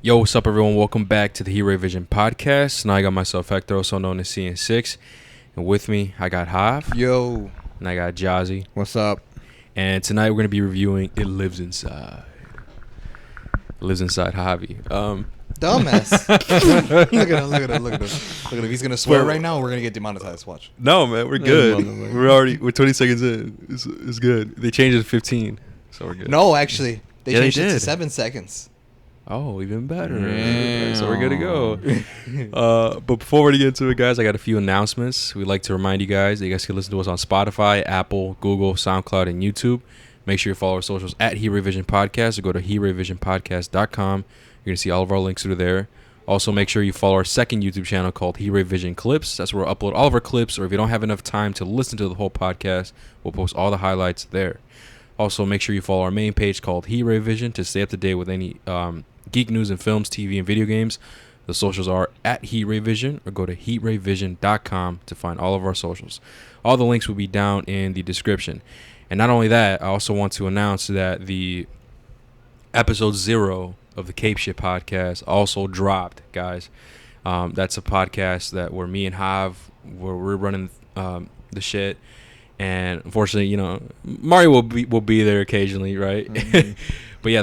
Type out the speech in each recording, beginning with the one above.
Yo, what's up, everyone? Welcome back to the E50 podcast. Now I got myself Hector, also known as CN6, and with me I got Hav. Yo, and I got Jazzy. what's up? And tonight we're gonna be reviewing "It Lives Inside." It lives inside Javi. Dumbass. Look at him. Look at him. Look at him. Look at him. He's gonna swear right now. We're gonna get demonetized. Watch. No, man, we're good. We're 20 seconds in. It's good. They changed it to 15, so we're good. No, actually, they Yeah, they changed it to did. 7 seconds. Oh, even better. Yeah. So we're good to go. But before we get into it, guys, I got a few announcements. We'd like to remind you guys that you guys can listen to us on Spotify, Apple, Google, SoundCloud, and YouTube. Make sure you follow our socials at HeRaVision Podcast or go to HeRaVisionPodcast.com. You're going to see all of our links through there. Also, make sure you follow our second YouTube channel called HeRaVision Clips. That's where we'll upload all of our clips, or if you don't have enough time to listen to the whole podcast, we'll post all the highlights there. Also, make sure you follow our main page called HeRaVision to stay up to date with any geek news and films, TV, and video games. The socials are at HeRaVision or go to HeRaVision.com to find all of our socials. All the links will be down in the description. And not only that, I also want to announce that the episode 0 of the Cape Shit podcast also dropped, guys. That's a podcast where me and Hav, where we're running the shit. And unfortunately, you know, Mario will be there occasionally, right? Mm-hmm. But yeah,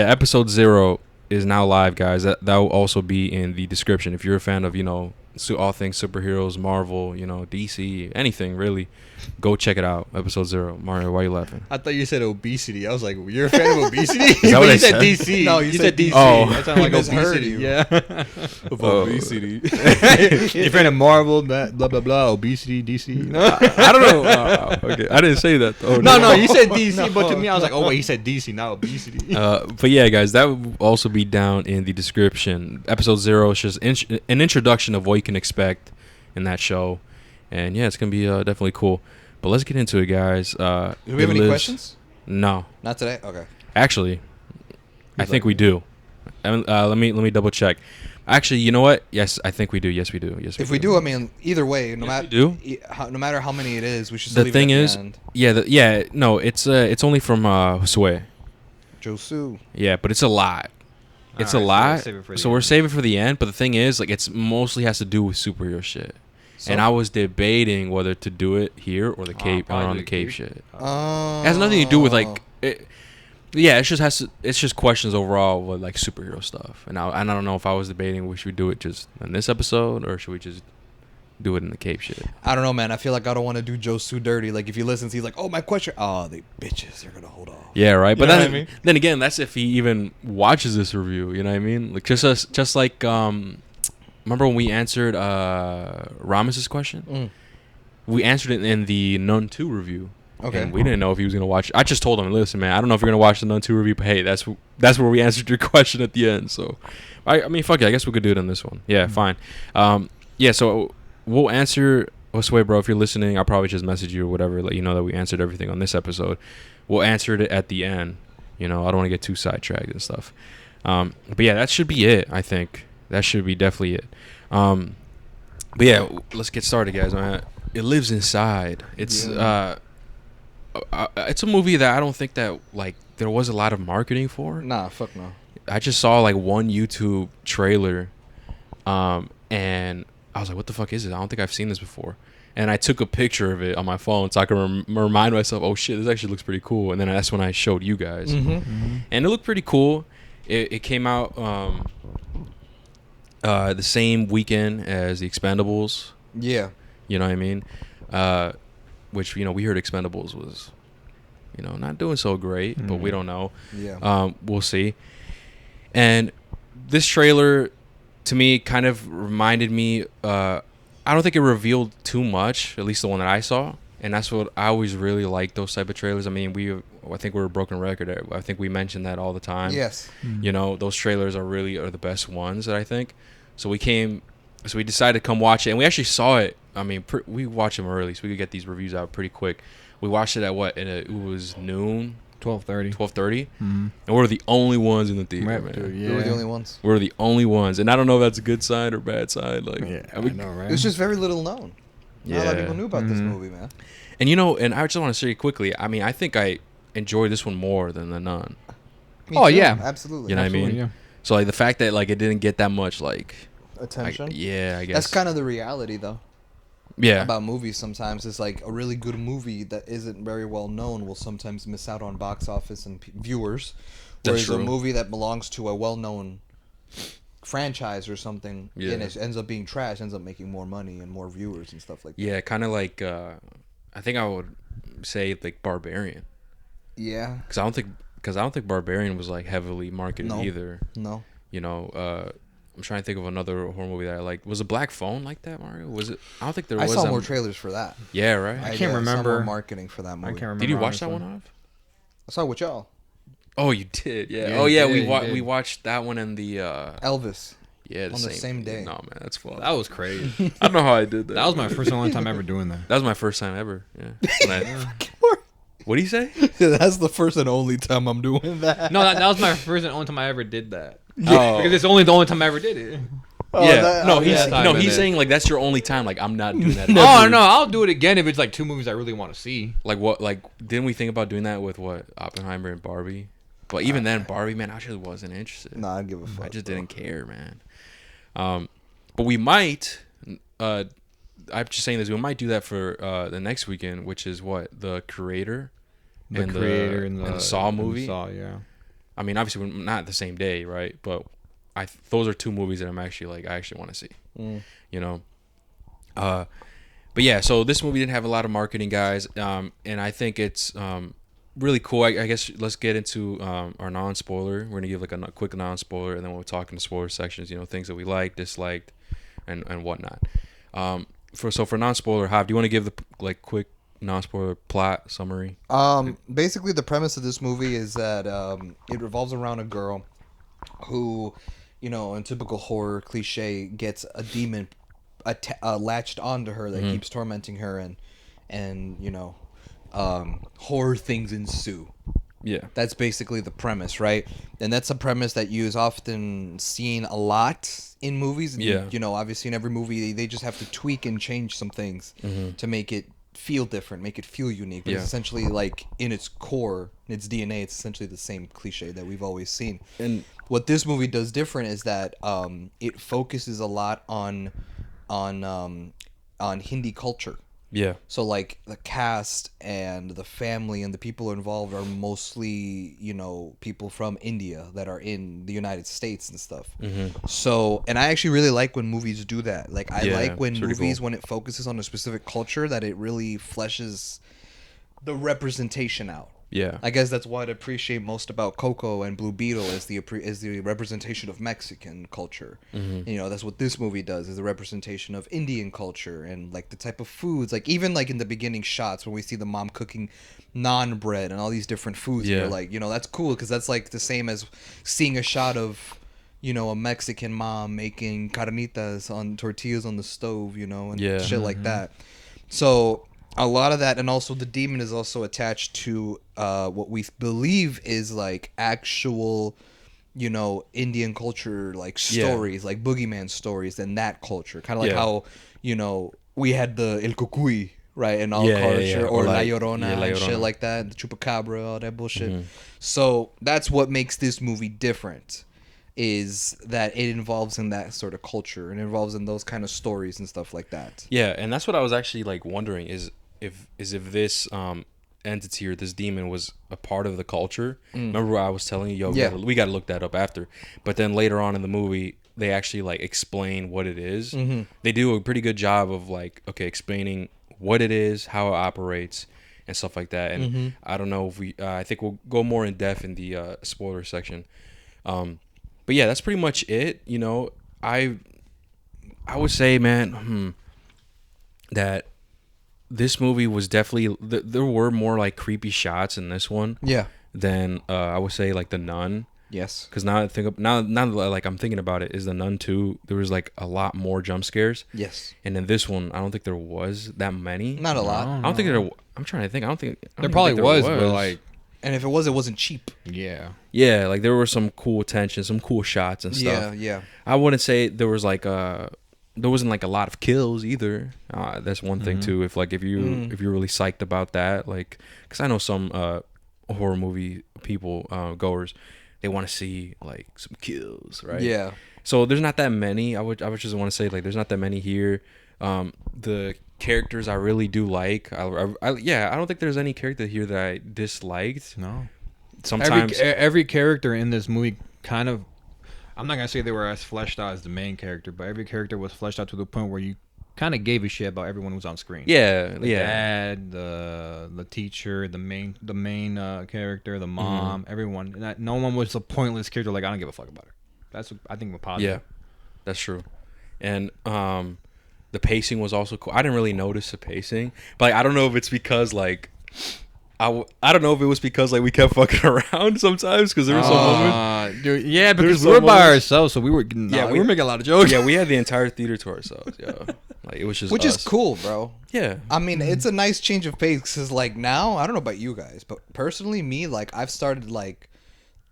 episode 0 is now live, guys. That will also be in the description. If you're a fan of, you know, all things superheroes, Marvel, you know, DC, anything really, go check it out. Episode 0. Mario, why are you laughing? I thought you said obesity. I was like, you're a fan of obesity? Is that what I said? DC. No, you said DC. Oh. That sounded like obesity. Yeah. Of obesity. You're a fan of Marvel, blah, blah, blah, obesity, DC. No? I don't know. Okay, I didn't say that. Oh, no, you said DC, but to me, I was like, oh, wait, he said DC, not obesity. But yeah, guys, that will also be down in the description. Episode 0 is just an introduction of what you can expect in that show. And yeah, it's going to be definitely cool. But let's get into it, guys. Do we have any questions? No. Not today? Okay. Actually, I think we do. Let me double check. Actually, you know what? Yes, I think we do. Yes, we do. Yes, if we do, I mean, either way, no no matter how many it is, we should still the leave thing it at is, the end. no, it's only from Josue. Josu. Yeah, but it's a lot. It's a lot. So we're saving for the end. But the thing is, like, it's mostly has to do with superhero shit. So, and I was debating whether to do it here or the Cape, or on the Cape shit. It has nothing to do with like. It's just questions overall with like superhero stuff. And I don't know if I was debating we should do it just in this episode or should we just do it in the Cape shit. I don't know, man. I feel like I don't want to do Josu dirty. Like if he listens, he's like, "Oh, my question." Oh, they bitches. They're gonna hold off. Yeah, right. But then, then again, that's if he even watches this review. You know what I mean? Like just like remember when we answered Rames's question? Mm. We answered it in the Nun 2 review. Okay. And we didn't know if he was gonna watch. I just told him, "Listen, man, I don't know if you're gonna watch the Nun 2 review, but hey, that's where we answered your question at the end." So, I mean, fuck it. I guess we could do it on this one. Yeah, fine. Yeah. So we'll answer. Josue, bro, if you're listening, I'll probably just message you or whatever, let you know that we answered everything on this episode. We'll answer it at the end. You know, I don't want to get too sidetracked and stuff. But yeah, that should be it. I think that should be definitely it. But yeah, let's get started, guys. Man, It Lives Inside. It's it's a movie that I don't think that like there was a lot of marketing for. Nah, fuck no. I just saw like one YouTube trailer, and I was like, "What the fuck is it? I don't think I've seen this before." And I took a picture of it on my phone so I can remind myself, "Oh shit, this actually looks pretty cool." And then that's when I showed you guys, and it looked pretty cool. It came out the same weekend as the Expendables. Yeah, you know what I mean. Which, you know, we heard Expendables was, you know, not doing so great, but we don't know. Yeah. We'll see. And this trailer, to me, kind of reminded me, I don't think it revealed too much, at least the one that I saw. And that's what I always really like, those type of trailers. I mean, I think we're a broken record. I think we mention that all the time. Yes. You know, those trailers are the best ones that I think. So we decided to come watch it, and we actually saw it. I mean, we watched them early, so we could get these reviews out pretty quick. We watched it at what? It was noon, 12:30, and we're the only ones in the theater. Right, man. Yeah. We were the only ones. We're the only ones, and I don't know if that's a good sign or bad sign. Like, yeah, I know, right? It's just very little known. Not a lot of people knew about this movie, man. And you know, and I just want to say quickly. I mean, I think I enjoyed this one more than The Nun. Me too. Yeah, absolutely. You know absolutely. what I mean? So like the fact that like it didn't get that much like Attention. I guess That's kind of the reality, though. yeah. About movies sometimes is like a really good movie that isn't very well known will sometimes miss out on box office and viewers, That's whereas a true. movie that belongs to a well-known franchise or something and it ends up being trash, ends up making more money and more viewers and stuff like that. Yeah, kind of like I think I would say like Barbarian. Yeah. Because I don't think Barbarian was like heavily marketed either. No. You know, I'm trying to think of another horror movie that I liked. Was a Black Phone like that, Mario? Was it? I don't think there was. I saw more trailers for that. Yeah, right. I can't remember. I saw more marketing for that movie. I can't remember. Did you watch honestly. that one off? I saw it with y'all. Oh, you did. Yeah. Yeah, Oh, you yeah. did, We watched that one and the Elvis. yeah on the same day. No, man, that's fun. That was crazy. I don't know how I did that. That was my first and only time ever doing that. That was my first time ever. Yeah. What do you say? That's the first and only time I'm doing that. No, that was my first and only time I ever did that. Oh. Because it's only the only time I ever did it. Yeah. No, yeah, he's yeah. saying like that's your only time. Like I'm not doing that. Oh ever. no, I'll do it again if it's like two movies I really want to see. Like what? Like didn't we think about doing that with what Oppenheimer and Barbie? But even then, Barbie, man, I just wasn't interested. Nah, I'd give a fuck. I just didn't care, man. But we might. I'm just saying this. We might do that for the next weekend, which is what the creator, The creator and the Saw movie. Saw, yeah. I mean, obviously, we're not the same day, right? But those are two movies that I actually want to see. You know. But yeah, so this movie didn't have a lot of marketing, guys, and I think it's really cool. I guess let's get into our non-spoiler. We're gonna give like a quick non-spoiler, and then we'll talk in the spoiler sections. You know, things that we liked, disliked, and whatnot. For non-spoiler, Hav, do you want to give the like quick non-spoiler plot summary? Basically, the premise of this movie is that it revolves around a girl who, you know, in typical horror cliche, gets a demon latched onto her that keeps tormenting her, and you know, horror things ensue. Yeah. That's basically the premise, right? And that's a premise that you is often seen a lot in movies. And, Yeah. you know, obviously in every movie they just have to tweak and change some things to make it feel different, make it feel unique. But Yeah. it's essentially like in its core, in its DNA, it's essentially the same cliche that we've always seen. And what this movie does different is that it focuses a lot on Hindi culture. yeah. So like the cast and the family and the people involved are mostly, you know, people from India that are in the United States and stuff. So, and I actually really like when movies do that. Like I Yeah, like when it's pretty movies, cool. when it focuses on a specific culture, that it really fleshes the representation out. Yeah. I guess that's what I appreciate most about Coco and Blue Beetle is the representation of Mexican culture. You know, that's what this movie does, is the representation of Indian culture and like the type of foods. Like even like in the beginning shots when we see the mom cooking naan bread and all these different foods, Yeah. you're like, you know, that's cool because that's like the same as seeing a shot of, you know, a Mexican mom making carnitas on tortillas on the stove, you know, and Yeah. shit like that. So a lot of that, and also the demon is also attached to what we believe is like actual, you know, Indian culture, like stories, like boogeyman stories, and that culture, kind of like Yeah. how, you know, we had the El Cucuy, right, in our Yeah, yeah, culture, yeah. or Or La like- Llorona, yeah, La and shit Llorona. like that, the Chupacabra, all that bullshit. So that's what makes this movie different. Is that it involves in that sort of culture and involves in those kind of stories and stuff like that. Yeah, and that's what I was actually like wondering is if this entity or this demon was a part of the culture. Remember what I was telling you, yo, Yeah. we gotta look that up after. But then later on in the movie, they actually like explain what it is. They do a pretty good job of like explaining what it is, how it operates, and stuff like that. And I don't know if we, I think we'll go more in depth in the spoiler section. But yeah, that's pretty much it. You know, I would say, man, that this movie was definitely there were more like creepy shots in this one Yeah. than I would say like The Nun. Yes. Because now that like I'm thinking about it, is The Nun 2, there was like a lot more jump scares. Yes. And in this one, I don't think there was that many. Not a lot. I don't think there. I'm trying to think. I don't think I There don't probably think was, but like, And if it was, it wasn't cheap. yeah. yeah, like there were some cool attention, some cool shots and stuff. Yeah. I wouldn't say there was like there wasn't like a lot of kills either. That's one thing too. If you're really psyched about that, like, because I know some horror movie people goers, they want to see like some kills, right? Yeah. So there's not that many. I would just want to say like there's not that many here. The characters I really do like. I don't think there's any character here that I disliked. No. Sometimes Every character in this movie kind of, I'm not gonna say they were as fleshed out as the main character, but every character was fleshed out to the point where you kind of gave a shit about everyone who was on screen. the Dad, the teacher, the main character, the mom, everyone. No one was a pointless character. Like I don't give a fuck about her. That's what I think was positive. Yeah, that's true. And the pacing was also cool. I didn't really notice the pacing, but like, I don't know if it's because like I don't know if it was because like we kept fucking around sometimes because there were some moments. Dude, yeah, because There's we were some by moments- ourselves, so we were we were making a lot of jokes. Yeah, we had the entire theater to ourselves. Yeah, like it was just Which us. is cool, bro. Yeah, I mean, it's a nice change of pace because, like, now I don't know about you guys, but personally, me, like, I've started like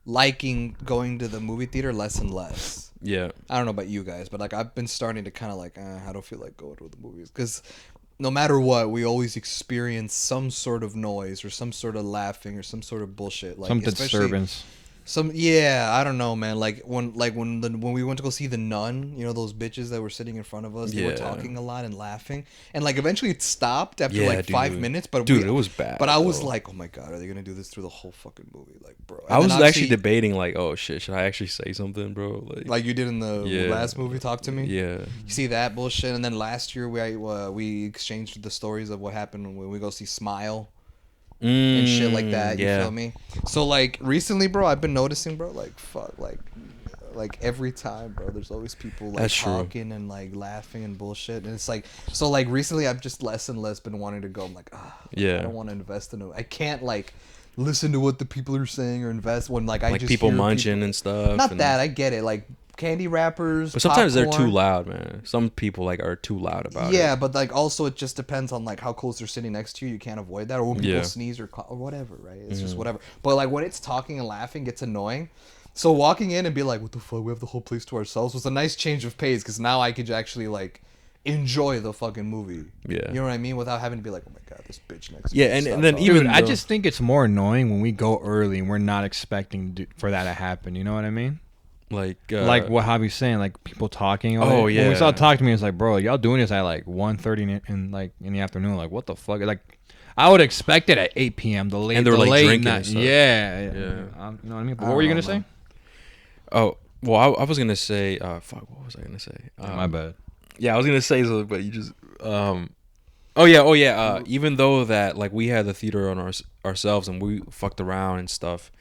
liking going to the movie theater less and less. yeah. I don't know about you guys, but like, I've been starting to kind of like, I don't feel like going to the movies because no matter what, we always experience some sort of noise or some sort of laughing or some sort of bullshit, like Some especially- disturbance. I don't know, man. Like when we went to go see The Nun, you know, those bitches that were sitting in front of us, they were Yeah. talking a lot and laughing, and like eventually it stopped after Yeah, like 5 dude. minutes. But Dude, it was bad, But I was though. like, oh my god, are they gonna do this through the whole fucking movie? Like, bro. And I was then actually obviously, debating like, oh shit, should I actually say something, bro? like you did in the Yeah. last movie. Talk to me. yeah, You see that bullshit, and then last year we exchanged the stories of what happened when we go see Smile. And shit like that. You yeah. feel me? So like recently, bro, I've been noticing, bro, like fuck, like every time, bro, there's always people like That's true. talking and like laughing and bullshit, and it's like so like recently I've just less and less been wanting to go. I'm like, Yeah. I don't want to invest in it. I can't like listen to what the people are saying or invest when like I like just people hear munching and stuff. Not and- that I get it, like candy wrappers. But sometimes they're popcorn. too loud, man. Some people like are too loud about it. Yeah, but like also it just depends on like how close they're sitting next to you. You can't avoid that, or when people Yeah. sneeze or whatever, right? It's just whatever. But like when it's talking and laughing, gets annoying. So walking in and be like, "What the fuck? We have the whole place to ourselves." Was a nice change of pace because now I could actually like enjoy the fucking movie. Yeah. You know what I mean? Without having to be like, "Oh my god, this bitch next." to Yeah, me, and stop then talking." even Dude, I though- just think it's more annoying when we go early and we're not expecting for that to happen. You know what I mean? like Like what Javi's saying, like people talking. Oh, When yeah. we saw talk to me, it's like, bro, y'all doing this at like 1:30 in the afternoon. Like, what the fuck? Like, I would expect it at 8 p.m. The late, And they were, the like, late drinking night. and stuff. Yeah. Yeah. You know what I mean? But I what were you don't gonna know, say? Oh, well, I was gonna say, fuck, what was I gonna say? My bad. Yeah, I was gonna say something, but you just, oh yeah. Even though that, like, we had the theater on ourselves and we fucked around and stuff,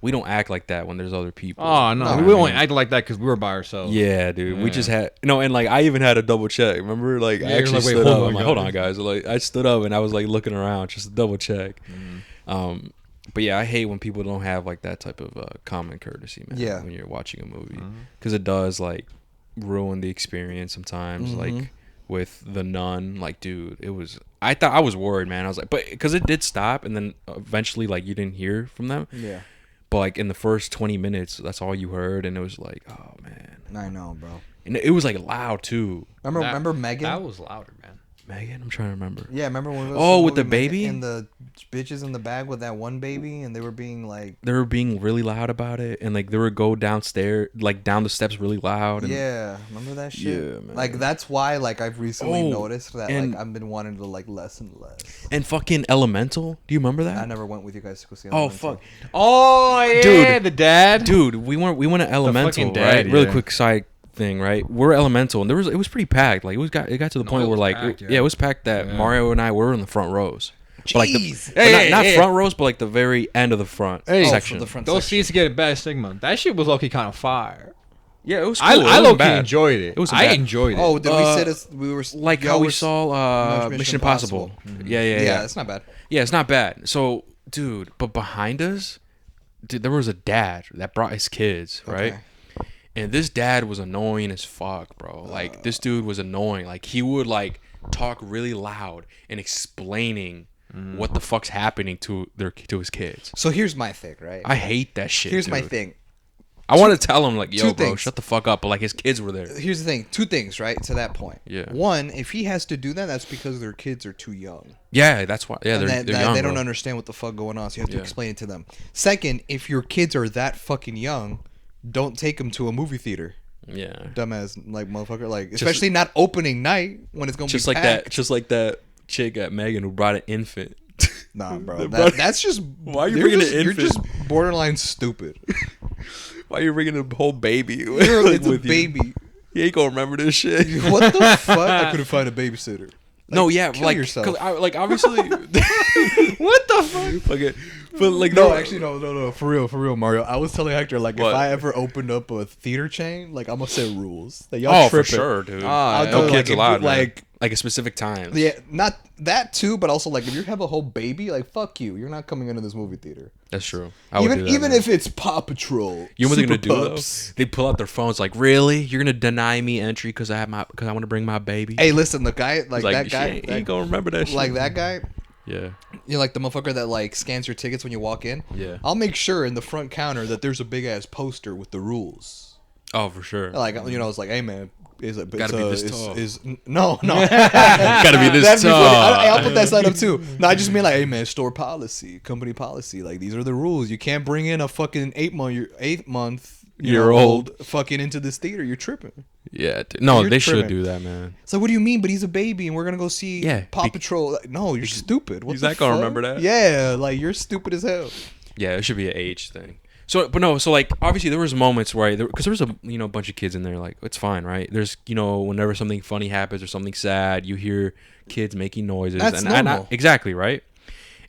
we don't act like that when there's other people. Oh no, No, we I only mean- acted like that because we were by ourselves. Yeah, dude. We Yeah. just had and like I even had a double check. Remember, like Yeah, I you're actually like, wait, stood hold up. on, I'm like, hold guys. on, guys. Like I stood up and I was like looking around just to double check. But yeah, I hate when people don't have like that type of common courtesy, man. Yeah. When you're watching a movie, because it does like ruin the experience sometimes. Like with The Nun, like dude, it was. I thought I was worried, man. I was like, but because it did stop, and then eventually like you didn't hear from them. Yeah, But like in the first 20 minutes, that's all you heard, and it was like, oh man. I know, bro. And it was like loud too. Remember Megan? That was louder, man. Megan, I'm trying to remember. Yeah, remember when we went to Oh, with the movie Megan baby? and the bitches in the bag with that one baby, and they were being like, They were being really loud about it, and like they would go downstairs, like down the steps, really loud. And, yeah, remember that shit? Yeah, man. Like that's why, like I've recently Oh, noticed that and- like I've been wanting to like less and less. and fucking Elemental. Do you remember that? I never went with you guys to go see. Oh Elemental. fuck, Oh yeah, Dude. the dad. dude, we went to Elemental, fucking dad, right? Really yeah. quick side thing, right? We're Elemental, and it was pretty packed. Like it got to the No, point it where was like packed, yeah. yeah. it was packed that Yeah. Mario and I were in the front rows. But, like Jeez. but Hey, not hey, front rows, but like the very end of the front Hey. Oh, section. for the front Those section. seats get a bad stigma. That shit was low-key kind of fire. Yeah, it was. Cool. I It wasn't low-key bad. enjoyed it. It wasn't I bad. enjoyed it. Oh, did we Uh, sit as we were Like y'all how we were- saw Mission Impossible. Yeah, yeah, Yeah, yeah. it's not bad. Yeah, it's not bad. So, dude, but behind us, dude, there was a dad that brought his kids, right? Okay. And this dad was annoying as fuck, bro. Like this dude was annoying. Like he would like talk really loud and explaining what the fuck's happening to his kids. So here's my thing, right? I hate that shit. Here's my dude. thing. I want to tell him like, yo, two bro, things. shut the fuck up. But like his kids were there. Here's the thing. Two things, right? To that point. Yeah. One, if he has to do that, that's because their kids are too young. Yeah, that's why. Yeah, And they're young. they don't bro. understand what the fuck going on, so you have to Yeah. explain it to them. Second, if your kids are that fucking young, don't take them to a movie theater. Yeah. Dumbass, like motherfucker, like especially not opening night when it's gonna Just be like packed. that. Just like that chick at Megan who brought an infant. Nah, bro, They brought- that's just. Why are you you're bringing just, an You're infant? just borderline stupid. Why are you bringing a whole baby? It's a with you? baby. He ain't gonna remember this shit. What the fuck? I couldn't find a babysitter. No, yeah, kill like, yourself. 'cause like obviously. What the fuck? Okay, but like No, actually, no. For real, Mario. I was telling Hector, like, What? if I ever opened up a theater chain, like, I'm gonna set rules. Like, y'all Oh, for tripping. sure, dude. Ah, I'll No go, kids like, allowed, man. like, Like a specific time. yeah, not that too, but also like if you have a whole baby, like fuck you, you're not coming into this movie theater. That's true. I would do that, Even man. if it's Paw Patrol, You know what they're gonna Super do Pups. though? They pull out their phones like, really? You're gonna deny me entry because I want to bring my baby? Hey, listen, the guy, like, He's that "She guy, ain't gonna remember that shit. like that guy, Yeah. you know, like the motherfucker that like scans your tickets when you walk in. Yeah. I'll make sure in the front counter that there's a big ass poster with the rules. Oh, for sure. Like, you know, it's like, hey man, Gotta be this tall. No. Gotta be this That'd be tall. funny. I'll put that sign up too. No, I just mean like, hey man, store policy, company policy. Like these are the rules. You can't bring in a fucking 8-month Year old fucking into this theater. You're tripping. Yeah. Dude. No, You're they should tripping. do that, man. It's like, what do you mean? But he's a baby, and we're gonna go see Yeah, Paw Patrol. Like, no, you're stupid. What he's the not gonna fuck? remember that? Yeah, like you're stupid as hell. Yeah, it should be an age thing. So, but no, so like obviously there was moments where because there was a bunch of kids in there, like it's fine, right? There's whenever something funny happens or something sad, you hear kids making noises. That's and normal. exactly, right?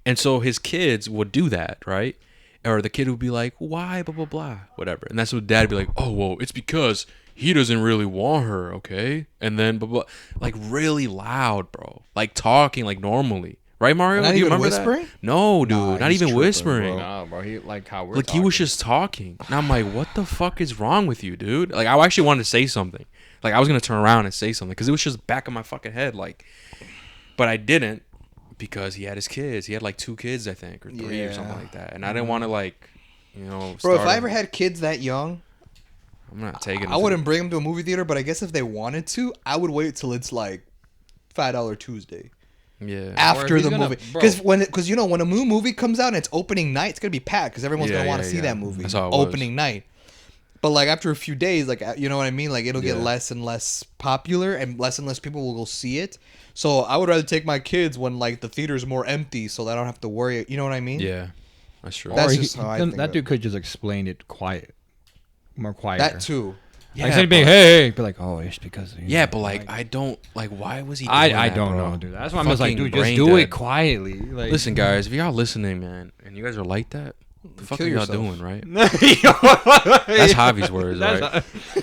And so his kids would do that, right? Or the kid would be like, "Why, blah blah blah, whatever," and that's what dad would be like, "Oh well, it's because he doesn't really want her, okay?" And then blah blah, like really loud, bro, like talking like normally. Right, Mario? Not Do you even remember that? whispering? No, dude. Nah, not he's even tripping, whispering. bro. No, bro. He like how we're Like talking. he was just talking. And I'm like, what the fuck is wrong with you, dude? Like I actually wanted to say something. Like I was gonna turn around and say something because it was just back of my fucking head. Like, but I didn't because he had his kids. He had like 2 kids, I think, or 3 or something Yeah. like that. And I didn't want to like, Bro, if start I a- ever had kids that young, I'm not taking. I wouldn't bring them to a movie theater. But I guess if they wanted to, I would wait till it's like $5 Tuesday. Yeah. After he's the gonna- movie, bro. because you know when a new movie comes out and it's opening night, it's gonna be packed because everyone's Yeah, gonna want to yeah, see yeah. that movie That's how it was. opening night. But like after a few days, like you know what I mean, like it'll get Yeah. less and less popular and less people will go see it. So I would rather take my kids when like the theater's more empty, so that I don't have to worry. You know what I mean? Yeah. That's true. That's Or just how I think that of dude could just explain it more quiet. That too. Yeah, Like instead of being, but- hey, be like, oh, it's because. Yeah, but like I don't like. Why was he? Doing I that, don't bro? know, dude. That's why I'm just like, Fucking dude, just brain do dead. it quietly. Like, Listen, guys, if y'all listening, man, and you guys are like that, the fuck Kill are y'all yourself. doing, right? that's That's Javi's words, right? But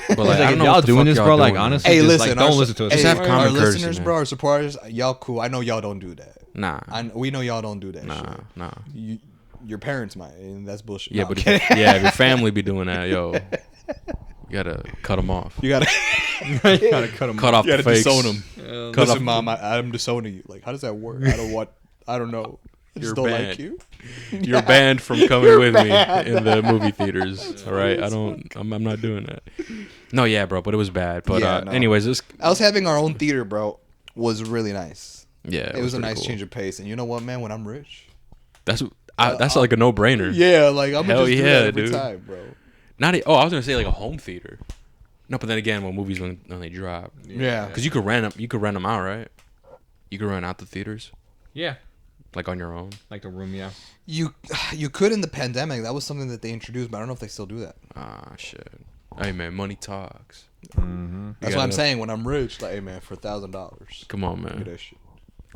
like, like, I if don't know y'all what the doing fuck this, y'all bro, like, doing, man. honestly, Hey, just, listen, like, don't listen to us. Just have our common courtesy, listeners, man. bro, our supporters, y'all cool. I know y'all don't do that. Nah, We know y'all don't do that. nah, shit. nah. Your parents might, and that's bullshit. Yeah, No, but I'm kidding. if your family be doing that, yo, you gotta cut them off. you gotta. You gotta cut 'em Cut off You the gotta fakes. disown them. Cut Listen, off mom, I'm disowning you. Like, how does that work? I don't know. I just You're don't banned. like you. You're banned from coming with me in the movie theaters. All right, I'm not doing that. No, yeah, bro, but it was bad. But Yeah, no. anyways, this Us having our own theater, bro, was really nice. yeah, It was a pretty nice cool. change of pace. And you know what, man? When I'm rich, That's like a no brainer. yeah, like I'm Hell gonna just do yeah, that every dude. time, bro. I was gonna say like a home theater. No, but then again, when movies when they drop, Yeah. because you could rent them out, right? You could rent out the theaters Yeah, like on your own. like the room. Yeah. You could in the pandemic. That was something that they introduced, but I don't know if they still do that. Ah, shit. Hey man, money talks. Mm-hmm. That's what I'm saying. When I'm rich, like, hey man, for $1,000, Come on, give me man. that shit.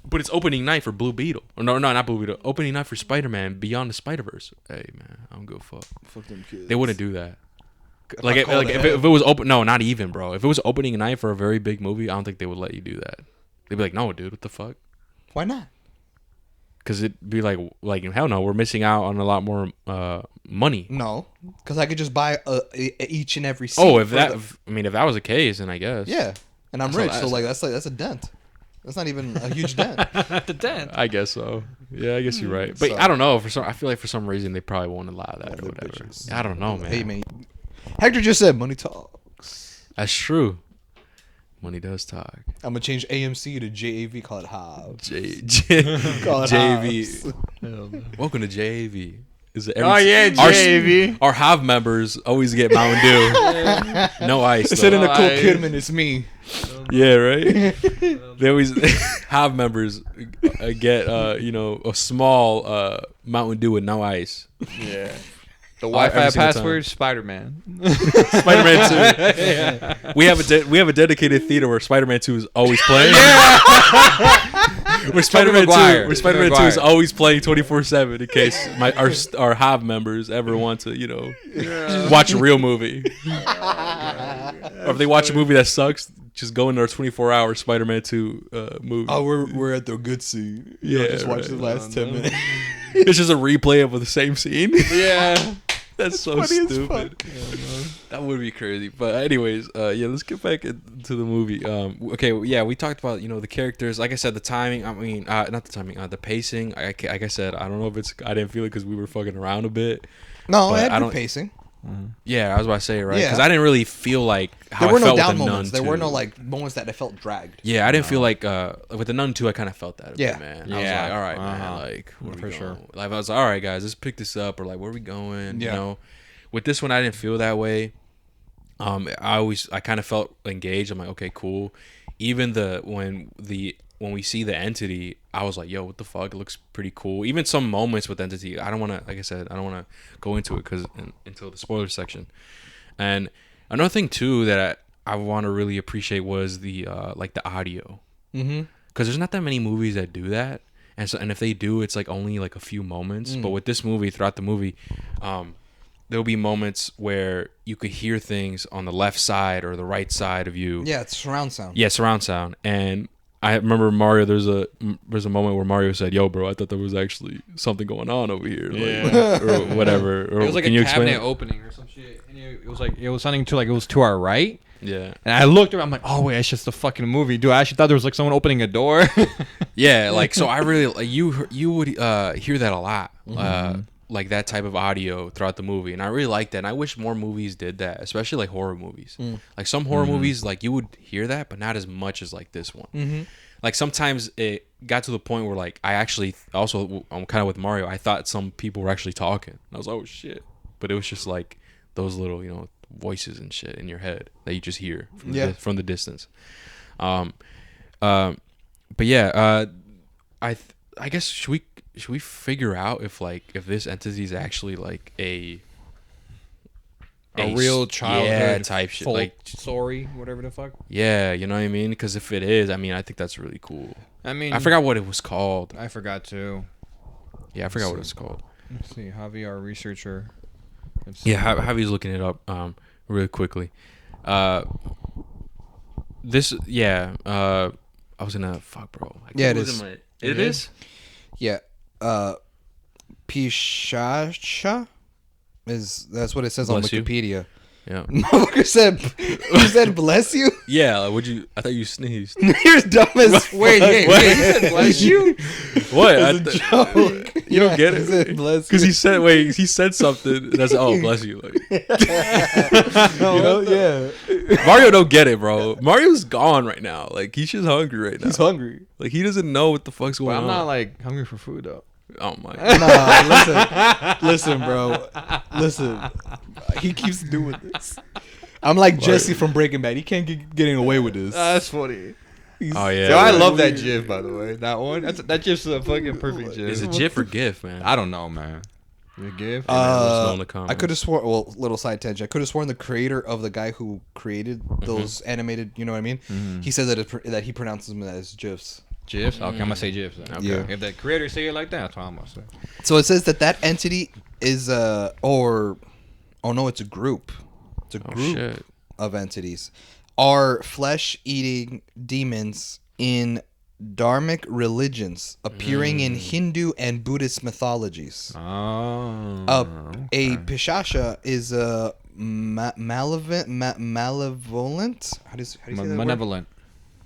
But it's opening night for Blue Beetle. Or no, not Blue Beetle. Opening night for Spider-Man Beyond the Spider-Verse. Hey man, I don't give a fuck. Fuck them kids. They wouldn't do that. If Like, I if, called like if, ahead. if it was open, no, not even, bro. If it was opening night for a very big movie, I don't think they would let you do that. They'd be like, no, dude, what the fuck? Why not? Because it'd be like hell no, we're missing out on a lot more money. No, because I could just buy each and every seat. Oh, if for that, the- if that was the case, then I guess. yeah, and I'm That's rich, a- so like that's a dent. That's not even a huge dent. At the tent. I guess so. Yeah, I guess you're right. But So- I don't know. I feel like for some reason they probably won't allow that or They're whatever. bitches. I don't know, man. Hey man, Hector just said money talks. That's true. Money does talk. I'm gonna change AMC to JAV. Call it Hobbs. Call it JV. Hobbs. Welcome to JAV. Is it Oh yeah, JV. Our Hive members always get Mountain Dew. No ice. Instead of though. Nicole Ice. Kidman, it's me. Yeah, right. They always Hive members get a small Mountain Dew with no ice. Yeah. The Every Wi-Fi single password, Spider-Man. Spider-Man 2. Yeah. We have a dedicated theater where Spider-Man 2 is always playing. Where Spider-Man 2 is always playing 24/7 in case our Hive members ever want to watch a real movie. Or if they watch a movie that sucks, just go into our 24-hour Spider-Man 2 movie. Oh, we're at the good scene. Yeah, Just watch right. the last 10 minutes. It's just a replay of the same scene. Yeah. That's so funny as stupid. That would be crazy. But anyways, let's get back into the movie. Okay, yeah, we talked about the characters. Like I said, the timing. I mean, not the timing. The pacing. Like I said, I don't know if I didn't feel it because we were fucking around a bit. No, But I had I good don't- pacing. Yeah, I was about to say it, right? Yeah. Because I didn't really feel like how There were I no felt down with the moments. Nun There were 2. no moments that I felt dragged. Yeah, I didn't feel like with the Nun 2, I kind of felt that a Yeah. bit, man. Yeah. I was like, all right, man, Uh-huh. like where For we sure. going? Like I was like, all right, guys, let's pick this up, or like where are we going? Yeah. With this one, I didn't feel that way. I kind of felt engaged. I'm like, okay, cool. Even when we see the entity, I was like, yo, what the fuck? It looks pretty cool. Even some moments with entity, I don't want to, like I said, I don't want to go into it until the spoiler section. And another thing too that I want to really appreciate was the the audio, Mm-hmm. because there's not that many movies that do that, and if they do, it's like only like a few moments. But with this movie, throughout the movie, there'll be moments where you could hear things on the left side or the right side of you. Yeah, it's surround sound. Yeah, surround sound. And I remember Mario. There's a moment where Mario said, "Yo, bro, I thought there was actually something going on over here, Yeah. or whatever." Or It was like can a you explain cabinet it? opening or some shit. And it was sounding to like it was to our right. Yeah, And I looked around, I'm like, oh wait, it's just a fucking movie. Dude, I actually thought there was like someone opening a door. yeah. Like so, I really like you would hear that a lot. Like that type of audio throughout the movie, and I really like that. And I wish more movies did that, especially like horror movies. Like some horror movies, like you would hear that, but not as much as like this one. Like sometimes it got to the point where like I actually also I'm kind of with Mario. I thought some people were actually talking. And I was like, oh shit, but it was just like those little voices and shit in your head that you just hear from the distance. But yeah, I guess should we figure out if this entity is actually like a real childhood type shit, folk like story, whatever the fuck. yeah, you know what I mean? Because if it is, I mean, I think that's really cool. I mean, I forgot what it was called. I forgot too. Yeah, I forgot what it was called. Let's see, Javi, our researcher. Yeah, Javi's looking it up really quickly. I was gonna fuck, bro. Yeah, it is. It is. Yeah. Pishacha that's what it says on Bless you. Wikipedia. Yeah. Motherfucker said bless you? Yeah. I thought you sneezed. You're dumb as fuck. Wait, he said bless you? What? It's a joke. You don't get He said it bless because you. he said something that's bless you. Like, Yeah. Mario don't get it, bro. Mario's gone right now. Like he's just hungry right now. He's hungry. Like he doesn't know what the fuck's But going I'm on. not like hungry for food though. Oh my. Nah, listen, bro. Listen. He keeps doing this. I'm like Jesse from Breaking Bad. He can't get getting away with this. That's funny. Oh yeah. So I right. love that GIF, by the way. That one. That GIF's a fucking perfect GIF. Is it GIF or GIF, man? I don't know, man. Is it GIF? let us know in the I comments. could have sworn. Well, little side tangent. I could have sworn the creator of the guy who created those animated. You know what I mean? He said that he pronounces them as GIFs. GIFs? Okay, I'm gonna say GIFs. Then. Okay. Yeah. If the creator say it like that, that's what I'm gonna say. So it says that entity is it's a group. It's a group shit. of entities. Are flesh-eating demons in Dharmic religions appearing in Hindu and Buddhist mythologies. Oh. A Pishasha is a malevolent. How do you say that word?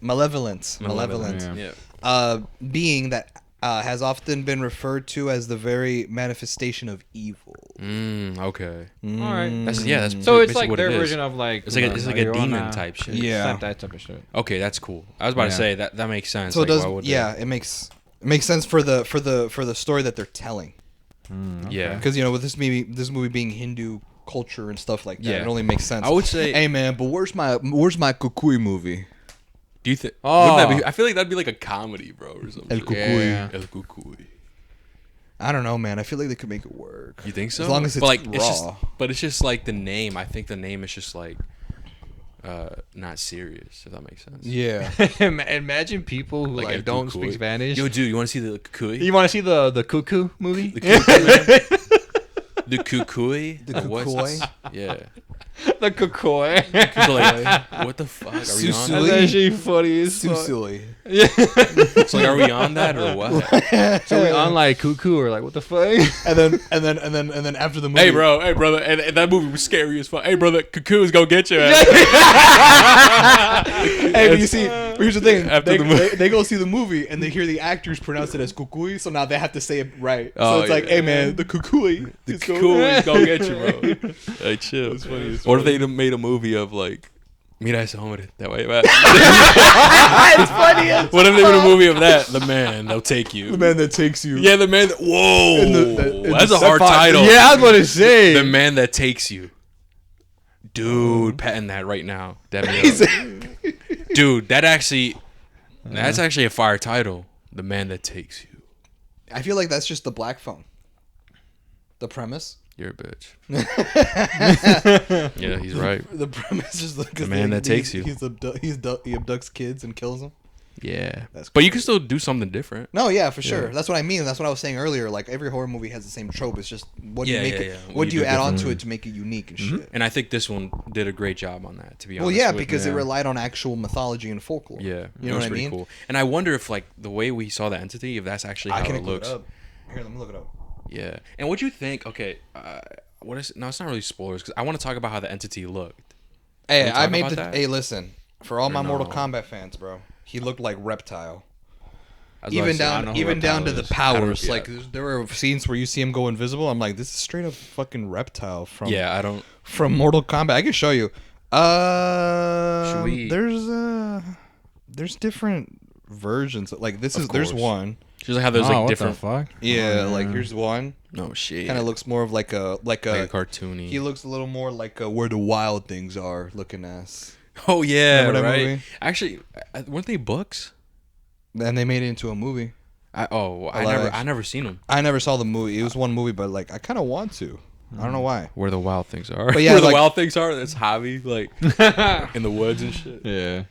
Malevolent. Malevolent. Yeah. Being that has often been referred to as the very manifestation of evil. Okay. All right. That's So it's basically like what their it is. version of like It's like a demon type shit. Yeah. that type of shit. Okay, that's cool. I was about to Yeah. say that makes sense. So like, it does. why would they- Yeah, it makes sense for the story that they're telling. Yeah. Because with this movie being Hindu culture and stuff like that, Yeah. it only makes sense. I would say- hey man, but where's my Kukui movie? Do you think? Oh. Wouldn't that be? I feel like that'd be like a comedy, bro, or something. El Cucuy. Yeah. El Cucuy. I don't know, man. I feel like they could make it work. You think so? As long as it's but like, raw. It's just like the name. I think the name is just like not serious. If that makes sense. Yeah. Imagine people who El like don't Cucuy. speak Spanish. Yo, dude, you want to see the Cucuy? You want to see the cuckoo movie? The Cucuy. The Cucuy. The What's- Cucuy? Yeah. The cuckoo. So like, what the fuck? Are we on? Susu. That's actually funny as Too fuck. silly. So like, are we on that or what? So we on like cuckoo or like what the fuck? And then after the movie, Hey, bro. Hey, brother. And that movie was scary as fuck. Hey, brother. Cuckoo's gonna get you. Hey, but you see, but here's the thing. After They, the movie. they go see the movie and they hear the actors pronounce it as kukui, so now they have to say it right. So Oh, it's like, yeah. hey man, the kukui. The is going- Cucuy gonna get you, bro. Like, chill. It's funny, it's What if they made a movie of like, mira ese hombre that way back. It's funny. As What if they made a movie of that? The man, they'll take you. the man that takes you. Yeah, the man. Whoa, in that's the a hard sci-fi- title. Yeah, I was gonna say. The man that takes you. Dude, patent that right now. Dude, that's actually a fire title. The man that takes you. I feel like that's just the black phone. The premise. You're a bitch. Yeah, he's right. The premise is like The man that takes you. he abducts kids and kills them. Yeah, That's but you can still do something different. No, yeah, for sure. Yeah. That's what I mean. That's what I was saying earlier. Like every horror movie has the same trope. It's just what do you Yeah, make yeah, it? yeah. What do you do add on to differently. it to make it unique and shit? And I think this one did a great job on that. To be honest. Well, yeah, with because me. it relied on actual mythology and folklore. Yeah, you it know was what I pretty mean. cool. And I wonder if like the way we saw the entity, if that's actually how I can it looks. look it up. Here, let me look it up. Yeah. And what do you think? Okay, what is? No, it's not really spoilers because I want to talk about how the entity looked. Hey, we I talk made about the. that? Hey, listen, for all my no? Mortal Kombat fans, bro, he looked like Reptile. I was about to Even say, I know down, who even down to Reptile the is. powers. yeah. Like there were scenes where you see him go invisible. I'm like, this is straight up fucking Reptile from Yeah, I don't. from Mortal Kombat. I can show you. Should we- There's different versions. Like this Of is there's course. one. Just like how there's Oh, like what different. the fuck? Yeah, Oh, like yeah. here's one. No shit. Kind of looks more of like a like a cartoony. He looks a little more like where the wild things are looking ass. Oh yeah, Remember that right. movie? Actually, weren't they books? And they made it into a movie. I live never seen them. I never saw the movie. It was one movie, but like I kind of want to. I don't know why. Where the wild things are. But yeah, where the like- wild things are. That's Javi, like in the woods and shit. Yeah.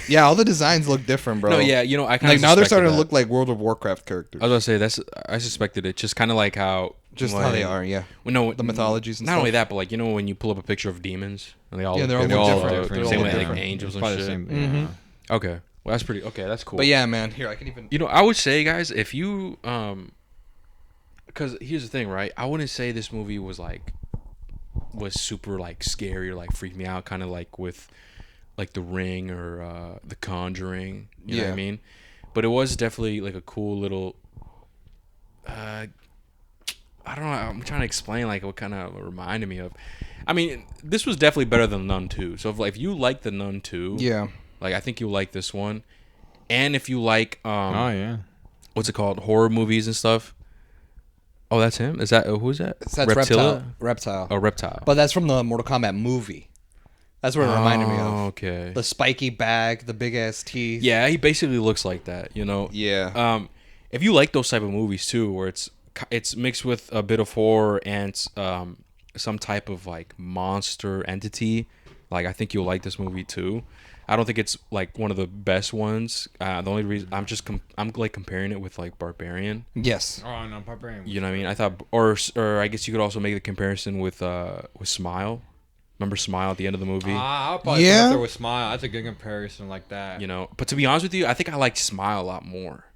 Yeah, all the designs look different, bro. No, yeah, you know, I kind Like of now they're starting to look like World of Warcraft characters. I was gonna say I suspected it, just kind of like how Just how they are, yeah. Well, no, The mythologies and not stuff. only that, but like when you pull up a picture of demons and they all Yeah, look they're all different. different. different. Same They're with all like different. angels and Probably the shit. same. Mhm. Yeah. Okay, well that's pretty. Okay, that's cool. But yeah, man, here I can even. You know, I would say, guys, if you because here's the thing, right? I wouldn't say this movie was super like scary or like freaked me out, kind of like with like The Ring or The Conjuring. You know what I Yeah. mean? But it was definitely like a cool little. I don't know. I'm trying to explain like what kind of reminded me of. I mean, this was definitely better than Nun 2. So if you like the Nun 2, Yeah. like I think you'll like this one. And if you like Oh yeah. what's it called, horror movies and stuff. Oh, that's him. Is that who's that? That's Reptile. Reptile. Oh, Reptile. But that's from the Mortal Kombat movie. That's what it reminded me of. Okay. The spiky bag, the big ass teeth. Yeah, he basically looks like that. You know. Yeah. If you like those type of movies too, where it's mixed with a bit of horror and some type of like monster entity, like I think you'll like this movie too. I don't think it's like one of the best ones. The only reason I'm like comparing it with like Barbarian. Yes. Oh no, Barbarian. You know what I mean? I thought, or I guess you could also make the comparison with Smile. Remember Smile at the end of the movie? I'll probably Yeah. put up there with Smile. That's a good comparison like that. You know, but to be honest with you, I think I liked Smile a lot more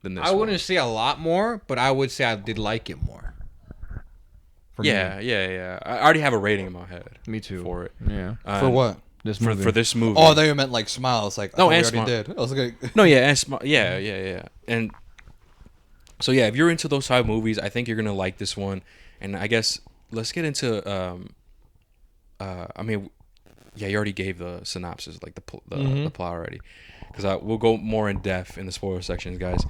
than this. I one. wouldn't say a lot more, but I would say I did like it more. For Yeah. I already have a rating in my head. Me too. For it. Yeah. For what? This for movie. this movie. Oh, they meant like Smiles. Like, No, I and thought we already did. I was like, No, yeah, and yeah. And so yeah, if you're into those type of movies, I think you're gonna like this one. And I guess let's get into. I mean, yeah, you already gave the synopsis, like the plot already, because we'll go more in depth in the spoiler sections, guys.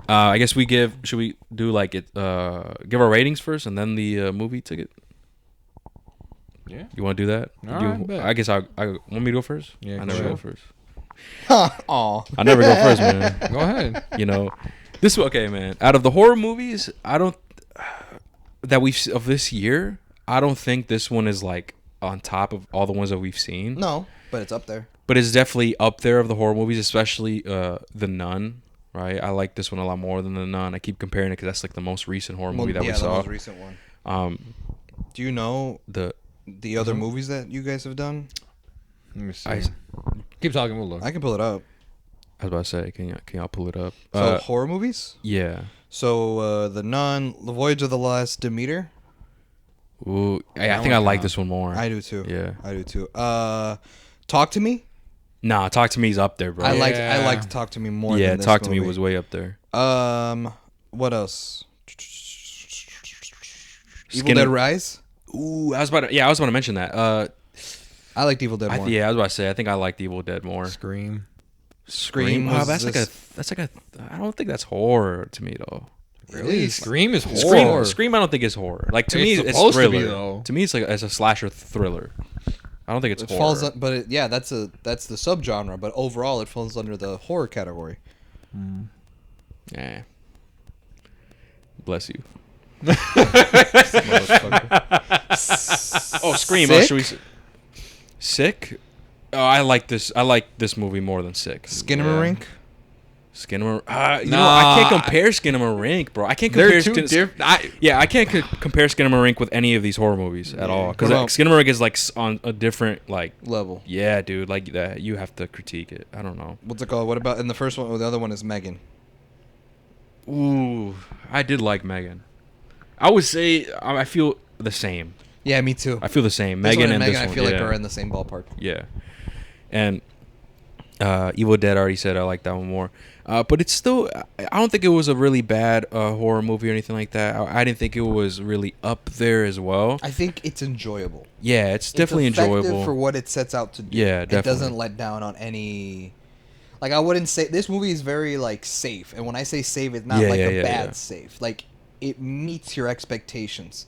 I guess should we do like it? Give our ratings first, and then the movie ticket. Yeah. You want to do that? All right, bet. I guess I want me to go first. Yeah, I never sure. go first. aw. I never go first, man. Go ahead. You know, okay, man. Out of the horror movies, I don't that we've of this year, I don't think this one is like on top of all the ones that we've seen. No, but it's up there. But it's definitely up there of the horror movies, especially The Nun. Right, I like this one a lot more than The Nun. I keep comparing it because that's like the most recent horror movie that we the saw. most recent one. Do you know the other movies that you guys have done? Let me see. Keep talking. We'll look. I can pull it up. I was about to say, can y'all pull it up? So horror movies. Yeah. So The Nun, The Voyage of the Last Demeter. Ooh, I think I like this one more. I do too. Yeah. I do too. Talk to Me. Nah, Talk to Me's up there, bro. I liked Talk to Me more. Yeah, than this Talk to movie. Me was way up there. What else? Evil Skinner- Dead Rise. Ooh, I was about to mention that. I liked Evil Dead more. I was about to say, I think I liked Evil Dead more. Scream. Scream. Wow, Was that's this- like a. I don't think that's horror to me though. Really? is. Scream is horror. Scream, I don't think is horror. Like to me, It's it's supposed to thriller. be, though. To me, it's like it's a slasher thriller. I don't think it's It horror. falls, but yeah, that's the subgenre. But overall, it falls under the horror category. Yeah. Bless you. Oh, Scream. Oh, Sick? should we? Sick. Oh, I like this. I like this movie more than Sick. Skinamarink. Skinnamarink. You know, I can't compare Skinamarink, bro. I can't compare. They're too different. I can't compare Skinamarink with any of these horror movies at all. Because What about- Skinamarink is like on a different like. Level. Yeah, dude. Like that, you have to critique it. I don't know. What's it called? What about in the first one? The other one is Megan. Ooh, I did like Megan. I would say I feel the same. Yeah, me too. I feel the same. This Megan one and Megan, this one. I feel like yeah. are in the same ballpark. Yeah. And Evil Dead, I already said I like that one more. But it's still, I don't think it was a really bad horror movie or anything like that. I didn't think it was really up there as well. I think it's enjoyable. Yeah, it's definitely it's effective enjoyable. for what it sets out to do. Yeah, It definitely. doesn't let down on any. Like, I wouldn't say this movie is very like safe, and when I say safe, it's not Yeah, like yeah, a yeah, bad yeah. safe. Like, it meets your expectations.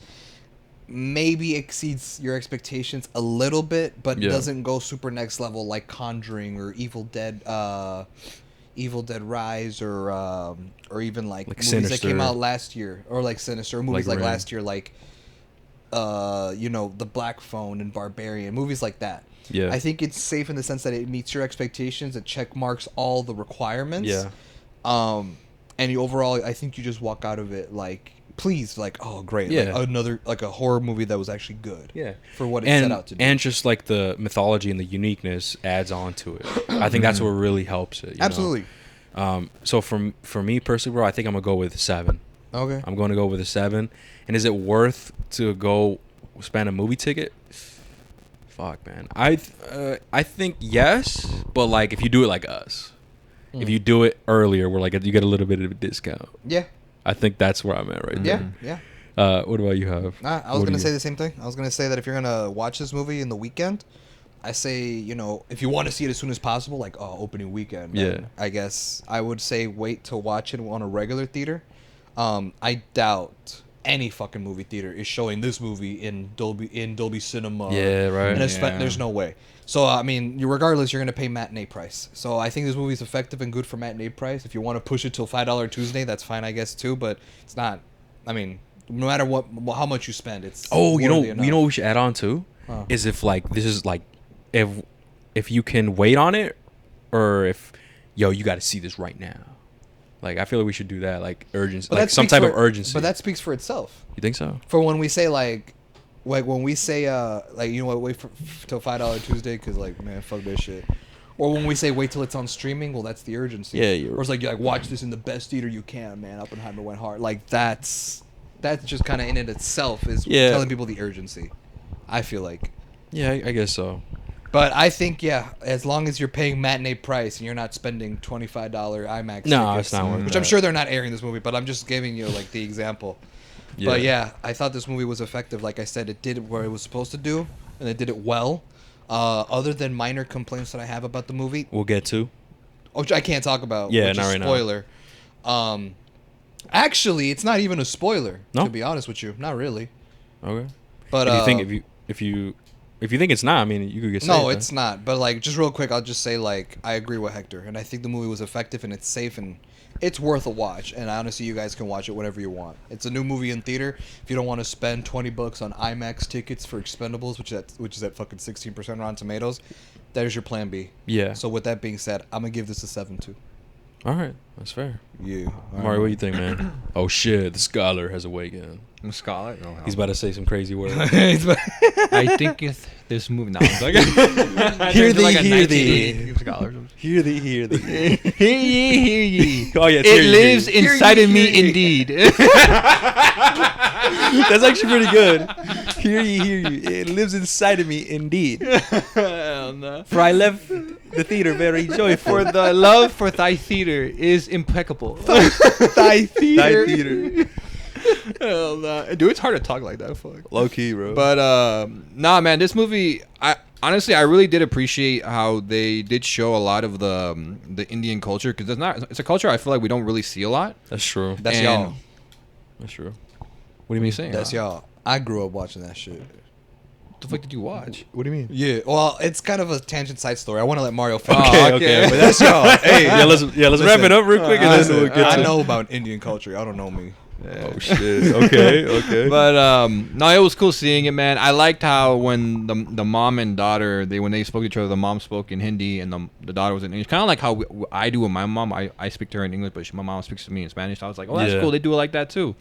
Maybe exceeds your expectations a little bit, but Yeah. doesn't go super next level like Conjuring or Evil Dead Rise or even like movies Sinister. that came out last year, or like Sinister, or movies Like like Ring. last year, like The Black Phone and Barbarian, movies like that. Yeah. I think it's safe in the sense that it meets your expectations, it check marks all the requirements. Yeah. And overall, I think you just walk out of it like pleased, like, oh great, Yeah. like another like a horror movie that was actually good. Yeah. For what it set out to do. And just like the mythology and the uniqueness adds on to it. I think that's what really helps it. You Absolutely. know? So for me personally, bro, I think I'm gonna go with 7. Okay. I'm going to go with a 7. And is it worth to go spend a movie ticket? Fuck, man. I think yes, but like if you do it like us, if you do it earlier, we're like you get a little bit of a discount. Yeah. I think that's where I'm at right Yeah. there. Yeah. What about you, Have? I was gonna say the same thing. I was gonna say that if you're gonna watch this movie in the weekend, I say, if you want to see it as soon as possible, like opening weekend. Yeah. then I guess I would say wait to watch it on a regular theater. I doubt any fucking movie theater is showing this movie in Dolby Cinema. Yeah, right. And Yeah. there's no way. So I mean, regardless, you're gonna pay matinee price. So I think this movie is effective and good for matinee price. If you want to push it till $5 Tuesday, that's fine, I guess too. But it's not. I mean, no matter how much you spend, it's You worthy enough. know what we should add on too? Huh. Is if like this is like if you can wait on it, or if you got to see this right now. Like I feel like we should do that, like urgency, But like that some speaks type of for- urgency. But that speaks for itself. You think so? For when we say like when we say wait for till $5 Tuesday because like man fuck that shit, or when we say wait till it's on streaming, well that's the urgency. Yeah, you're- or it's like watch this in the best theater you can, man. Oppenheimer went hard. Like that's just kind of in it itself is Yeah. telling people the urgency. I feel like. Yeah, I guess so. But I think, as long as you're paying matinee price and you're not spending $25 IMAX No, tickets, it's not worth which that. I'm sure they're not airing this movie, but I'm just giving you like the example. But I thought this movie was effective. Like I said, it did what it was supposed to do, and it did it well. Other than minor complaints that I have about the movie, We'll get to. which I can't talk about, Yeah, which not is right now. spoiler. Actually, it's not even a spoiler. No? To be honest with you, not really. Okay. But If you think if you think it's not, I mean, you could get. no, it's not. But like, just real quick, I'll just say like I agree with Hector, and I think the movie was effective and it's safe and it's worth a watch. And honestly, you guys can watch it whenever you want. It's a new movie in theater. If you don't want to spend $20 on IMAX tickets for Expendables, which is at fucking 16% Rotten Tomatoes, that is your plan B. Yeah. So with that being said, I'm gonna give this a 7.2. All right, that's fair. Yeah. Mario, what do you think, man? Oh shit, the scholar has awakened. I'm Scarlet. Oh, He's about to say some crazy words. I think if this movie. No, I'm like, Hear thee, like a hear thee. 1980 scholar. Hear thee, hear thee. Hear ye, hear ye. Oh yeah, it's It hear ye, lives hear ye. inside of me, indeed. That's actually pretty good. Hear ye, hear ye. It lives inside of me, indeed. Hell no. For I left the theater very joyful. For the love for thy theater is impeccable. thy theater. Hell no. Dude, it's hard to talk like that. Fuck. Low key, bro. But nah, man, this movie, I really did appreciate how they did show a lot of the Indian culture, because it's a culture I feel like we don't really see a lot. That's true. That's And- y'all. That's true. What do you mean saying? That's y'all. I grew up watching that shit. What the fuck did you watch? What do you mean? Yeah, well, it's kind of a tangent side story. I want to let Mario finish. Okay, Oh, okay. okay. But that's y'all. Hey, let's wrap it up real quick and then Listen, we'll get I to. know about Indian culture. I don't know me. Oh shit. Okay. But no, it was cool seeing it, man. I liked how when the mom and daughter, when they spoke to each other, the mom spoke in Hindi and the daughter was in English. Kind of like how I do with my mom. I speak to her in English, but my mom speaks to me in Spanish. So I was like, oh, that's Yeah. cool. They do it like that too.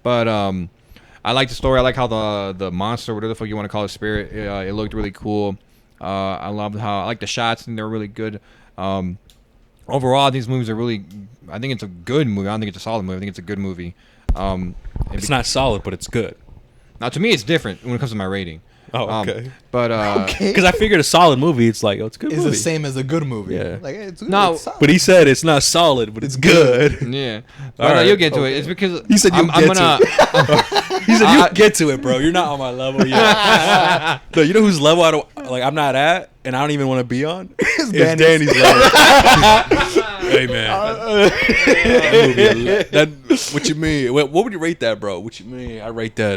But I like the story. I like how the monster, whatever the fuck you want to call it, spirit, it looked really cool. I loved how I like the shots, and they're really good. Overall, these movies are really. I think it's a good movie. I don't think it's a solid movie. I think it's a good movie. It's not solid, but it's good. Now, to me, it's different when it comes to my rating. Oh, okay. But Okay. Because I figured a solid movie, it's like, oh, it's a good It's movie. the same as a good movie. Yeah. Like it's No, it's solid. But he said it's not solid, but it's good. yeah, but All right. you'll get to it. Okay. It's because He said you'll I'm get gonna. He said you get to it, bro. You're not on my level yet. No, you know whose level I'm not at, and I don't even want to be on. It's Danny's level. Hey man, what you mean? What would you rate that, bro? What you mean? I rate that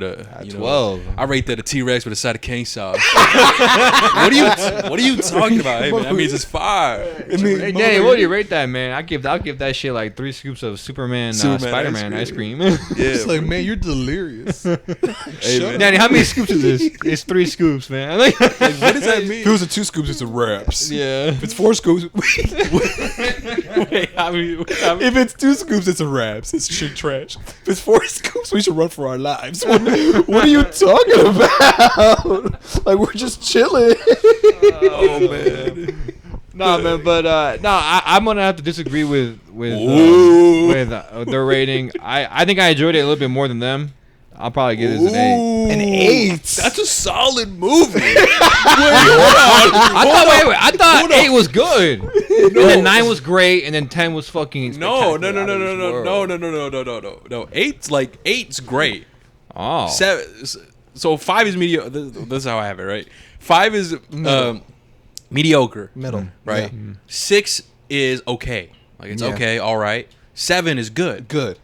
12. I rate that a T-Rex with a side of cane sauce. What are you talking about? Hey man, that means it's fire. Hey, Danny, what do you rate that, man? I'll give that shit like 3 scoops of Superman Spider-Man ice cream. It's like, man, you're delirious. Hey, man. Danny, how many scoops is this? It's 3 scoops, man. What does that mean? If it was a 2 scoops, it's a wraps. Yeah. If it's 4 scoops, Wait, if it's 2 scoops, it's a wraps. It's shit trash. If it's 4 scoops, we should run for our lives. What are you talking about? Like, we're just chilling. oh man. No, man, but I'm gonna have to disagree with Ooh. their rating. I think I enjoyed it a little bit more than them. I'll probably give this an 8. An 8? That's a solid movie. I thought 8 was good, and then 9 was great, and then 10 was fucking No. spectacular out of this world. Eight's great. Oh, 7. So 5 is mediocre. This is how I have it, right? 5 is mediocre, Middle. right? Yeah. 6 is okay, like it's Yeah. okay, all right. 7 is good. Good.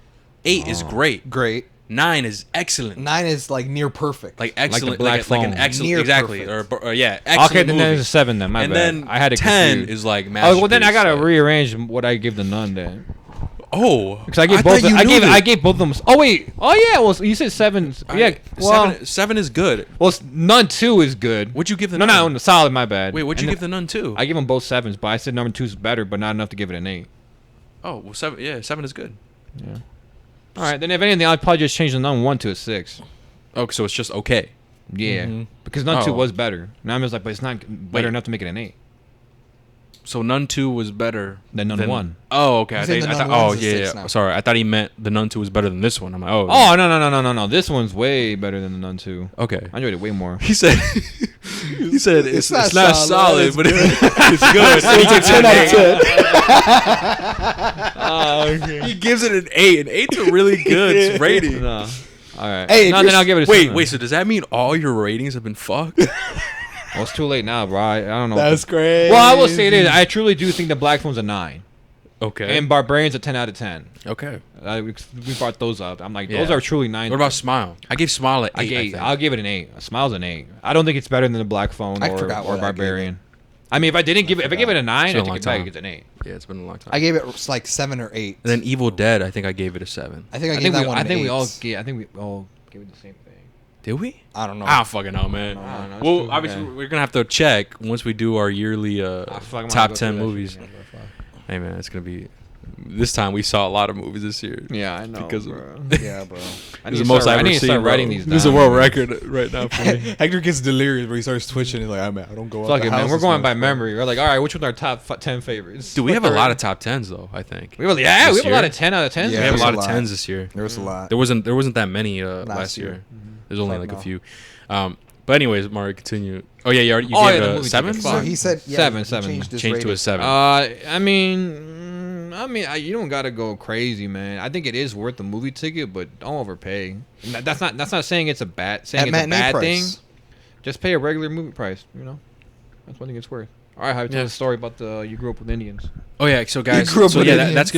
8 is great. Great. 9 is excellent. 9 is like near perfect. Like excellent, Black like an Phone. excellent, Near exactly, perfect. or yeah, excellent okay. Then movie. there's a 7. Then my And bad. then I had it 10 confused. is like Oh well, then I gotta masterpiece. rearrange what I give the Nun then, Oh, because I gave thought both. you knew I this. gave both of them. Oh wait. Oh yeah. Well, you said 7. Yeah. Well, 7 is good. Nun 2 is good. What'd you give the No, Nun? no, solid. My bad. Wait, what'd you And give the Nun to? I give them both 7s, but I said number 2 is better, but not enough to give it an 8. Oh, well, 7. Yeah, 7 is good. Yeah. All right. Then if anything, I'll probably just change the Nun 1 to a 6. Oh, so it's just okay. Yeah. Mhm. Because Nun 2 Oh. was better. Now I'm just like, but it's not better Wait. enough to make it an 8. So Nun 2 was better Than Nun 1. Oh, okay. He's saying the Nun Oh, 1's a yeah, 6 yeah. now. Sorry, I thought he meant the Nun 2 was better than this one. I'm like, oh. Oh, no. This one's way better than the Nun 2. Okay. I enjoyed it way more. He said, it's not solid, but it's good. It's a 10 out of 10. Okay. He gives it an 8, and 8's a really good rating. No. All right. Hey, if no, you're then I'll give it a Wait, 7. so does that mean all your ratings have been fucked? Well, it's too late now, bro. I don't know. That's crazy. Well, I will say this. I truly do think the Black Phone's a 9. Okay. And Barbarian's a 10 out of 10. Okay. We brought those up. I'm like, Yeah. those are truly 9. What about Smile? I gave Smile an 8. I think. I'll give it an 8. Smile's an 8. I don't think it's better than the Black Phone I or forgot what I Barbarian. I mean, if I give it a 9, I It's been a take long it back. time. It's an 8. Yeah, it's been a long time. I gave it like 7 or 8. And then Evil Dead, I think I gave it a 7. I think I gave that one. I think we all eight. gave it the same thing. Did we? I don't know. I don't fucking know, man. I don't know. It's Well, true, obviously, yeah. we're gonna have to check once we do our yearly Ah, fuck, I'm gonna top go 10 through that movies. shit again, bro. Fuck. Hey, man, it's gonna be. This time we saw a lot of movies this year. Yeah, I know. Because bro. Yeah, bro. I It's need the most I've I ever need to seen. start bro. writing these down. This is a world man. record right now for me. Hector gets delirious, but he starts twitching. He's like, I don't go. Fuck it, man. We're going by memory. We're like, all right, which one's our top 10 favorites? Dude, we have a lot of top 10s though. I think We have a This lot year? of 10 out of 10s. Yeah, we have a there's lot a of lot. 10s this year. There was a lot. There wasn't that many last year. year. There's only Fuck like a no. few. But anyways, Mario, continue. Oh yeah, you Oh, gave yeah, it the a movie 7. ticket. So Fuck. he said Seven. Changed his Change to rating. a 7. I mean, you don't gotta go crazy, man. I think it is worth the movie ticket, but don't overpay. And that's not saying it's a bad At it's a matinee bad price. thing. Just pay a regular movie price. You know, that's what I think it's worth. All right, how you tell the story about you grew up with Indians? Oh yeah, so guys, grew up so with yeah, Indians. that's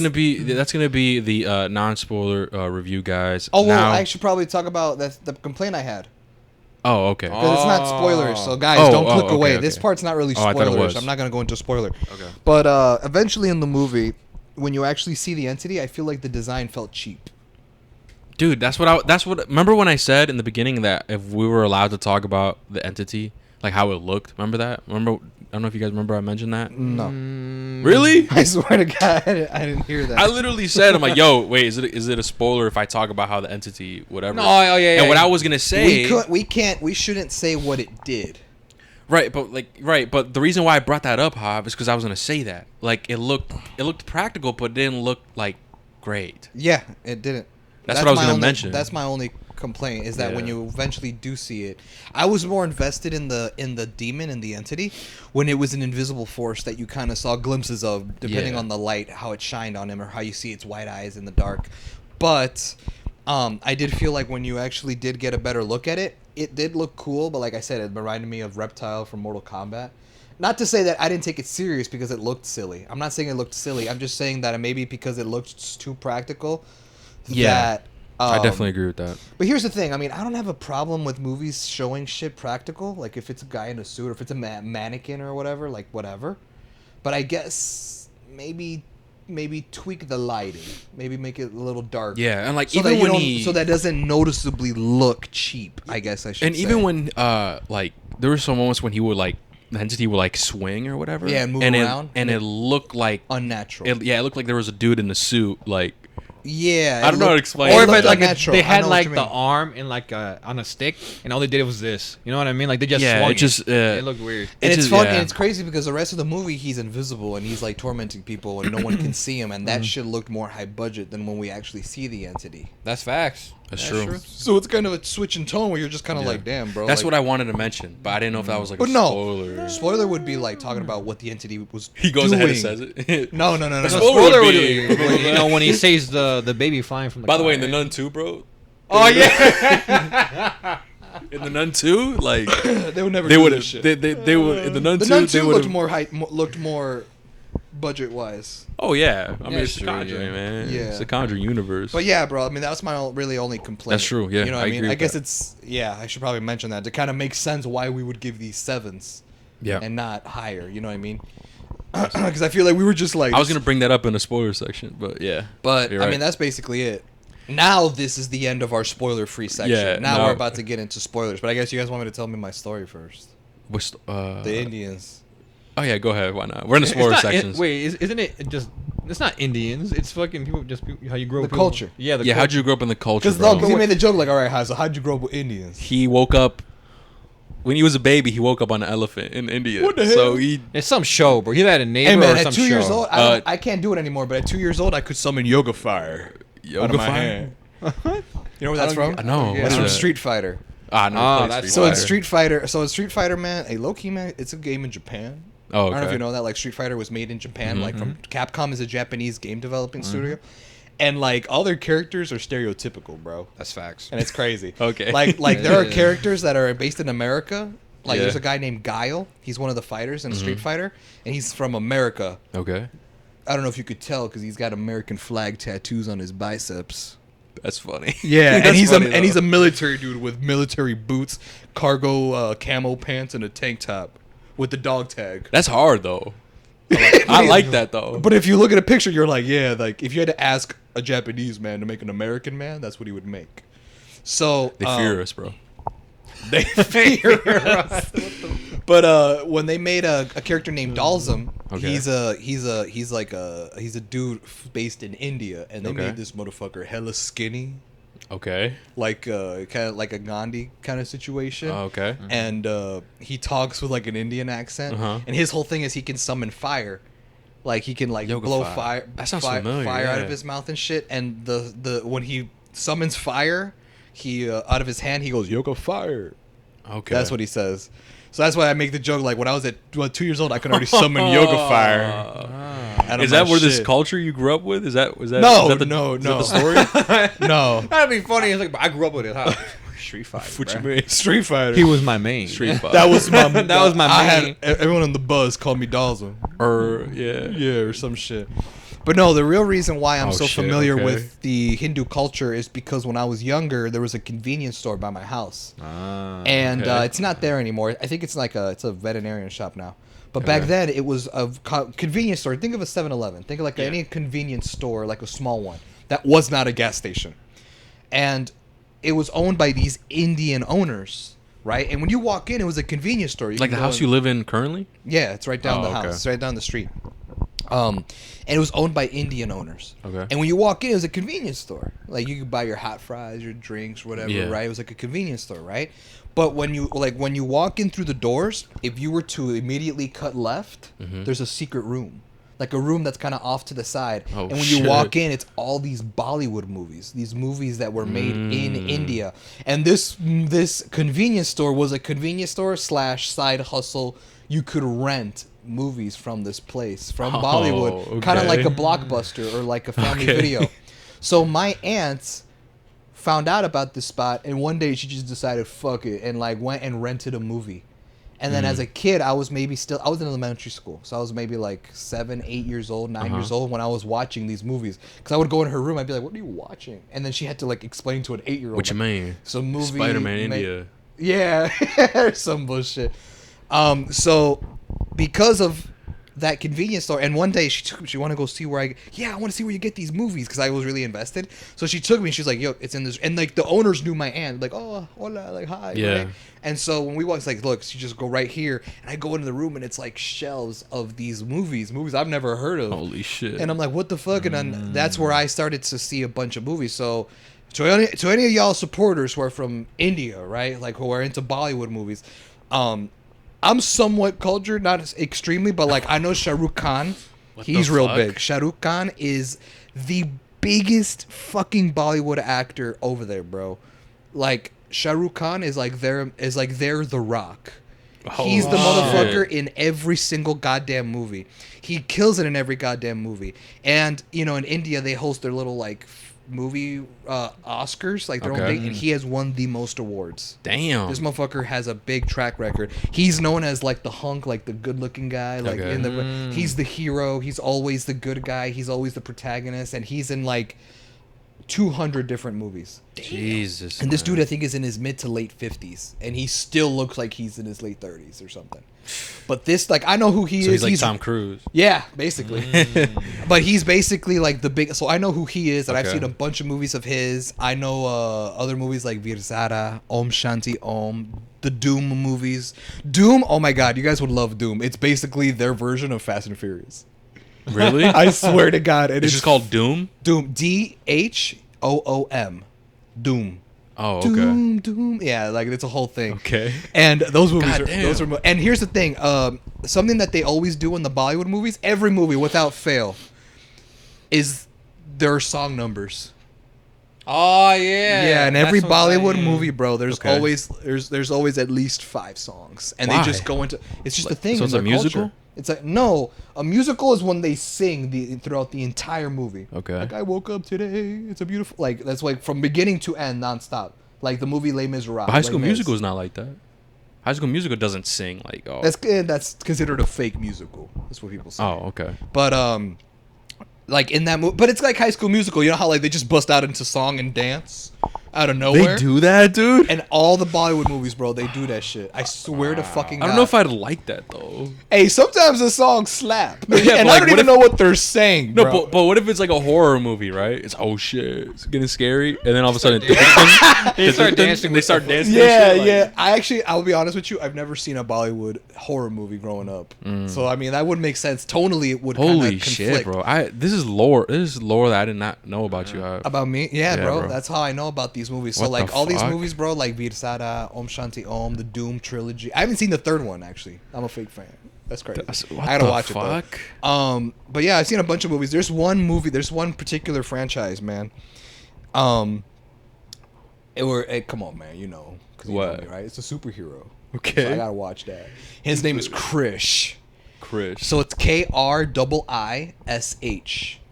gonna be the non-spoiler review, guys. Oh, well, Now- I should probably talk about the complaint I had. Oh, okay. Because it's not spoilers, so guys, Oh, don't click okay, away. okay. This part's not really Oh, I thought it spoilers. was. I'm not gonna go into spoiler. Okay. But eventually in the movie, when you actually see the entity, I feel like the design felt cheap. Dude, that's what. Remember when I said in the beginning that if we were allowed to talk about the entity, like how it looked? Remember that? I don't know if you guys remember I mentioned that. No, Really? I swear to God, I didn't hear that. I literally said, I'm like, yo, wait, is it a spoiler if I talk about how the entity, whatever? No, oh, yeah. And what I was gonna say, we shouldn't say what it did. right? But the reason why I brought that up, Hob, is because I was gonna say that, like, it looked practical, but it didn't look like great. Yeah, it didn't. That's what I was my gonna only- mention. That's my only complaint is that when Yeah. you eventually do see it, I was more invested in the demon and the entity when it was an invisible force that you kind of saw glimpses of depending Yeah. on the light, how it shined on him or how you see its white eyes in the dark. But I did feel like when you actually did get a better look at it, it did look cool. But like I said, it reminded me of Reptile from Mortal Kombat. Not to say that I didn't take it serious because it looked silly. I'm not saying it looked silly. I'm just saying that maybe because it looked too practical. Yeah. That, I definitely agree with that. But here's the thing. I mean, I don't have a problem with movies showing shit practical. Like, if it's a guy in a suit or if it's a mannequin or whatever, like, whatever. But I guess maybe tweak the lighting. Maybe make it a little dark. Yeah, and like So even that when he, so that doesn't noticeably look cheap, I guess I should and say. even when like there were some moments when he would like the entity would like swing or whatever. Yeah, and move and around. and it looked like unnatural. it looked like there was a dude in a suit like. Yeah. I don't know how to explain Or it if looked it, like unnatural. they I had know what like you the mean. arm in like on a stick, and all they did was this. You know what I mean? Like they just Yeah, swung it just, it looked weird. And it's just- fun yeah. and it's crazy because the rest of the movie he's invisible and he's like tormenting people and no one can see him and that shit looked more high budget than when we actually see the entity. That's facts. That's true. So it's kind of a switch in tone where you're just kind of like, damn, bro. That's like, what I wanted to mention, but I didn't know if that was like a But no. spoiler. Spoiler would be like talking about what the entity was. He goes doing. ahead and says it. No. The spoiler spoiler would would be- be when, you know when he says the baby flying from the. By the way, in car. the Nun 2, bro. Oh yeah. In the Nun 2, like They would never. they do would this have. shit. They would in the Nun The 2. Nun They 2 would looked have. more looked more budget wise. Oh yeah, I mean Yeah, it's it's the The Conjuring, Conjuring. man. Yeah. It's the Conjuring universe. But yeah, bro. I mean, that's my really only complaint. That's true, yeah, You know what I I mean? agree I with guess that. it's I should probably mention that to kind of make sense why we would give these 7s. Yeah. And not higher. You know what I mean? Because I feel like we were just like. I was gonna bring that up in the spoiler section, but yeah. But You're I right. mean, that's basically it. Now this is the end of our spoiler-free section. Yeah, now no. we're about to get into spoilers. But I guess you guys want me to tell me my story first. Which, The Indians. Oh yeah, go ahead. Why not? We're in the It's spoiler not- sections. isn't it just? It's not Indians. It's fucking people. Just how you grow The up. culture. Yeah. The Yeah, culture. how'd you grow up in the culture, Because bro? he made the joke like, all right, so how'd you grow up with Indians? He woke up. when he was a baby, he woke up on an elephant in India. What the hell? So he It's some show, bro. He's at a neighbor Hey man, or at some 2 show. years old, I can't do it anymore. But at 2 years old, I could summon yoga fire out yoga of my fire. hand. You know where that's from? No, It's what's from that? Street Fighter. Ah, no. Oh, played that's So Fire. in Street Fighter, man, a low key man, it's a game in Japan. Oh, I don't know if okay. you know that. Like Street Fighter was made in Japan. Like from Capcom is a Japanese game developing Mm-hmm. studio, and like all their characters are stereotypical, bro. That's facts. And it's crazy. Okay. Like there are characters that are based in America. Like Yeah. there's a guy named Guile. He's one of the fighters in Mm-hmm. Street Fighter, and he's from America. Okay. I don't know if you could tell because he's got American flag tattoos on his biceps. That's funny. Yeah, and That's he's funny, he's though. a military dude with military boots, cargo camo pants, and a tank top with the dog tag. That's hard though. I like that though. But if you look at a picture, you're like, yeah, like if you had to ask a Japanese man to make an American man, that's what he would make. So They fear us, bro. They fear us. But when they made a character named Dalsum, Okay. he's a dude based in India, and they Okay. made this motherfucker hella skinny, Okay. like kind of like a Gandhi kind of situation. Oh, okay. And he talks with like an Indian accent, Uh-huh. and his whole thing is he can summon fire, like he can like Yoga blow fire. fire, That sounds fire, familiar, fire out yeah. of his mouth and shit. And the when he summons fire, he out of his hand he goes yoga fire. Okay. That's what he says. So that's why I make the joke. Like when I was at 2 year old, I could already summon yoga fire. out of Is that my where this shit. culture you grew up with? Is that No, is that the, no, is that no. the story? No, That'd be funny. It's like, I grew up with it. Huh? Street Fighter. What you bruh. mean? Street Fighter. He was my main. Street Fighter. That was my. That was my I main. had everyone on the buzz called me Dalsum. Or yeah. Yeah, or some shit. But no, the real reason why I'm Oh, so shit, familiar okay. with the Hindu culture is because when I was younger, there was a convenience store by my house, Ah, and okay. it's not there anymore. I think it's like it's a veterinarian shop now. But back Okay. then, it was a convenience store. Think of a 7-Eleven. Think of like Yeah. any convenience store, like a small one that was not a gas station, and it was owned by these Indian owners, right? And when you walk in, it was a convenience store. You Like can the go house in- you live in currently? Yeah, it's right down Oh, the okay. house. It's right down the street. And it was owned by Indian owners. Okay. And when you walk in, it was a convenience store. Like you could buy your hot fries, your drinks, whatever, Yeah. right? It was like a convenience store, right? But when you walk in through the doors, if you were to immediately cut left, Mm-hmm. there's a secret room. Like a room that's kind of off to the side. Oh, and when shit. you walk in, it's all these Bollywood movies, these movies that were made in India. And this convenience store was a convenience store / side hustle. You could rent movies from this place, from Oh, Bollywood, kind of okay. like a Blockbuster or like a family Okay. video. So my aunt found out about this spot, and one day she just decided, fuck it, and like went and rented a movie. And then as a kid, I was in elementary school, so I was maybe like 7, 8 years old, 9 years old when I was watching these movies. Because I would go in her room, I'd be like, "What are you watching?" And then she had to like explain to an 8-year-old. What you mean? Some movie. Spider-Man ma- India. Yeah, some bullshit. So because of that convenience store, and one day she wanted to go see where I want to see where you get these movies because I was really invested. So she took me. She's like, "Yo, it's in this," and like the owners knew my aunt, like, "Oh, hola," like, "Hi." Yeah. Right? And so when we walked, it's like, "Look, you just go right here," and I go into the room, and it's like shelves of these movies I've never heard of. Holy shit. And I'm like, what the fuck? And then that's where I started to see a bunch of movies. So to any of y'all supporters who are from India, right? Like who are into Bollywood movies, I'm somewhat cultured, not as extremely, but like I know Shah Rukh Khan. What He's the real fuck? big. Shah Rukh Khan is the biggest fucking Bollywood actor over there, bro. Like Shah Rukh Khan is like they're The Rock. He's the motherfucker in every single goddamn movie. He kills it in every goddamn movie. And you know, in India, they host their little like movie Oscars, like their own Okay. thing, and he has won the most awards. Damn. This motherfucker has a big track record. He's known as like the hunk, like the good-looking guy. Like Okay. he's the hero. He's always the good guy. He's always the protagonist, and he's in like 200 different movies. Jesus. And this man. dude, I think, is in his mid to late 50s, and he still looks like he's in his late 30s or something. But this, like, I know who he So is. he's like Tom Cruise. Yeah, basically. But he's basically like the big. So I know who he is, and I've Okay. seen a bunch of movies of his. I know other movies like Virzara, Om Shanti Om, the Doom movies. Doom, oh my god, you guys would love Doom. It's basically their version of Fast and Furious. Really? I swear to God, It's just called Doom. Doom. DHOOM. Doom. Oh, okay. Doom, doom. Yeah, like it's a whole thing. Okay. And those movies God are damn. those are. And here's the thing. Something that they always do in the Bollywood movies, every movie without fail, is their song numbers. Oh yeah. Yeah, in every That's what Bollywood I- movie, bro, there's Okay. always there's always at least 5 songs, and Why? they just go into. It's just the thing. so in it's a their musical? culture. It's like no, a musical is when they sing throughout the entire movie. Okay. Like I woke up today. It's a beautiful. Like that's like from beginning to end, nonstop. Like the movie Les Miserables. But High School Les Mis. Musical is not like that. High School Musical doesn't sing like oh. That's considered a fake musical. That's what people say. Oh, okay. But like in that movie, but it's like High School Musical. You know how like they just bust out into song and dance out of nowhere. They do that, dude. And all the Bollywood movies, bro, they do that shit. I swear to fucking God. I don't know if I'd like that though. Hey, sometimes the songs slap. Yeah, and but, I like, don't what even if- know what they're saying, No, bro. but what if it's like a horror movie, right? It's oh shit, it's getting scary, and then all of a sudden They start dancing. They start dancing. yeah, and shit, like- yeah. I'll be honest with you. I've never seen a Bollywood horror movie growing up. So, I mean, that would make sense. Tonally, it would kind of Holy conflict. shit, bro! This is lore. This is lore that I did not know about you. About me? Yeah, Yeah, bro. bro. That's how I know about these movies. So, What like, the all these fuck? movies, bro, like Virsada, Om Shanti Om, the Doom trilogy. I haven't seen the third one, actually. I'm a fake fan. That's crazy. What I gotta the watch fuck? it, though. But yeah, I've seen a bunch of movies. There's one particular franchise, man. Come on, man, you know. 'Cause you know What? me, right? It's a superhero. Okay. So I gotta watch that. His name is Krish. Chris. So it's Krish.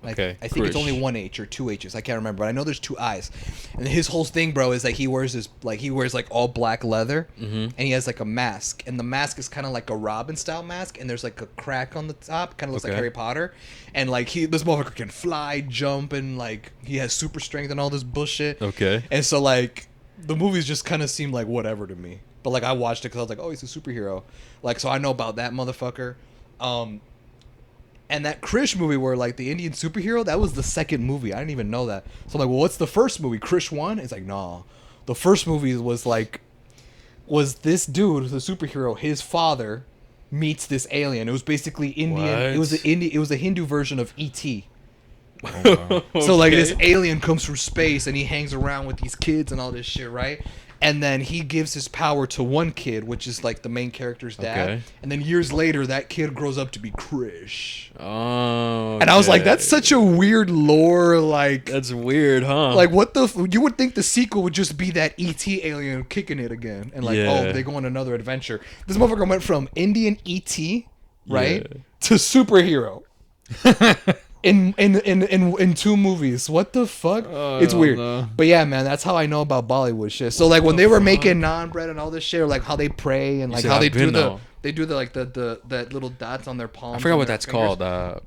Okay, I think it's Krish. only one H or two H's. I can't remember, but I know there's two I's. And his whole thing, bro, is like he wears all black leather, and he has like a mask, and the mask is kind of like a Robin style mask, and there's like a crack on the top, kind of looks like Okay. Harry Potter, and like this motherfucker can fly, jump, and like he has super strength and all this bullshit. Okay. And so like the movies just kind of seem like whatever to me, but like I watched it because I was like, oh, he's a superhero, like so I know about that motherfucker. And that Krish movie where like the Indian superhero, that was the second movie. I didn't even know that. So I'm like, well, what's the first movie? Krish 1? It's like, nah. The first movie was this dude, the superhero, his father meets this alien. It was basically Indian. What? It was a Hindu version of E.T. So like this alien comes from space and he hangs around with these kids and all this shit, right? And then he gives his power to one kid, which is like the main character's dad. Okay. And then years later, that kid grows up to be Krish. Oh. And I was like, okay. that's such a weird lore. Like, That's weird, huh? like what the? You would think the sequel would just be that ET alien kicking it again, and like, Yeah. oh, they go on another adventure. This motherfucker went from Indian ET, right, Yeah. to superhero. In two movies. What the fuck? Oh, It's weird. no. But yeah, man, that's how I know about Bollywood shit. So like when they were making naan bread and all this shit, or like how they pray and like said how they do Albino. the that little dots on their palms. I forgot and what their that's fingers. called.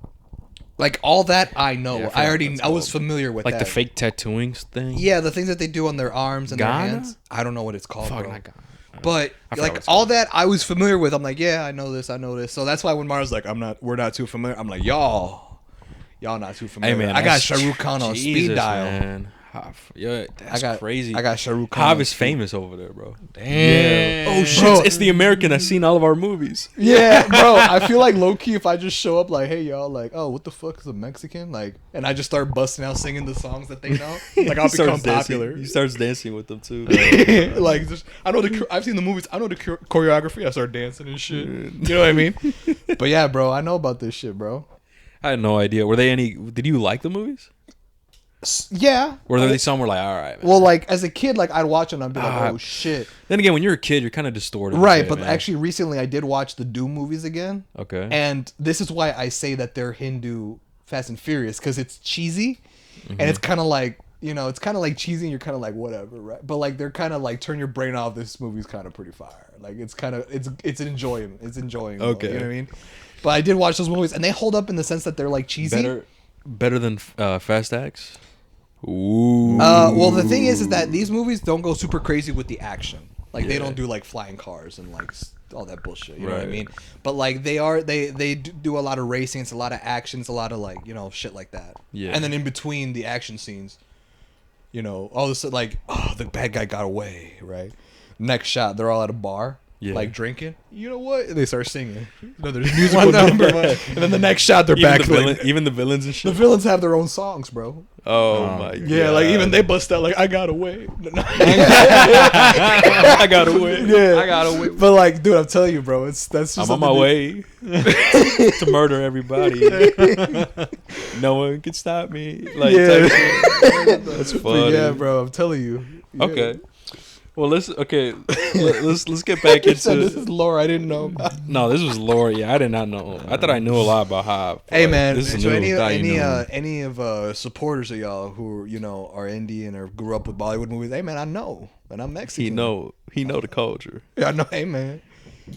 Like all that I know. Yeah, I I forgot already what it's I was called. familiar with Like that. the fake tattooing thing. Yeah, the things that they do on their arms and Ghana? their hands. I don't know what it's called. Fuck, bro. not Ghana. But I forgot what like it's all called. that I was familiar with. I'm like, yeah, I know this. So that's why when Mara's like, we're not too familiar. I'm like, y'all not too familiar. Hey man, I got that's- Shah Rukh Khan on speed Jesus, dial. Man. Yeah, that's crazy. I got Shah Rukh Khan. Hav on is speed- famous over there, bro. Damn. Oh shit! Bro. It's the American that's seen all of our movies. Yeah, bro. I feel like low key if I just show up like, hey y'all, like, oh, what the fuck is a Mexican? Like, and I just start busting out singing the songs that they know, like I'll He starts become dancing. popular. He starts dancing with them too. Like, just, I know I've seen the movies. I know the choreography. I start dancing and shit. You know what I mean? But yeah, bro, I know about this shit, bro. I had no idea. Were they any? Did you like the movies? Yeah. Or were they some were like, all right. Man. Well, like as a kid, like I'd watch it and I'd be like, Ah. oh shit. Then again, when you're a kid, you're kind of distorted. a Right, bit, but man. actually, recently I did watch the Doom movies again. Okay. And this is why I say that they're Hindu Fast and Furious, because it's cheesy, Mm-hmm. and it's kind of like, you know, it's kind of like cheesy, and you're kind of like whatever, right? But like they're kind of like turn your brain off. This movie's kind of pretty fire. Like it's kind of it's enjoying. It's enjoying. Okay. You know what I mean? But I did watch those movies, and they hold up in the sense that they're like cheesy. Better than Fast X. Ooh. Well, the thing is that these movies don't go super crazy with the action. Like they Yeah. don't do like flying cars and like all that bullshit. You know what I Right. mean? But like they do a lot of racing. It's a lot of actions. A lot of like shit like that. Yeah. And then in between the action scenes, all this like the bad guy got away. Right. Next shot, they're all at a bar. Yeah. like drinking. You know what? And they start singing. Another musical number. And then the next shot, they're back. Even the villains and The shit. villains have their own songs, bro. Oh my god. Yeah, like even they bust out like I got away. I got away. Yeah, I got away. But like, dude, I'm telling you, bro, that's just I'm on my something way to murder everybody. No one can stop me. Like, Yeah. that's But funny. yeah, bro, I'm telling you. Yeah. Okay. Well, let's get back You said this into. is lore I didn't know about. No, this was lore. Yeah, I did not know. I thought I knew a lot about Hob. Hey man, this is so new. Thought you knew. any of supporters of y'all who are Indian or grew up with Bollywood movies, hey man, I know, and I'm Mexican. He know the culture. Yeah, I know. Hey man,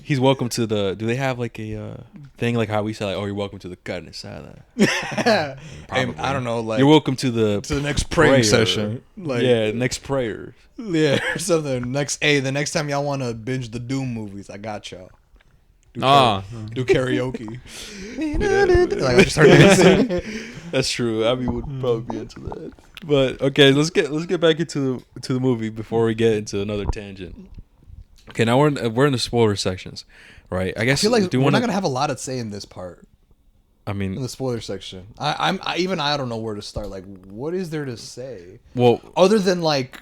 He's welcome to the. Do they have like a thing like how we say like, oh, you're welcome to the carne asada. hey, I don't know, like You're welcome to the next praying prayer. session. Like, yeah, next prayer. yeah, or something. The next time y'all want to binge the Doom movies, I got y'all. Do karaoke. Like, I just start dancing. That's true. Abby would probably be into that. But okay, let's get back into the movie before we get into another tangent. Okay, now we're in the spoiler sections, right? I guess I feel like do you we're wanna, not gonna have a lot to say in this part. I In mean, the spoiler section, I don't know where to start. Like, what is there to say well, other than like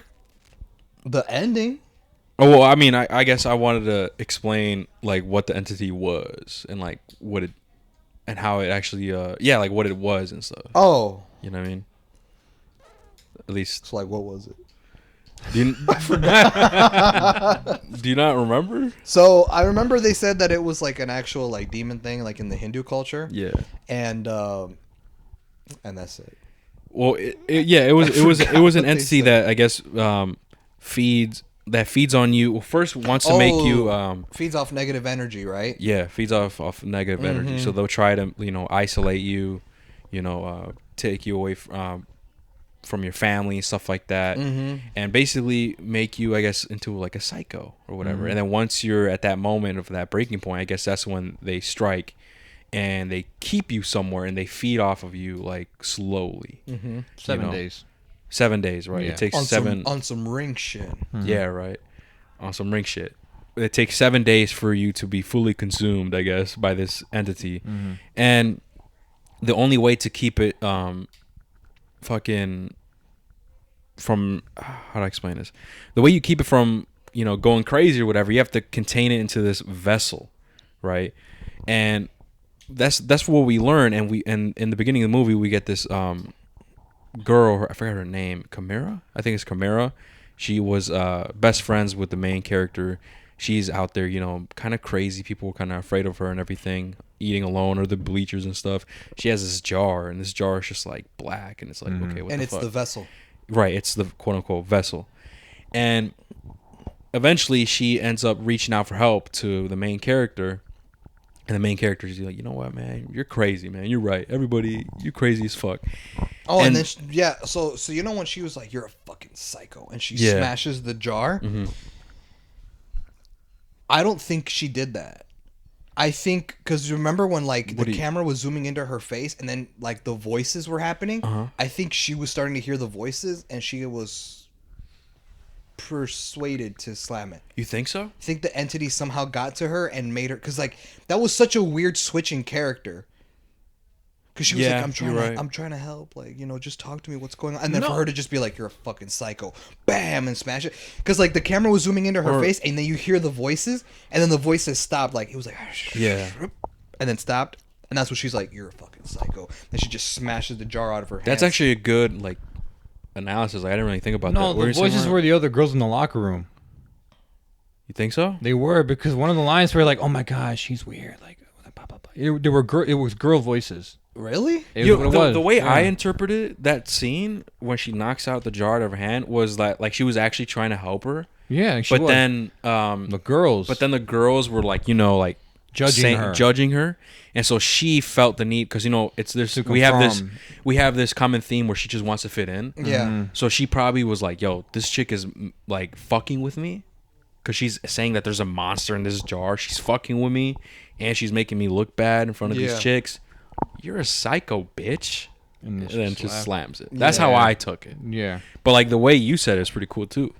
the ending? oh well, I mean, I guess I wanted to explain like what the entity was and like what it and how it actually like what it was and stuff. Oh, You know what I mean? At least so like, what was it? do you, do you not remember? So I remember they said that it was like an actual like demon thing, like in the Hindu culture, Yeah. and that's it. Well, it was an what they entity said. that I guess feeds on you. Well, first wants to make you feeds off negative energy, right? feeds off negative energy. So they'll try to isolate you, take you away from your family and stuff like that, and basically make you, I guess, into like a psycho or whatever. And then once you're at that moment of that breaking point, I guess that's when they strike. And they keep you somewhere, and they feed off of you like slowly. 7 days. 7 days, right? Yeah. It takes on some ring shit. Yeah, right. On some ring shit. It takes 7 days for you to be fully consumed, I guess, by this entity. And the only way to keep it fucking from how do I explain this? The way you keep it from, going crazy or whatever, you have to contain it into this vessel, right? And that's what we learn, and in the beginning of the movie we get this girl, I forgot her name, Chimera? I think it's Chimera. She was best friends with the main character. She's out there, kind of crazy. People were kind of afraid of her and everything, eating alone or the bleachers and stuff. She has this jar, and this jar is just like black, and it's like, okay, what And the it's fuck? the vessel. Right, it's the quote unquote vessel. And eventually she ends up reaching out for help to the main character. And the main character is like, you know what, man? You're crazy, man. You're right. Everybody, you crazy as fuck. Oh, and then so when she was like, "You're a fucking psycho," and she smashes the jar. I don't think she did that. I think because remember when like the camera was zooming into her face, and then like the voices were happening. I think she was starting to hear the voices, and she was persuaded to slam it. You think so? I think the entity somehow got to her and made her, because like that was such a weird switch in character. Because she was like, I'm trying to help, like, just talk to me, what's going on? And then for her to just be like, you're a fucking psycho, bam, and smash it. Because like the camera was zooming into her face, and then you hear the voices, and then the voices stopped, like it was like, and then stopped, and that's when she's like, you're a fucking psycho. Then she just smashes the jar out of her hands. That's actually a good like analysis. Like, I didn't really think about that. No, the voices were the other girls in the locker room. You think so? They were, because one of the lines were like, "Oh my gosh, she's weird." Like, it was girl voices. Really? The way I interpreted that scene when she knocks out the jar out of her hand was that like she was actually trying to help her. Yeah, then the girls. But then the girls were like, like judging her, and so she felt the need, because it's this. We have this common theme where she just wants to fit in. Yeah. So she probably was like, "Yo, this chick is like fucking with me," because she's saying that there's a monster in this jar. She's fucking with me, and she's making me look bad in front of these chicks. You're a psycho, bitch. And then just slams it. That's how I took it. Yeah. But like the way you said it is pretty cool too.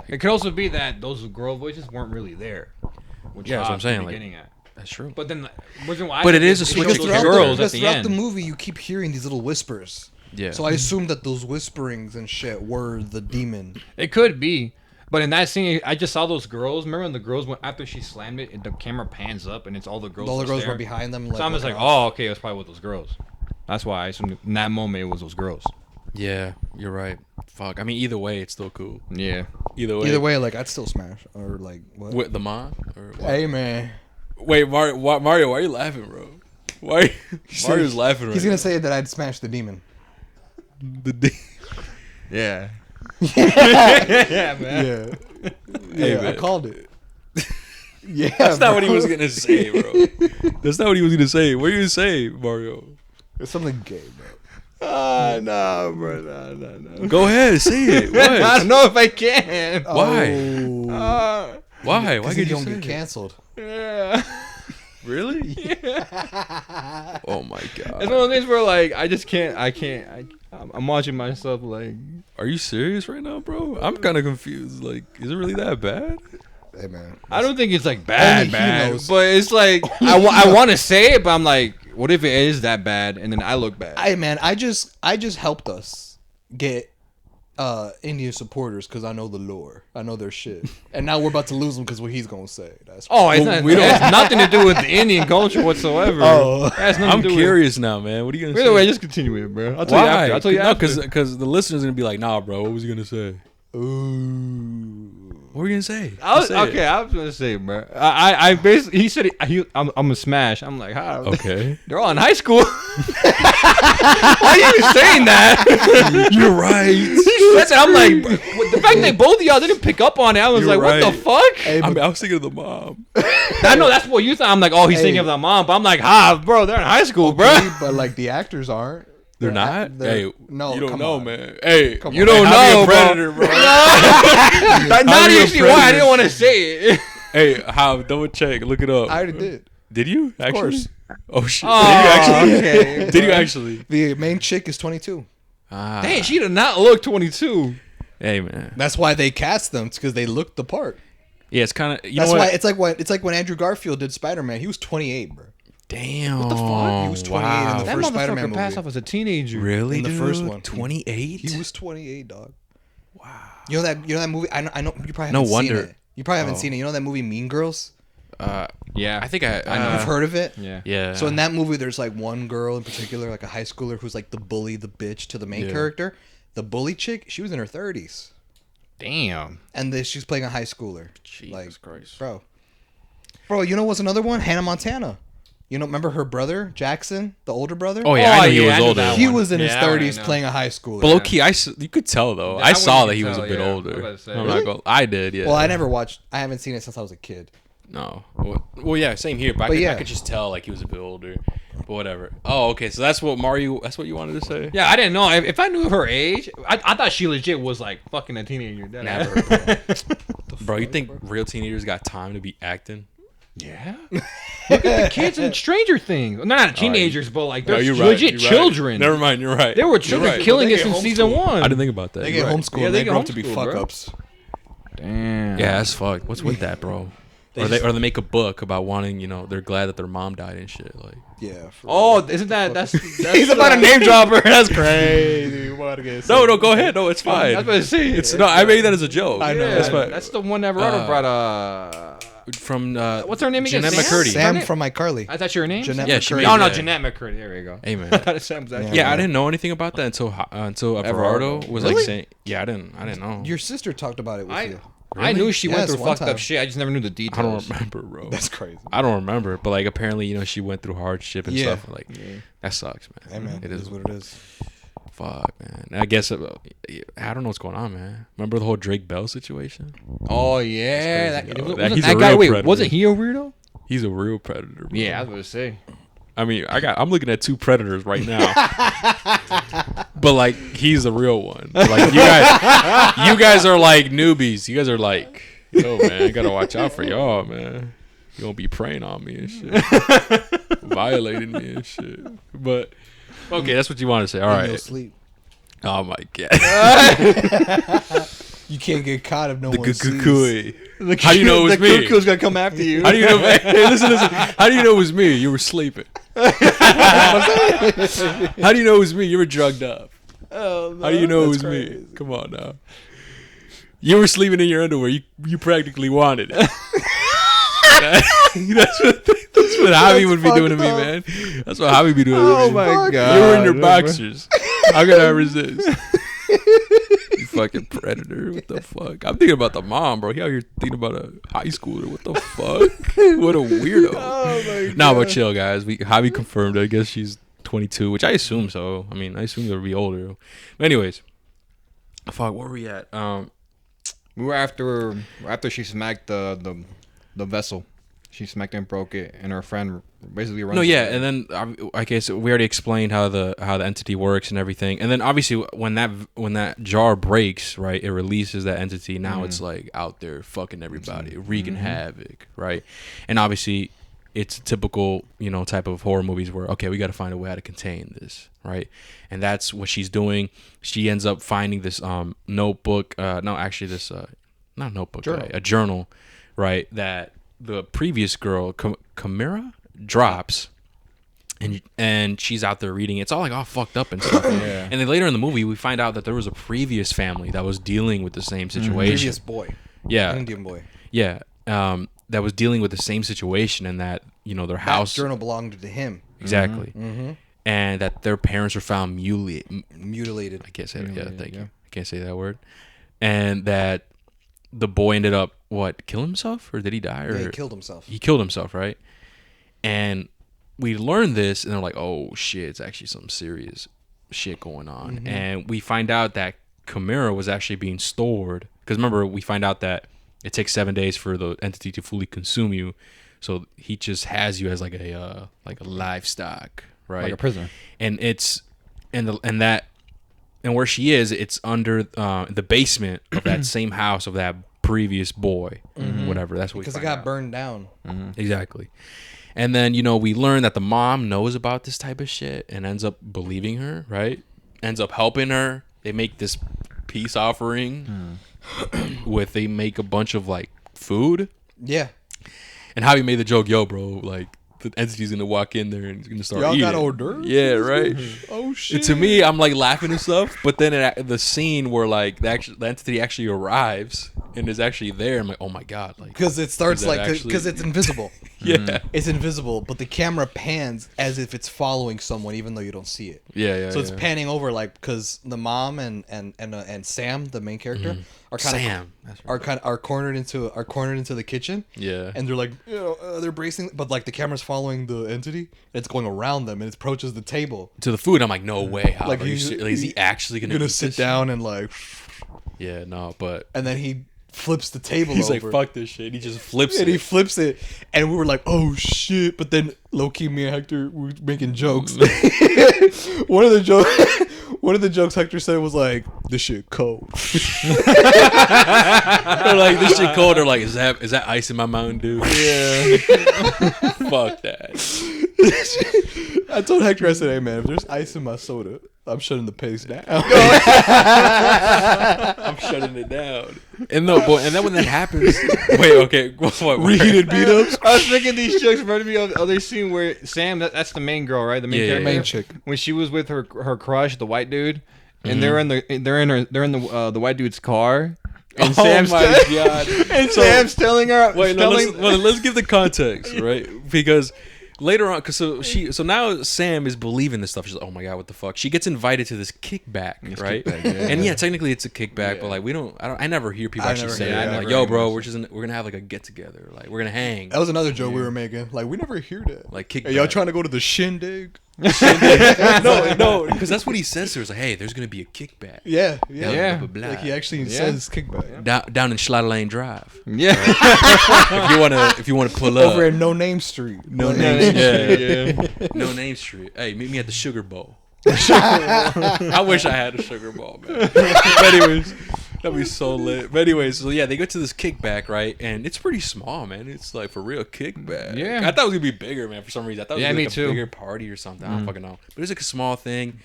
It could also be that those girl voices weren't really there. Which Yeah, that's what I'm saying, the like- beginning at. That's true. But then, But it is a switch Because to throughout, girls the, at the throughout end. the movie, you keep hearing these little whispers. Yeah. So I assume that those whisperings and shit were the demon. It could be. But in that scene, I just saw those girls. Remember when the girls went after she slammed it, and the camera pans up and it's all the girls. All the girls were staring? behind them. So I'm just like, looking off. oh, okay, it was probably with those girls. That's why I assumed in that moment it was those girls. Yeah, you're right. Fuck. I mean, either way, it's still cool. Yeah. Either way, like I'd still smash or like what? With the mom? Or what? Hey man, Wait, Mario, why are you laughing, bro? Why? Mario's laughing right he's gonna now. say that I'd smash the demon. Yeah. Yeah, man. Yeah, Hey, I man. called it. Yeah, That's not what he bro. was gonna say, bro. That's not what he was gonna say. What are you gonna say, Mario? It's something gay, bro. No, bro. No. Go ahead, say it. What? I don't know if I can. Why? Oh. Why? Why Because could you you don't say get that? canceled. Yeah. Really? Oh my It's god. one of those things where, like, I just can't. I'm watching myself, like. Are you serious right now, bro? I'm kind of confused. Like, is it really that bad? Hey man, I don't think it's, like, bad, Only he bad. knows. But it's like, I want to say it, but I'm like, what if it is that bad and then I look bad? Hey man, I just helped us get Indian supporters because I know the lore, I know their shit, and now we're about to lose them because what he's gonna say. That's Oh, it's Well, not, we it don't- has nothing to do with the Indian culture whatsoever. Oh. It has nothing I'm to do curious now, man. What are you gonna With, say? either way, just continue it, bro. I'll tell you after. I'll tell you no, after. because the listeners are gonna be like, nah, bro. What was he gonna say? ooh. What were you gonna say? I was, Say it. okay, I was gonna say, bro. I basically, he said, I'm a smash. I'm like, how? Okay. They're all in high school. Why are you even saying that? You're right. That's it. I'm like, the fact that both of y'all didn't pick up on it, I was You're like, what right. the fuck? Hey, I but, mean, I was thinking of the mom. I know that's what you thought. I'm like, oh, he's Hey. thinking of the mom, but I'm like, bro, they're in high school, bro. okay, but like the actors aren't. They're not. Hey, no, you don't come know, on. man. Hey, Come You on. don't Hey, how know, be a predator, bro. Not How be a actually why I predator? didn't want to say it. Hey, how? Double check. Look it up. I already did. Did you actually? course. Oh shit! Oh, did you actually? okay, Did you bro. actually? The main chick is 22. Ah. Dang, she did not look 22. Hey, man. That's why they cast them because they looked the part. Yeah, it's kind of. You That's know why what? it's like when Andrew Garfield did Spider-Man. He was 28, bro. Damn. What the fuck? He was 28 in wow. the That first motherfucker Spider-Man passed movie. off as a teenager. Really? in the dude? first one. 28. He was 28, dog. Wow. You know that movie? I know you probably No haven't wonder. seen it. You probably haven't Oh. seen it. You know that movie Mean Girls? Yeah. I think I know. You've heard of it? Yeah. Yeah. So in that movie, there's like one girl in particular, like a high schooler, who's like the bully, the bitch to the main Yeah. character. The bully chick, she was in her 30s, Damn. and she's playing a high schooler. Jesus Christ. Bro, you know what's another one? Hannah Montana. You know, remember her brother Jackson, the older brother? Oh yeah, I knew he yeah, was I knew older. that he one. was in his Yeah, that one I 30s know. playing a high schooler. But low key, you could tell though. Yeah, I I saw wouldn't that he was a tell, bit yeah. I older. was about to say. I'm Really? not gonna. I did. Yeah. Well, I haven't seen it since I was a kid. No. Well, yeah, same here. But, But I yeah. could just tell like he was a bit older. But whatever. Oh, okay. So that's what Mario. That's what you wanted to say. Yeah, I didn't know. If I knew her age, I thought she legit was like fucking a teenager. Never, bro. You think real teenagers got time to be acting? Yeah. Look at the kids in Stranger Things. No, not teenagers, but like they're No, you're legit You're right. children. Never mind. You're right. They were You're children right. killing They us get in season homeschooled. one. I didn't think about that. They You're get right. homeschooled. Yeah, and they they get grow up to be homeschooled, fuck bro. ups. Damn. Yeah, that's fucked. What's with that, bro? Or they make a book about wanting, they're glad that their mom died and shit. Like, Yeah. Oh, isn't that's He's about to name dropper. That's crazy. no, go ahead. No, it's fine. I was about to say. It's no. I made that as a joke. I know. Yeah, That's fine. that's the one that Naruto brought. From What's her name again? Jeanette Sam? McCurdy. Sam from iCarly. I thought your name. Jeanette Yeah, she McCurdy. made No, no, that. Jeanette McCurdy. There we go. Hey man. I thought Sam was actually. Yeah, I didn't know anything about that until Everardo was like Really? saying. Yeah, I didn't know. Your sister talked about it with you. I knew she went Yes, through one fucked up time. shit. I just never knew the I details. don't remember, bro. That's crazy. I don't remember, but like apparently, she went through hardship and Yeah. stuff. Like that sucks, man. Hey man, It is what it is. Fuck, man. I guess I don't know what's going on, man. Remember the whole Drake Bell situation? Oh yeah, That's crazy, though. wasn't He's that a guy? real Wait, predator. wasn't he a weirdo? He's a real predator. Bro. Yeah, I was gonna say. I mean, I'm looking at two predators right now, but like he's the real one. Like you guys are like newbies. You guys are like, yo, man, I gotta watch out for y'all, man. You gonna be preying on me and shit, violating me and shit. But okay, that's what you want to say. All And right. you'll sleep. Oh my god. You can't get caught if no The one sees. kukui. How do you know it was the me? The cuckoo's gonna come after you. How do you know? Hey, listen. How do you know it was me? You were sleeping. How do you know it was me? You were drugged up. Oh, no, How do you know it was that's me? crazy. Come on now. You were sleeping in your underwear. You practically wanted it. that's what Javi would be doing to me, fucked up. man. That's what Javi be doing to Oh me. my god! You were in your boxers. How could I resist? You fucking predator. What the fuck? I'm thinking about the mom, bro. He out here thinking about a high schooler. What the fuck? What a weirdo. Oh my god. Nah, but chill, guys. Javi confirmed. I guess she's 22, which I assume so. I mean, I assume they'll be older. But anyways, fuck. Where were we at? We were after she smacked the vessel. She smacked and broke it, and her friend basically runs. No, yeah, away. and then I guess we already explained how the entity works and everything, and then obviously when that jar breaks, right, it releases that entity. Now it's like out there fucking everybody, wreaking havoc, right, and obviously it's typical type of horror movies where okay, we got to find a way how to contain this, right, and that's what she's doing. She ends up finding this notebook, not notebook, Journal. right? A journal, right, that the previous girl, Chimera, drops, and she's out there reading it. It's all like all fucked up and stuff. Yeah. And then later in the movie, we find out that there was a previous family that was dealing with the same situation. Previous boy. Yeah, Indian boy. yeah, that was dealing with the same situation, and that their house That journal belonged to him. exactly, Mm-hmm. and that their parents were found Mutilated. I can't say that. Yeah, thank yeah. you. I can't say that word. And that the boy ended up kill himself, or did he die? Or Yeah, he killed himself. He killed himself, right? And we learned this, and they're like, "Oh shit, it's actually some serious shit going on." Mm-hmm. And we find out that Chimera was actually being stored because remember, we find out that it takes 7 days for the entity to fully consume you, so he just has you as like a livestock, right? Like a prisoner. And it's and where she is, it's under the basement of that same house of that previous boy, whatever. That's what Because we it find got out. burned down. Exactly. And then we learn that the mom knows about this type of shit and ends up believing her, right? Ends up helping her. They make this peace offering they make a bunch of like food. Yeah. And Javi made the joke, yo, bro, like the entity's gonna walk in there and he's gonna start Y'all eating. got hors d'oeuvres? Yeah, right. Oh shit. To me, I'm like laughing and stuff, but then the scene where like the entity actually arrives and is actually there, I'm like, oh my god, like Because it starts Is that like actually- because it's invisible. yeah, It's invisible, but the camera pans as if it's following someone, even though you don't see it. yeah. So it's panning over, like because the mom and Sam, the main character, are kind of Sam. That's right. are cornered into the kitchen. Yeah. And they're like, they're bracing, but like the camera's following the entity. And it's going around them, and it approaches the table. To the food, I'm like, no way. How Like, are you he's- is he actually gonna Gonna eat sit this down and like, shit? Yeah, no, but and then he flips the table he's over. like, fuck this shit. He just flips And it. he flips it, and we were like, "Oh shit!" But then, low-key, me and Hector were making jokes. one of the jokes Hector said was like, "This shit cold." They're like, this shit cold. They're like, is that ice in my Mountain Dew? Yeah. Fuck that. I told Hector, I said, "Hey man, if there's ice in my soda, I'm shutting the pace down." I'm shutting it down. And no, boy, and then when that happens, wait, okay, what? Reheated beat ups. I was thinking these jokes reminded me of the other scene where Sam, that's the main girl, right? The main Yeah, character, yeah, main chick. when she was with her crush, the white dude, and they're in the white dude's car, and Sam's my god! and So- Sam's telling her, Wait, no, telling, let's give the context, right? Because later on, so now Sam is believing this stuff. She's like, oh my god, what the fuck? She gets invited to this kickback, right? kickback, yeah. And yeah, technically it's a kickback, Yeah. but like I never hear people I actually never say hear that. it. Like, Never yo, heard bro, it. we're gonna have like a get together, like we're gonna hang, That was another joke we were making. Like, we never hear that. like kickback. Hey, y'all trying to go to the shindig? no, because that's what he says to her. It's like, hey, there's gonna be a kickback. Yeah. Yeah. Blah, blah, blah. Like he actually Yeah. says kickback. Down in Schlatter Lane Drive. yeah, If you wanna pull up, Over at No Name Street. No Name, yeah. No Name Street. Hey, meet me at the Sugar Bowl. I wish I had a Sugar Bowl, man. But anyways, that'd be so lit. But anyways, so yeah, they go to this kickback, right? And it's pretty small, man. It's like for real kickback. Yeah. I thought it was gonna be bigger, man. For some reason, I thought it was Yeah, gonna be me like too. a bigger party or something. I don't fucking know. But it's like a small thing.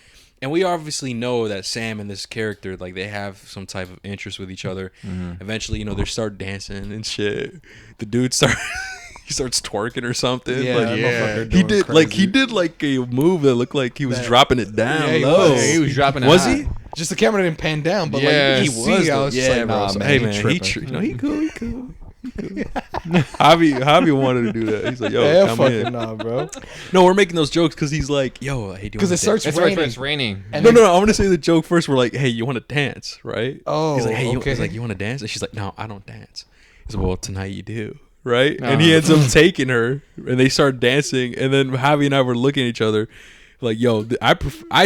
And we obviously know that Sam and this character, like, they have some type of interest with each other. Eventually, you know, they start dancing and shit. The dude he starts twerking or something. Yeah, like, that motherfucker he doing did like a move that looked like he was dropping it down Yeah, he low. was. He was dropping it Was high. he? Just the camera didn't pan down, but Yeah, like he you could see, I was just like, nah, man, hey he man, tripping. no, he cool, he cool. Javi wanted to do that. He's like, yo, Yeah, come fucking in. nah, bro. No, we're making those jokes because he's like, yo, hey, do you 'Cause wanna it starts dance? That's raining. right. It's raining. And No, then- I want to say the joke first. We're like, hey, you want to dance, right? Oh, he's like, hey, okay. he's like, you want to dance? And she's like, no, I don't dance. He's like, well, tonight you do, right? And he ends up taking her, and they start dancing. And then Javi and I were looking at each other, like, yo, I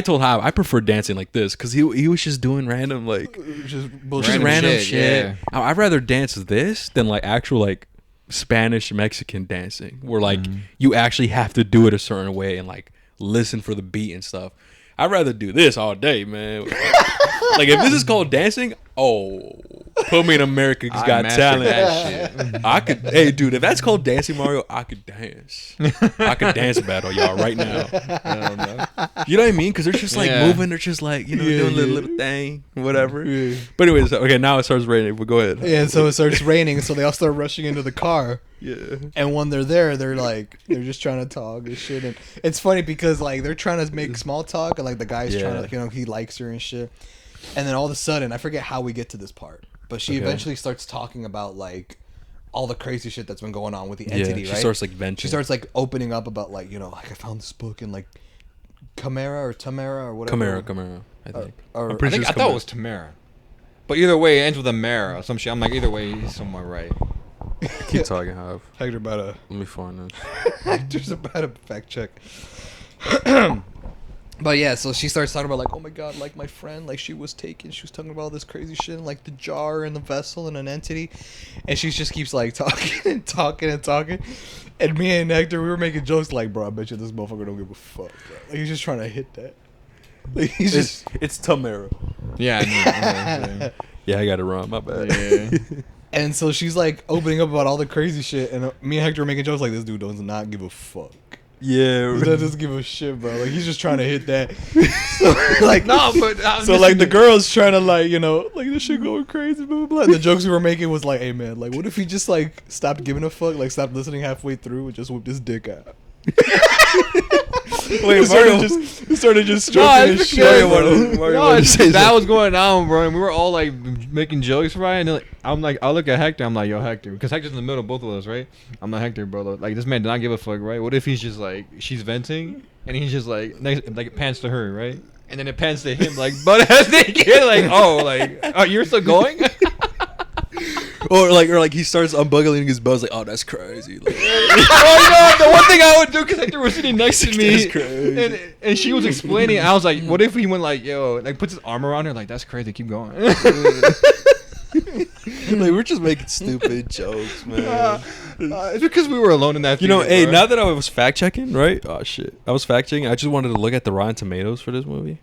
told Javi I prefer dancing like this because he was just doing random like Just just random shit, shit. yeah. I'd rather dance this than like actual like Spanish Mexican dancing, where like you actually have to do it a certain way and like listen for the beat and stuff. I'd rather do this all day, man. Like if this is called dancing, put me in America's Got mastered Talent. that shit. I could, hey, dude, if that's called dancing, Mario, I could dance. I could dance battle y'all right now. Hell no. You know what I mean? Because they're just like Yeah. moving. They're just like, you know, doing a little thing, whatever. Yeah. But anyways, okay, now it starts raining. But go ahead. Yeah, so it starts raining, so they all start rushing into the car. Yeah. And when they're there, they're just trying to talk and shit. And it's funny because like they're trying to make small talk, and like the guy's trying to, you know, he likes her and shit. And then all of a sudden, I forget how we get to this part, but she eventually starts talking about like all the crazy shit that's been going on with the entity. She right? starts like venting. She starts like opening up about like, you know, like I found this book and like Tamara or whatever. Camara, I think. Or, I'm pretty sure I it's thought it was Tamara. But either way, it ends with a Mara or some shit. I'm like, either way, he's somewhat right. Keep talking, Hav. Hector about to Let me find this. Hector's about to fact check. But yeah, so she starts talking about like, oh my god, like my friend, like she was taken. She was talking about all this crazy shit, and, like the jar and the vessel and an entity, and she just keeps like talking and talking and talking. And me and Hector, we were making jokes like, bro, I bet you this motherfucker don't give a fuck. Bro. Like he's just trying to hit that. Like he's just. It's Tamara. Yeah, I knew. Yeah, I got it wrong. My bad. Yeah. And so she's like opening up about all the crazy shit, and me and Hector were making jokes like, this dude does not give a fuck. Yeah. He doesn't give a shit, bro. Like he's just trying to hit that. So, like No, but I'm so just like the thinking- girl's trying to like, you know, like this shit going crazy, blah blah blah. And the jokes we were making was like, hey man, like what if he just like stopped giving a fuck, like stopped listening halfway through and just whipped his dick out. Wait, He started just No, stroking it's his because- shit, bro. No, it's just that was going on, bro. And we were all like making jokes, right? And then, like, I'm like, I look at Hector. I'm like, yo, Hector, because Hector's in the middle of both of us, right? I'm like, Hector, bro. Like this man did not give a fuck, right? What if he's just like, she's venting, and he's just like, next, like it pans to her, right? And then it pans to him, like butt ass naked, like, oh, you're still going? or like he starts unbuckling his belt. Like, oh, that's crazy. Like, Oh no! The one thing I would do, because Hector was sitting next to me, That's crazy. and she was explaining. I was like, "What if he went like, yo, like puts his arm around her, like that's crazy. Keep going." like we're just making stupid jokes, man. It's because we were alone in that. You know, theater, hey, bro. now that I was fact checking, right? Oh shit, I was fact checking. I just wanted to look at the Rotten Tomatoes for this movie.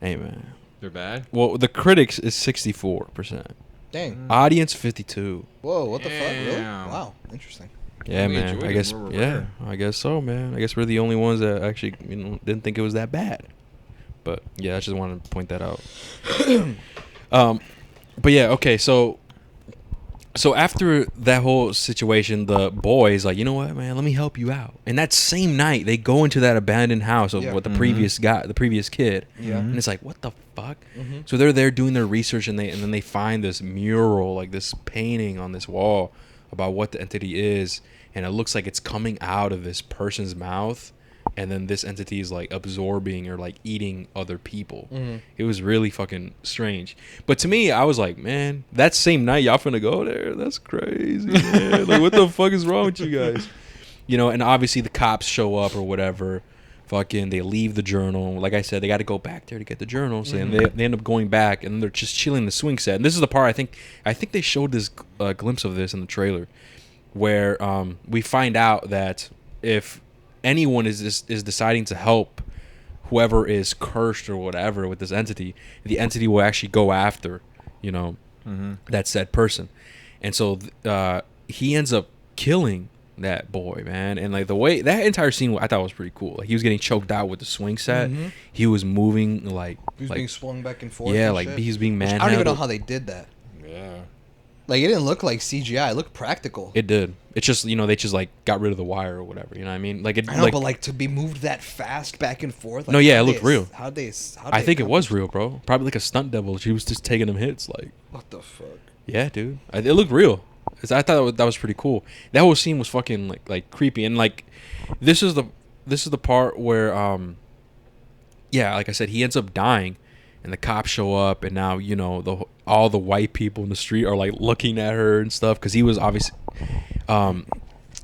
Hey man, they're bad. well the critics is 64%, Dang. audience 52. Whoa, what the fuck? Really? Damn. Wow, interesting. Yeah, We man. enjoyed I it. guess We're yeah, rare. I guess so, man. I guess we're the only ones that actually didn't think it was that bad. But yeah, I just wanted to point that out. But yeah, okay, so after that whole situation, the boy's like, you know what, man, let me help you out. And that same night, they go into that abandoned house of Yeah. what the previous kid. Yeah. And it's like, what the fuck? Mhm. So they're there doing their research, and then they find this mural, like this painting on this wall about what the entity is, and it looks like it's coming out of this person's mouth, and then this entity is like absorbing or like eating other people. It was really fucking strange. But to me, I was like, man, that same night y'all finna go there? That's crazy, man. Like, what the fuck is wrong with you guys? You know, and obviously the cops show up or whatever. Fucking, they leave the journal. Like I said, they got to go back there to get the journal. So and they end up going back, and they're just chilling in the swing set. And this is the part I think they showed this glimpse of this in the trailer, where we find out that if anyone is deciding to help whoever is cursed or whatever with this entity, the entity will actually go after, you know, that said person. And so he ends up killing that boy, man. And like the way that entire scene, I thought was pretty cool. Like he was getting choked out with the swing set. Mm-hmm. He was moving like He was like being swung back and forth. yeah, and like shit. he's being Which I manhandled. don't even know how they did that. Yeah. Like it didn't look like CGI. It looked practical. It did. It's just they just like got rid of the wire or whatever. You know what I mean? Like it. I know, but like to be moved that fast back and forth. Like, No, yeah, how'd it looked they- real. How'd they? I think it was real, bro. Probably like a stunt double. She was just taking them hits. Like What the fuck? yeah, dude. It looked real. I thought that was pretty cool. That whole scene was fucking like creepy, and like this is the part where yeah, like I said, he ends up dying, and the cops show up, and now all the white people in the street are like looking at her and stuff because he was obviously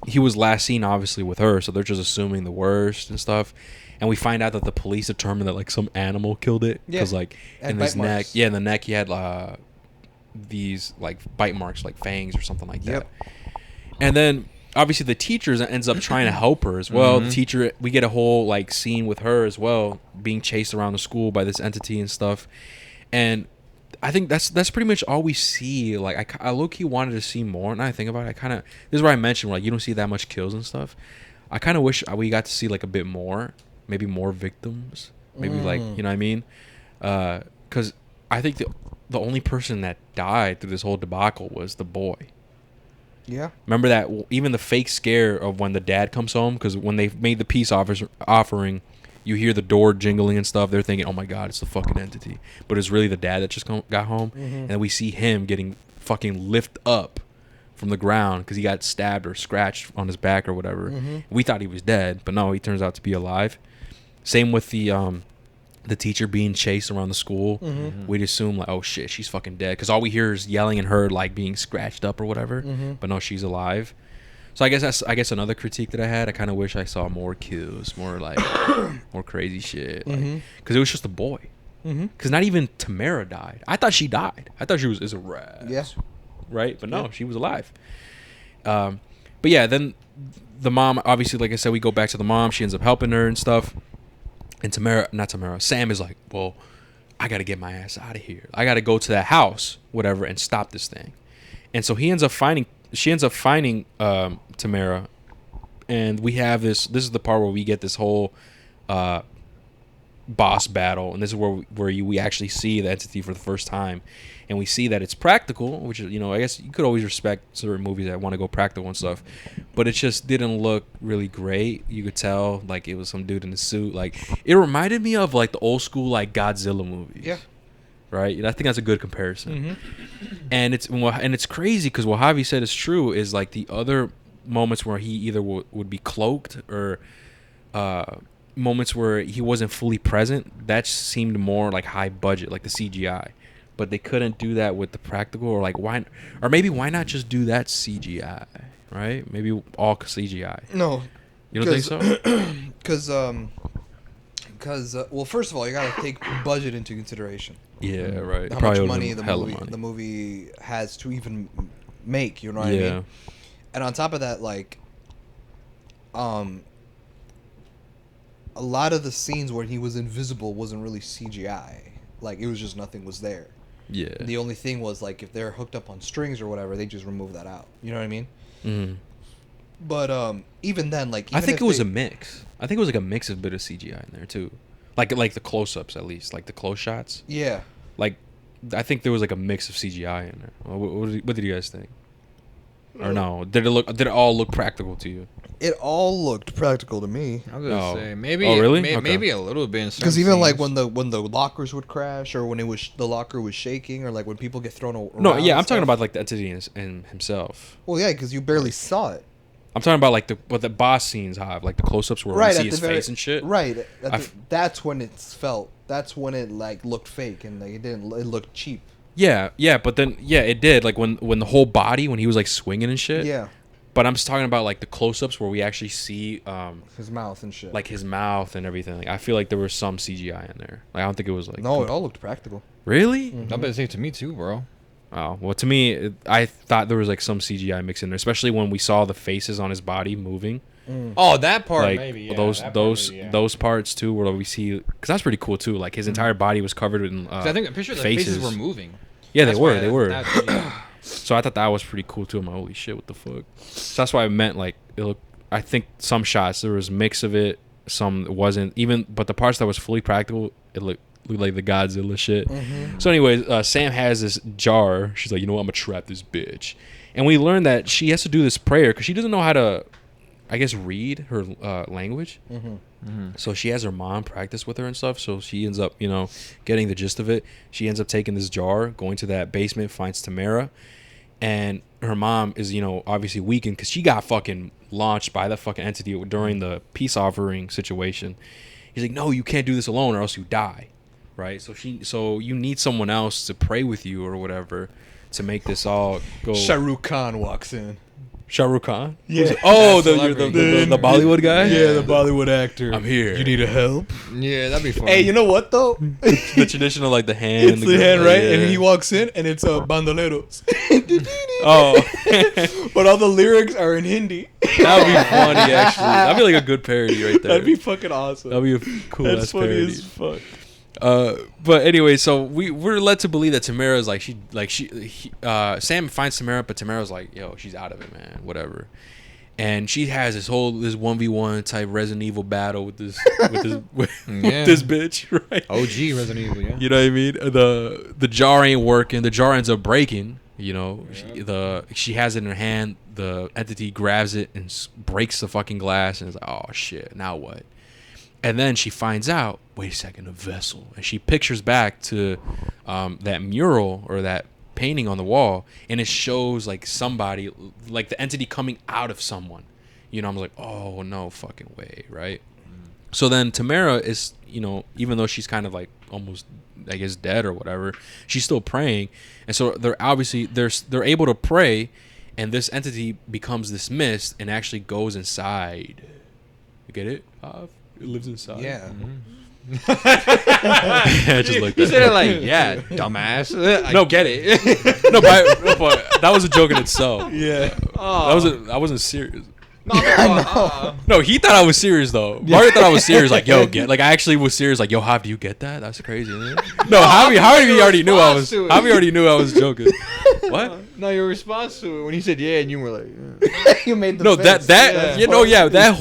he was last seen obviously with her, so they're just assuming the worst and stuff. And we find out that the police determined that like some animal killed it because like Had in his bite neck, marks. yeah, in the neck he had these like bite marks, like fangs or something like that. Yep. And then obviously the teacher ends up trying to help her as well. Mhm. The teacher, we get a whole like scene with her as well, being chased around the school by this entity and stuff. And I think that's pretty much all we see. Like I low-key wanted to see more. And I think about it, this is where I mentioned like you don't see that much kills and stuff. I kind of wish we got to see like a bit more, maybe more victims, maybe like you know what I mean, because I think the only person that died through this whole debacle was the boy. Yeah. Remember that even the fake scare of when the dad comes home, because when they made the peace offering, you hear the door jingling and stuff. They're thinking, "Oh my God, it's the fucking entity," but it's really the dad that just got home, and then we see him getting fucking lift up from the ground because he got stabbed or scratched on his back or whatever. We thought he was dead, but no, he turns out to be alive. Same with the teacher being chased around the school. We'd assume like, oh shit, she's fucking dead, because all we hear is yelling and her like being scratched up or whatever. But no, she's alive. So I guess another critique that I had, I kind of wish I saw more kills, more like more crazy shit, because it was just a boy. Because not even Tamara died. I thought she died. I thought she was a rat. Yeah. Right, but no, she was alive. But yeah, then the mom, obviously, like I said, we go back to the mom. She ends up helping her and stuff. And Sam is like, well, I got to get my ass out of here. I got to go to that house, whatever, and stop this thing. And so she ends up finding Tamara. And we have this is the part where we get this whole boss battle. And this is where we actually see the entity for the first time. And we see that it's practical, which is, I guess you could always respect certain movies that want to go practical and stuff, but it just didn't look really great. You could tell like it was some dude in a suit. Like it reminded me of like the old school like Godzilla movies. Yeah. Right. I think that's a good comparison. And it's crazy because what Javi said is true. Is like the other moments where he either would be cloaked or moments where he wasn't fully present. That seemed more like high budget, like the CGI. But they couldn't do that with the practical, or like why not just do that CGI, right? Maybe all CGI. No. You don't think so? Because well, first of all, you gotta take budget into consideration. Yeah, right. How Probably much would've money been the hella movie money. the movie has to even make. You know what I mean? And on top of that, like, a lot of the scenes where he was invisible wasn't really CGI. Like it was just nothing was there. Yeah. The only thing was like if they're hooked up on strings or whatever, they just remove that out. You know what I mean? Mm-hmm. But even then, like I even think if it was they- a mix. I think it was like a mix of bit of CGI in there too, like the close-ups at least, like the close shots. Yeah. Like I think there was like a mix of CGI in there. What did you guys think? Or no? Did it all look practical to you? It all looked practical to me. I was gonna Oh. say maybe. Oh, really? May, Okay. Maybe a little bit. Because even like when the lockers would crash, or when the locker was shaking, or like when people get thrown around. No, yeah, I'm and talking stuff. about like the entity and himself. Well, yeah, because you barely saw it. I'm talking about like what the boss scenes have, like the close-ups where we see his face and shit. Right. I've- That's when it's felt. That's when it like looked fake and like, it didn't. It looked cheap. Yeah, but then it did, like when the whole body, when he was like swinging and shit. Yeah. But I'm just talking about like the close-ups where we actually see His mouth and shit. like his mouth and everything. Like, I feel like there was some CGI in there. Like I don't think it was like no, it all looked practical. Really? I bet say to me too, bro. Oh, well, to me, I thought there was like some CGI mix in there, especially when we saw the faces on his body moving. Oh, that part Like maybe. Yeah, those that part those maybe, yeah. those parts too, where we see, because that's pretty cool too. Like his entire body was covered in. 'Cause I think I'm pretty sure the faces were moving. Yeah, That's they were. why They were. that- So I thought that was pretty cool too. I'm like, holy shit, what the fuck? So that's why I meant like it looked. I think some shots there was a mix of it, some wasn't even. But the parts that was fully practical, it looked like the Godzilla shit. So anyways, Sam has this jar. She's like, you know what, I'm gonna trap this bitch. And we learned that she has to do this prayer because she doesn't know how to, I guess, read her language. So she has her mom practice with her and stuff. So she ends up, getting the gist of it. She ends up taking this jar, going to that basement, finds Tamara. And her mom is, obviously weakened because she got fucking launched by the fucking entity during the peace offering situation. He's like, no, you can't do this alone or else you die. Right? So you need someone else to pray with you or whatever to make this all go. Shah Rukh Khan walks in. Shah Rukh Khan? Yeah. Oh, the Bollywood guy? Yeah, the Bollywood actor. I'm here. You need a help? Yeah, that'd be fun. Hey, you know what though? The traditional, like the hand. It's the hand, right? Yeah. And he walks in, and it's bandoleros. Oh. But all the lyrics are in Hindi. That'd be funny, actually. That'd be like a good parody right there. That'd be fucking awesome. That'd be a cool That's ass funny parody. as fuck. But anyway, so we're led to believe that Tamara's Sam finds Tamara, but Tamara's like, yo, she's out of it, man, whatever. And she has this 1v1 type Resident Evil battle with this with this bitch, right? OG Resident Evil, yeah. You know what I mean? The jar ain't working. The jar ends up breaking. She has it in her hand. The entity grabs it and breaks the fucking glass, and it's like, oh shit, now what? And then she finds out, wait a second, a vessel. And she pictures back to that mural or that painting on the wall, and it shows like somebody, like the entity coming out of someone. I'm like, oh, no fucking way, right? So then Tamara is, even though she's kind of like almost, I guess, dead or whatever, she's still praying. And so they're able to pray, and this entity becomes this mist and actually goes inside. You get it? It lives inside. Yeah. Just like You that. said it like, yeah, dumbass. I get it. but that was a joke in itself. Yeah. I wasn't serious. No. No, he thought I was serious though. Mario thought I was serious. Like, yo, I actually was serious. Like, yo, Jav, do you get that? That's crazy. Isn't it? No, Javi already knew I was. Javi already knew I was joking. What? No, your response to it when he said yeah, and you were like, You made the No, face. that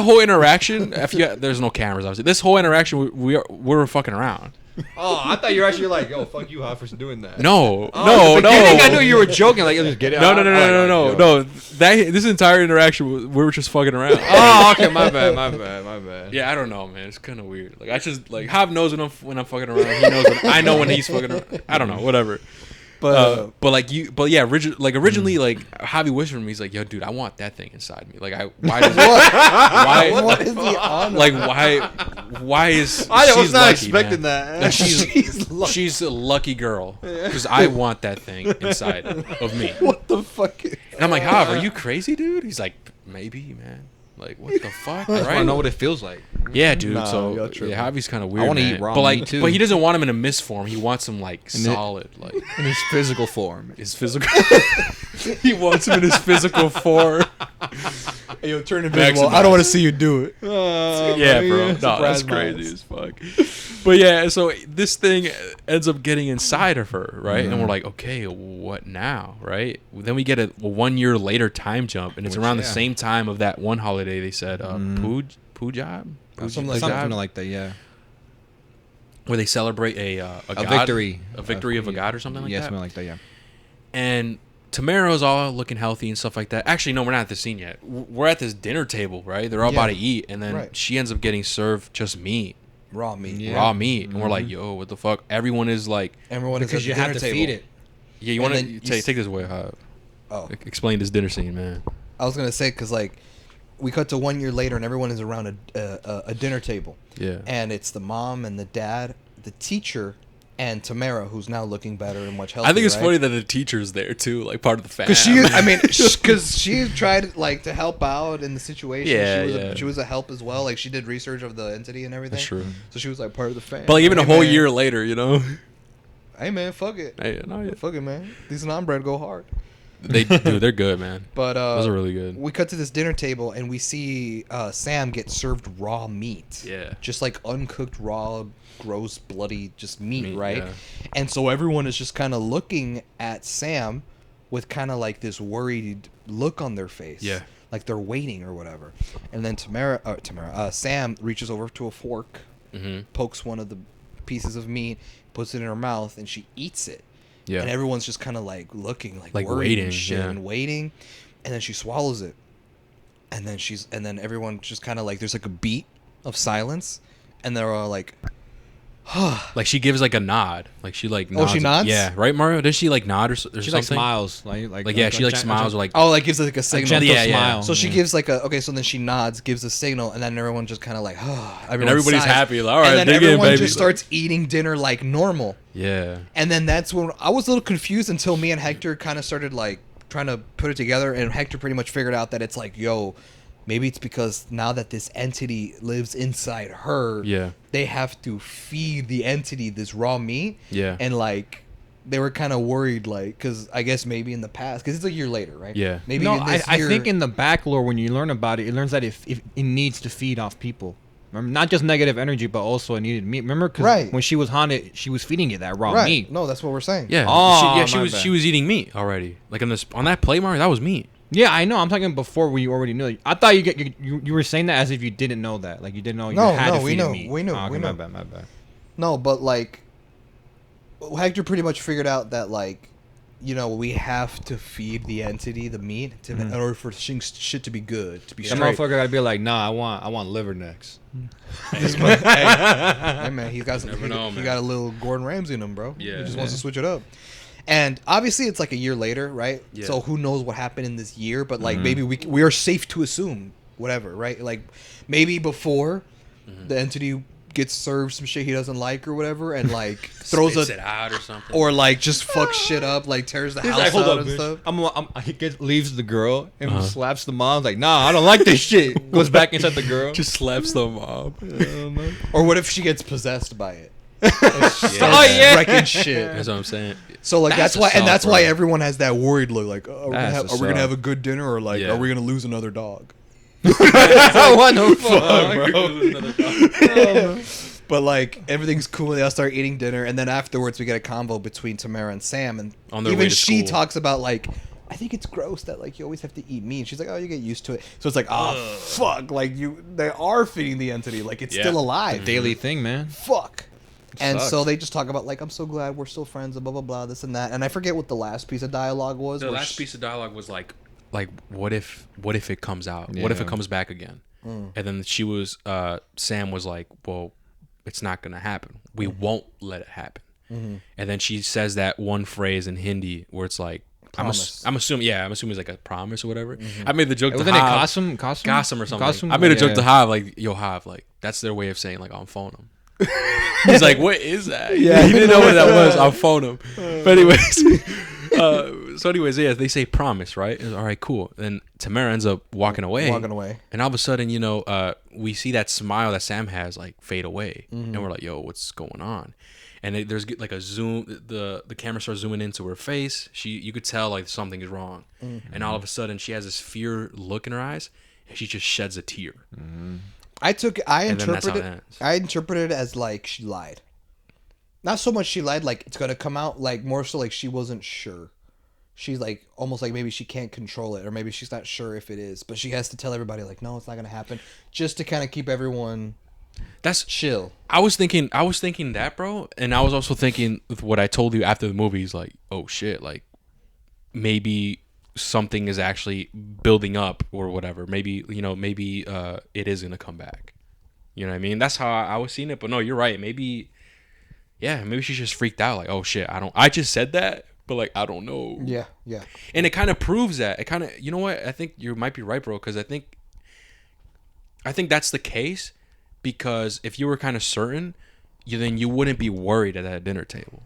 whole interaction. There's no cameras, obviously. This whole interaction, we were fucking around. oh, I thought you were actually like, yo, fuck you, Hot, for doing that. No, Oh, no. I knew you were joking. Like, just get it. No. This entire interaction, we were just fucking around. Oh, okay, my bad. Yeah, I don't know, man. It's kind of weird. Like, I just like Jav knows when I'm fucking around. He knows I know when he's fucking around. I don't know, whatever. Originally, like Javi whispered to me, he's like, "Yo, dude, I want that thing inside me. Like, why What is he on? like, why is I was she's not lucky, expecting man. that. She's a lucky girl because I want that thing inside of me. What the fuck? And I'm like, Jav, are you crazy, dude? He's like, maybe, man. Like, what the fuck? I want to Right? know what it feels like. Yeah, dude. Nah, So y'all tripping. yeah, Javi's kind of weird. I wanna man. eat raw but like, meat, too. but he doesn't want him in a mist form. He wants him like In it- solid, like In his physical form. his physical. He wants him in his physical form. Hey, yo, turn invisible. Maximize. I don't want to see you do it. Yeah, bro. No, that's crazy as fuck. But yeah, so this thing ends up getting inside of her, right? And we're like, okay, what now, right? Then we get a 1 year later time jump, and it's around the same time of that one holiday they said, Pujab? Something like that, yeah. Where they celebrate a god, victory. a victory of a god or something like Yeah, that. something like that, yeah. And Tamaro's all looking healthy and stuff like that. Actually, no, we're not at the scene yet. We're at this dinner table, right? They're all about to eat, and then she ends up getting served just meat. Raw meat. Yeah. Raw meat. And we're like, yo, what the fuck? Everyone is like... Everyone is at Because the you have dinner to table. feed it. Yeah, you And want then to... you Take this away, Jav. Oh, Explain this dinner scene, man. I was gonna say because like we cut to 1 year later and everyone is around a dinner table. Yeah. And it's the mom and the dad, the teacher, and Tamara, who's now looking better and much healthier. I think it's right? funny that the teacher's there, too, like part of the fam. Because she, I mean, because she tried like to help out in the situation. Yeah, she was a help as well. Like she did research of the entity and everything. That's true. So she was like part of the family. But like, even a whole man. year later, you know? Hey man, fuck it. Hey, no, yeah. Fuck it, man. These non-bread go hard. They're good, man. But those are really good. We cut to this dinner table and we see Sam get served raw meat. Yeah. Just like uncooked, raw, gross, bloody, just meat, right? Yeah. And so everyone is just kind of looking at Sam with kind of like this worried look on their face. Yeah. Like they're waiting or whatever. And then Sam reaches over to a fork, pokes one of the pieces of meat, puts it in her mouth, and she eats it. Yeah. And everyone's just kind of like looking, like worried waiting, and shit, yeah. and waiting. And then she swallows it. And then everyone just kind of like, there's like a beat of silence. And they're all like, like she gives like a nod. Like she like nods. she nods? Yeah, right, Mario? Does she like nod or something? She like smiles. Like yeah, she like smiles or like. oh, like gives like a signal. gentle Yeah, yeah. smile. So she gives like so then she nods, gives a signal, and then everyone just kind of like, and everybody's sighs. happy. Like, all right, and then dig in, everyone baby. just starts eating dinner like normal. Yeah. And then that's when I was a little confused until me and Hector kind of started like trying to put it together, and Hector pretty much figured out that it's like, yo, maybe it's because now that this entity lives inside her, Yeah. they have to feed the entity this raw meat. Yeah. And like they were kind of worried, like, because I guess maybe in the past, because it's a year later, right? Yeah. Maybe No, in this I year, think in the back lore, when you learn about it, it learns that if it needs to feed off people. Remember, not just negative energy, but also it needed meat. Remember, because Right. when she was haunted, she was feeding it that raw right? meat. No, that's what we're saying. Yeah. Oh, she my was bad. she was eating meat already. Like on that plate, Mario, that was meat. Yeah, I know. I'm talking before we already knew it. I thought you were saying that as if you didn't know that. Like you didn't know you had to we feed know, it meat. we knew, Oh, okay, we my know. bad, my bad. No, but like Hector pretty much figured out that like, you know, we have to feed the entity the meat in order for shit to be good, to be That straight. motherfucker gotta be like, nah, I want liver necks. Hey, man, he got Never know, he man. got a little Gordon Ramsay in him, bro. Yeah. He just wants to switch it up. And obviously, it's like a year later, right? Yeah. So who knows what happened in this year? But like, maybe we are safe to assume whatever, right? Like, maybe before the entity gets served some shit he doesn't like or whatever, and like throws Spits a it out or something. or like just fucks shit up, like tears the He's house like, hold out up, and bitch. stuff. He leaves the girl and slaps the mom. Like, nah, I don't like this shit. Goes back inside the girl. just slaps the mob. Or what if she gets possessed by it? Oh, yeah. Wrecking shit. That's what I'm saying. So like That's that's why, a and that's suck, why bro. everyone has that worried look. Like, oh, That's a are we gonna suck. have a good dinner, or like, Yeah. are we gonna lose another dog? What the fuck, But like everything's cool. They all start eating dinner, and then afterwards we get a convo between Tamara and Sam, and On their even way to she school. talks about like, I think it's gross that like you always have to eat meat. And she's like, oh, you get used to it. So it's like, oh fuck, like they are feeding the entity, like it's Yeah. still alive. Daily thing, man. Fuck. And Sucks. so they just talk about like, I'm so glad we're still friends, and blah blah blah, this and that. And I forget what the last piece of dialogue was. The where last piece of dialogue was like what if it comes out? What if Yeah. it comes back again? And then Sam was like, well, it's not gonna happen. We won't let it happen. And then she says that one phrase in Hindi where it's like, Promise. I'm assuming it's like a promise or whatever. I made the joke to Wasn't it Hav, Qasim? Qasim or something. Qasim? I made a joke Yeah. to Hav like, yo Hav, like that's their way of saying like I'll phone him. He's like, what is that? Yeah. He didn't know what that was. I'll phone him. But anyways, yeah, they say promise, right? It's, all right, cool. Then Tamara ends up walking away. And all of a sudden, you know, we see that smile that Sam has like fade away, and we're like, yo, what's going on? And there's like a zoom. The camera starts zooming into her face. You could tell like something is wrong, and all of a sudden she has this fear look in her eyes, and she just sheds a tear. I And then that's how it ends. interpreted it as like she lied. Not so much she lied, like it's gonna come out, like more so like she wasn't sure. She's like almost like maybe she can't control it, or maybe she's not sure if it is, but she has to tell everybody like, no, it's not gonna happen, just to kind of keep everyone That's chill. I was thinking that, bro, and I was also thinking with what I told you after the movie is like, oh shit, like maybe something is actually building up or whatever. Maybe it is gonna come back. You know what I mean? That's how I was seeing it. But no, you're right. Maybe she's just freaked out. Like, oh shit, I just said that, but like I don't know. Yeah. And it kind of proves that. It kind of, you know what? I think you might be right, bro. Because I think that's the case. Because if you were kind of certain, then you wouldn't be worried at that dinner table.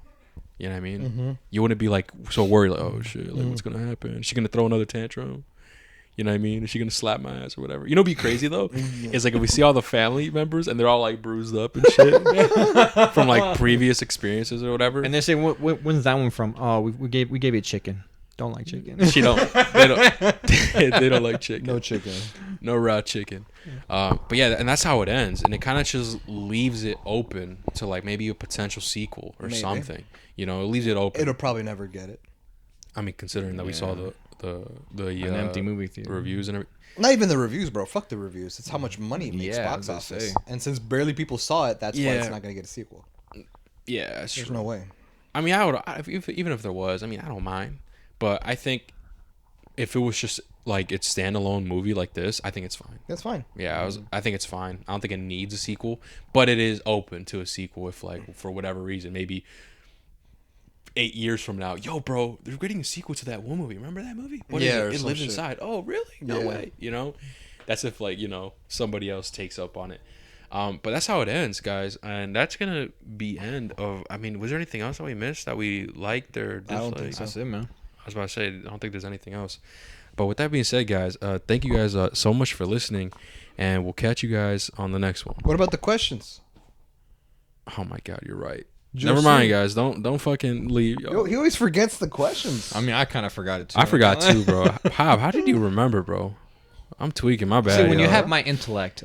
You know what I mean? You wouldn't be like so worried, like, oh shit, like what's gonna happen? Is she gonna throw another tantrum? You know what I mean? Is she gonna slap my ass or whatever? You know, what'd be crazy though. It's like if we see all the family members and they're all like bruised up and shit from like previous experiences or whatever. And they say, when's that one from? Oh, we gave it chicken. don't like chicken. She don't. They don't. They don't like chicken. No chicken. No raw chicken. But yeah, and that's how it ends, and it kind of just leaves it open to like maybe a potential sequel or Maybe. something. You know, it leaves it open. It'll probably never get it. I mean, considering that we saw the An empty movie theater. reviews and everything. Not even the reviews, bro. Fuck the reviews. It's how much money it makes Yeah, I box was gonna office. say. And since barely people saw it, that's why it's Yeah. not gonna get a sequel. Yeah, that's There's true. no way. I mean, even if there was, I mean, I don't mind. But I think if it was just like its standalone movie like this, I think it's fine. That's fine. Yeah, I think it's fine. I don't think it needs a sequel, but it is open to a sequel if like for whatever reason, maybe 8 years from now, yo, bro, they're getting a sequel to that one movie. Remember that movie? What is Yeah, it? or It some lives shit. inside. Oh, really? No Yeah. way. You know, that's if like somebody else takes up on it. But that's how it ends, guys, and that's gonna be end of. I mean, was there anything else that we missed that we liked or disliked? I don't think so. That's it, man. I was about to say, I don't think there's anything else. But with that being said, guys, thank you guys so much for listening, and we'll catch you guys on the next one. What about the questions? Oh my God, you're right. Just Never mind, saying. guys. Don't fucking leave. Yo, he always forgets the questions. I mean, I kind of forgot it too. I forgot too, bro. How did you remember, bro? I'm tweaking. My bad. See, when you y'all. have my intellect,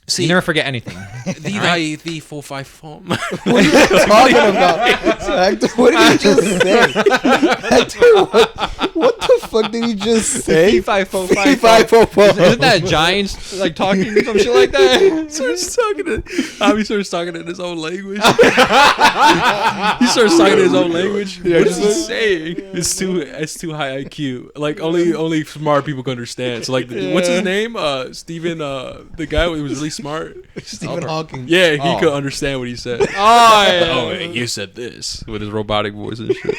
See- you never forget anything. the 4-5 phone. What are you talking about? Hector, what did he just say? Hector, what the fuck did he just say? Isn't that Giants like talking or some shit like that? starts talking in his own language. He starts talking in his own language. What is he saying? It's too high IQ. Like only smart people can understand. So like, what's his name? Stephen, the guy who was really smart. Stephen Hawking. Yeah, he Oh. could understand what he said. Oh, yeah. Oh, hey, you said this with his robotic voice and shit.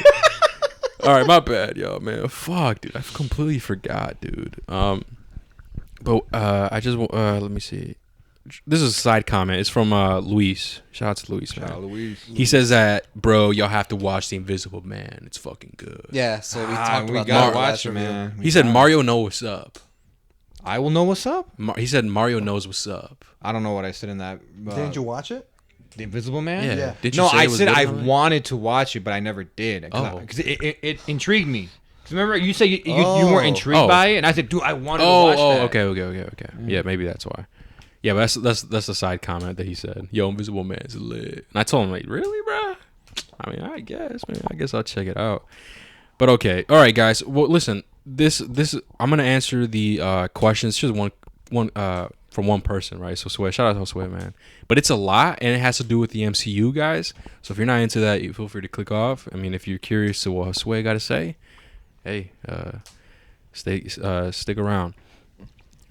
All right, my bad, y'all, man. Fuck, dude, I completely forgot, dude. But I just let me see. This is a side comment. It's from Luis. Shout out to Luis, man. Shout out Luis. He says that, bro, y'all have to watch The Invisible Man. It's fucking good. Yeah, so we talked we about gotta that watch last it, review. man. He said Mario knows what's up. I will know what's up. He said Mario knows what's up. I don't know what I said in that. Didn't you watch it? The Invisible Man? Yeah. Yeah. Did you No, say I it was said good I or not? wanted to watch it, but I never did. Oh. Because it intrigued me. 'Cause remember, you said you weren't intrigued Oh. by it, and I said, dude, I wanted to watch that. Okay. Yeah, maybe that's why. Yeah, but that's the side comment that he said. Yo, Invisible Man's lit. And I told him, like, really, bro? I mean, I guess, man. I guess I'll check it out. But okay. All right, guys. Well, listen. This I'm gonna answer the questions. Just one from one person, right? So Sway, shout out to Sway, man. But it's a lot, and it has to do with the MCU, guys. So if you're not into that, you feel free to click off. I mean, if you're curious to what Sway got to say, hey, stick around.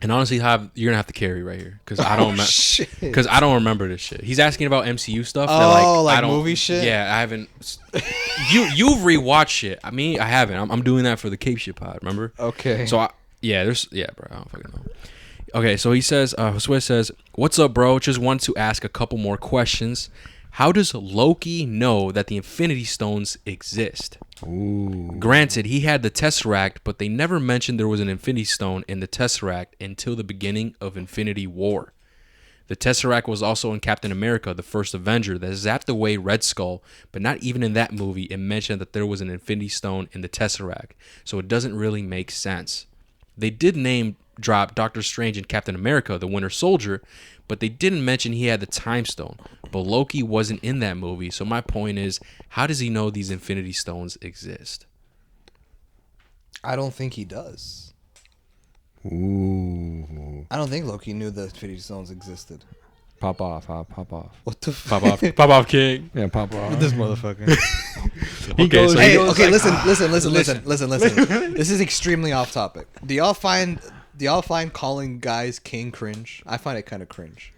And honestly, you're gonna have to carry right here because I don't Shit. because I don't remember this shit. He's asking about MCU stuff. that, Oh, like I don't, movie shit? Yeah, I haven't. You've rewatched shit. I mean, I haven't. I'm doing that for the Cape Shit Pod. Remember? Okay. So bro. I don't fucking know. Okay, so he says, Josue says, "What's up, bro? Just want to ask a couple more questions. How does Loki know that the Infinity Stones exist? Ooh. Granted, he had the Tesseract, but they never mentioned there was an Infinity Stone in the Tesseract until the beginning of Infinity War. The Tesseract was also in Captain America, the first Avenger, that zapped away Red Skull, but not even in that movie it mentioned that there was an Infinity Stone in the Tesseract, so it doesn't really make sense. They did name drop Doctor Strange and Captain America, the Winter Soldier, but they didn't mention he had the Time Stone. But Loki wasn't in that movie, so my point is, how does he know these Infinity Stones exist?" I don't think he does. Ooh. I don't think Loki knew the Infinity Stones existed. Pop off, pop off. What the Pop off, King. Yeah, pop off. This motherfucker. Okay, so Hey, he okay, goes like, listen. This is extremely off topic. Do y'all find calling guys king cringe? I find it kind of cringe.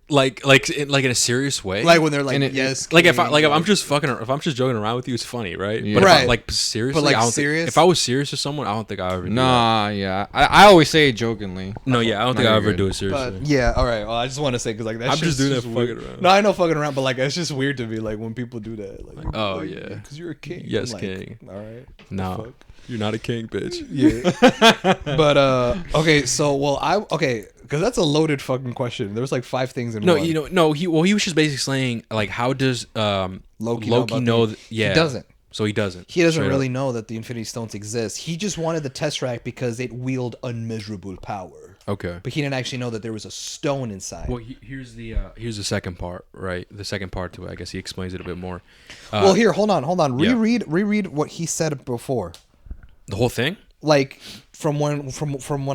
like in a serious way. Like when they're like, And it- yes, Like if king, I'm just joking around with you, it's funny, right? Yeah. But if Right. I, like seriously, But, like, I don't serious? think, if I was serious with someone, I don't think I would ever. Do Nah, yeah. I always say it jokingly. that. No, yeah, I don't No, think I you're ever good. do it seriously. But yeah, all right. Well, I just want to say because like that. I'm just shit's doing that weird. fucking around. No, I know fucking around, but like it's just weird to me like when people do that. Like, oh, yeah. because you're a king. Yes, I'm like, king. All right. No, fuck? you're not a king, bitch. Yeah. But okay, so because that's a loaded fucking question. There's like 5 things in No, one. he was just basically saying like, how does Loki about know? the- Yeah, He doesn't. So he doesn't. He doesn't Straight really up. know that the Infinity Stones exist. He just wanted the Tesseract because it wielded unmeasurable power. Okay. But he didn't actually know that there was a stone inside. Well, here's the second part, right? The second part to it. I guess he explains it a bit more. Well, here, hold on. yeah. Reread what he said before. The whole thing. Like from when,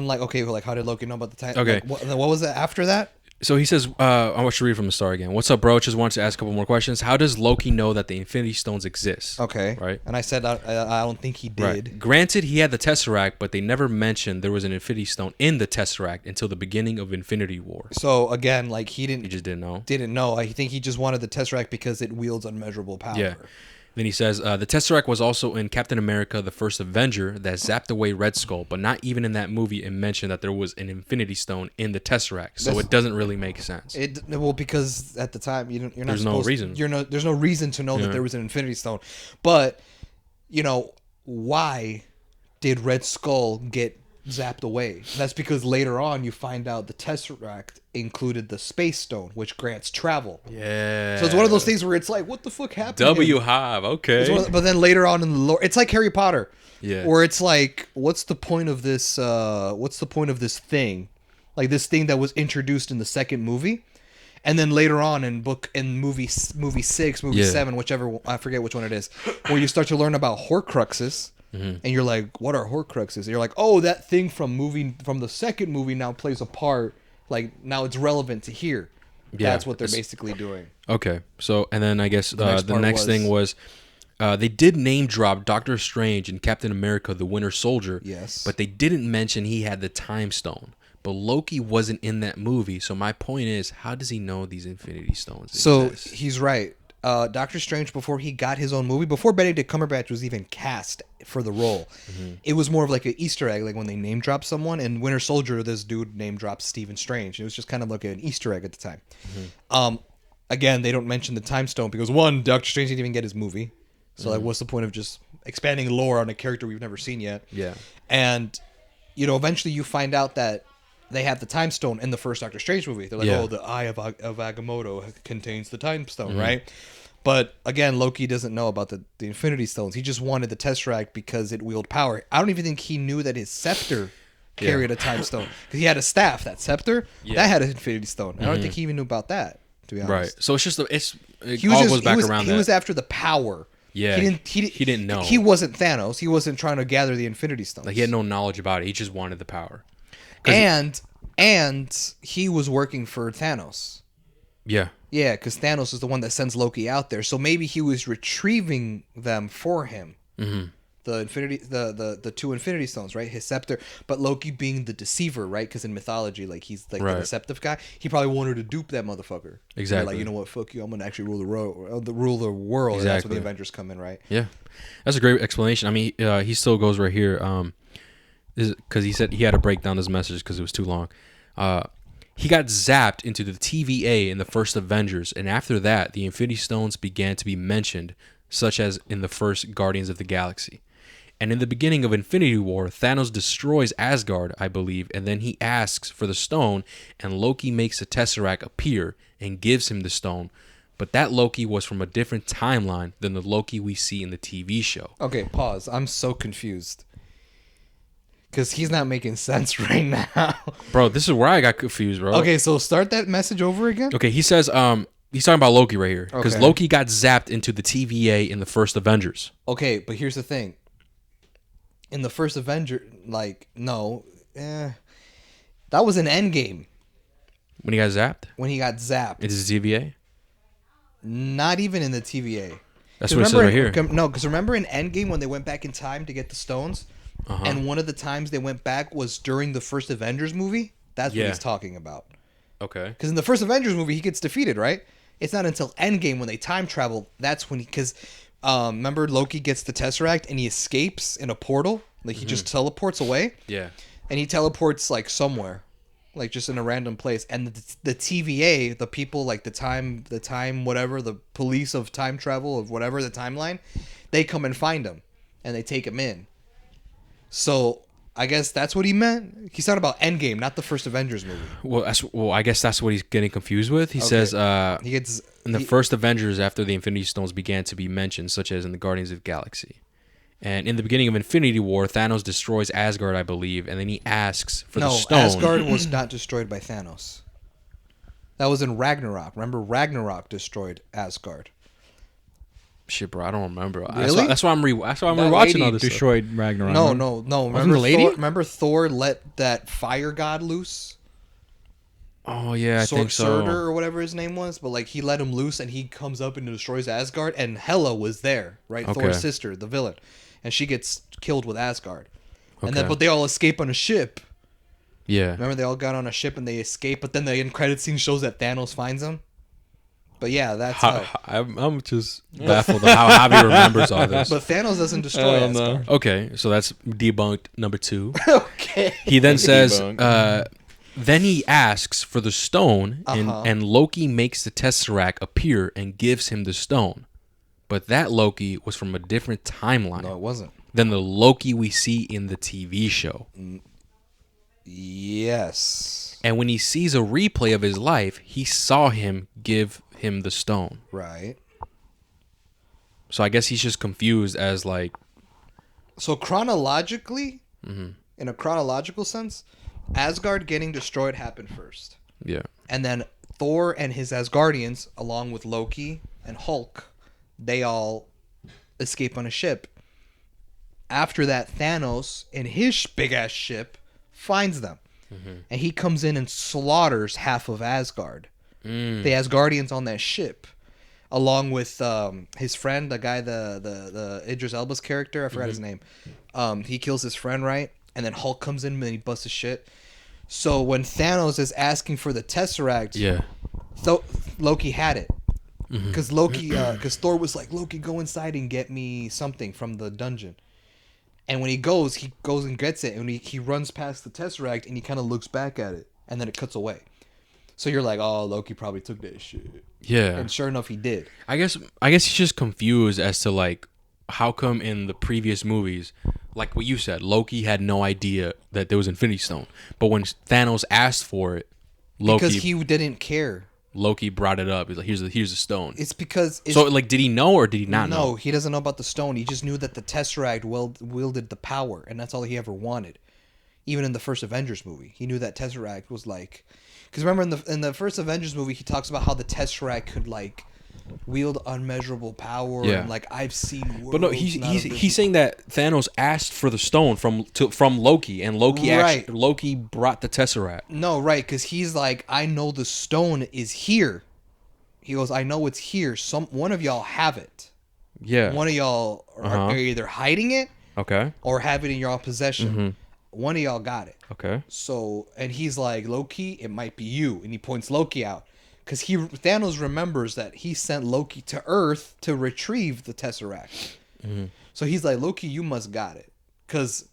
like, okay, like how did Loki know about the time? Okay. Like, what was it after that? So he says, I want you to read from the start again. What's up, bro? Just wanted to ask a couple more questions. How does Loki know that the Infinity Stones exist? Okay. Right. And I said I don't think he did. Right. Granted, he had the Tesseract, but they never mentioned there was an Infinity Stone in the Tesseract until the beginning of Infinity War. So again, like he just didn't know. Didn't know. I think he just wanted the Tesseract because it wields unmeasurable power. Yeah. Then he says, the Tesseract was also in Captain America, the First Avenger, that zapped away Red Skull, but not even in that movie it mentioned that there was an Infinity Stone in the Tesseract. So it doesn't really make sense. Well, because at the time you're not. There's no reason. There's no reason to know that there was an Infinity Stone, but why did Red Skull get zapped away? That's because later on you find out the Tesseract included the Space Stone, which grants travel. Yeah. So it's one of those things where it's like, what the fuck happened? W-Hive, okay. But then later on in the lore, it's like Harry Potter. Yeah. Where it's like, what's the point of this? What's the point of this thing? Like this thing that was introduced in the second movie, and then later on in movie 6, movie 7, whichever, I forget which one it is, where you start to learn about Horcruxes. Mm-hmm. And you're like, what are Horcruxes? And you're like, oh, that thing from the second movie now plays a part. Like now it's relevant to here. Yeah, that's what they're basically doing. Okay, so and then I guess the next thing was they did name drop Doctor Strange and Captain America: The Winter Soldier. Yes, but they didn't mention he had the Time Stone. But Loki wasn't in that movie, so my point is, how does he know these Infinity Stones exist? So he's right. Doctor Strange, before he got his own movie, before Benedict Cumberbatch was even cast for the role, it was more of like an Easter egg, like when they name drop someone. And Winter Soldier, this dude name drops Stephen Strange. It was just kind of like an Easter egg at the time. Again, they don't mention the Time Stone because one, Doctor Strange didn't even get his movie, so like, what's the point of just expanding lore on a character we've never seen yet? Yeah, and eventually you find out that they have the Time Stone in the first Doctor Strange movie. They're like, oh, the Eye of Agamotto contains the Time Stone, right? But again, Loki doesn't know about the Infinity Stones. He just wanted the Tesseract because it wielded power. I don't even think he knew that his scepter carried a Time Stone. Because he had a staff, that scepter, that had an Infinity Stone. I don't think he even knew about that, to be honest. Right. So it's just, it he all was goes back around that. He was after the power. Yeah. He didn't know. He wasn't Thanos. He wasn't trying to gather the Infinity Stones. Like, he had no knowledge about it. He just wanted the power. And he was working for Thanos. Yeah. Yeah, because Thanos is the one that sends Loki out there. So maybe he was retrieving them for him. Mm-hmm. The two Infinity Stones, right? His scepter. But Loki being the deceiver, right? Because in mythology, like, he's like the deceptive guy. He probably wanted to dupe that motherfucker. Exactly. Like, you know what? Fuck you. I'm gonna actually rule the world. Exactly. And that's when the Avengers come in, right? Yeah, that's a great explanation. I mean, he still goes right here. Because he said he had to break down this message because it was too long. He got zapped into the TVA in the first Avengers, and after that, the Infinity Stones began to be mentioned, such as in the first Guardians of the Galaxy. And in the beginning of Infinity War, Thanos destroys Asgard, I believe, and then he asks for the stone, and Loki makes a Tesseract appear and gives him the stone. But that Loki was from a different timeline than the Loki we see in the TV show. Okay, pause. I'm so confused. Because he's not making sense right now. Bro, this is where I got confused, bro. Okay, so start that message over again. Okay, he says, he's talking about Loki right here. Because Okay. Loki got zapped into the TVA in the first Avengers. Okay, but here's the thing. In the first Avenger, like, no. That was an Endgame When he got zapped? when he got zapped. It's the TVA? Not even in the TVA. That's what it says right here. No, because remember in Endgame when they went back in time to get the stones? Uh-huh. And one of the times they went back was during the first Avengers movie? That's what Yeah. he's talking about. Okay. Because in the first Avengers movie, he gets defeated, right? It's not until Endgame when they time travel. That's when because remember Loki gets the Tesseract and he escapes in a portal. Like he just teleports away. Yeah. And he teleports like somewhere, like just in a random place. And the TVA, the people like the time, whatever, the police of time travel of whatever the timeline, they come and find him, and they take him in. So I guess that's what he meant. He's talking about Endgame, not the first Avengers movie. Well, I guess that's what he's getting confused with. He Okay. says He gets in the first Avengers, after the Infinity Stones began to be mentioned, such as in the Guardians of the Galaxy. And in the beginning of Infinity War, Thanos destroys Asgard, I believe, and then he asks for the stone. No, Asgard was not destroyed by Thanos. That was in Ragnarok. Remember, Ragnarok destroyed Asgard. Shit, bro, I don't remember. Really? That's why I'm That rewatching lady all this. destroyed Ragnarok. No. Wasn't Remember the lady? Remember Thor let that fire god loose? Oh yeah, I think so. Surtur or whatever his name was, but like he let him loose and he comes up and destroys Asgard, and Hela was there, right? Okay. Thor's sister, the villain, and she gets killed with Asgard, and then Okay. but they all escape on a ship. Yeah. Remember, they all got on a ship and they escape, but then the end credit scene shows that Thanos finds them. But yeah, that's how. I'm just baffled at how Javi remembers all this. But Thanos doesn't destroy Asgard. Okay, so that's debunked number 2. Okay. He then says, Debunked. then he asks for the stone, and Loki makes the Tesseract appear and gives him the stone. But that Loki was from a different timeline No, it wasn't. than the Loki we see in the TV show. Yes. And when he sees a replay of his life, he saw him give him the stone. Right. So I guess he's just confused as like, So chronologically, in a chronological sense, Asgard getting destroyed happened first. yeah. And then Thor and his Asgardians, along with Loki and Hulk, they all escape on a ship. After that, Thanos in his big ass ship finds them. And he comes in and slaughters half of Asgard. The Asgardians on that ship. Along with his friend, the guy, the Idris Elba's character, I forgot his name. He kills his friend, right? And then Hulk comes in and he busts his shit. So when Thanos is asking for the Tesseract, Yeah. Loki had it. Because Thor was like, Loki, go inside and get me something from the dungeon. And when he goes and gets it, and he runs past the Tesseract, and he kind of looks back at it, and then it cuts away. So you're like, oh, Loki probably took that shit. Yeah. And sure enough, he did. I guess he's just confused as to like how come in the previous movies, like what you said, Loki had no idea that there was Infinity Stone, but when Thanos asked for it, Because he didn't care. Loki brought it up. He's like, here's the stone. It's because... So like, did he know or did he not know? No, he doesn't know about the stone. He just knew that the Tesseract wielded the power, and that's all he ever wanted. Even in the first Avengers movie, he knew that Tesseract was like... Because remember, in the first Avengers movie, he talks about how the Tesseract could like wield unmeasurable power. Yeah. And like, I've seen worlds. But no, he's saying that Thanos asked for the stone from Loki, and Loki brought the Tesseract. No, right, because he's like, I know the stone is here. He goes, I know it's here. One of y'all have it. Yeah. One of y'all are either hiding it Okay. or have it in your possession. One of y'all got it. Okay. So, and he's like, Loki, it might be you. And he points Loki out. Because Thanos remembers that he sent Loki to Earth to retrieve the Tesseract. So he's like, Loki, you must got it. Because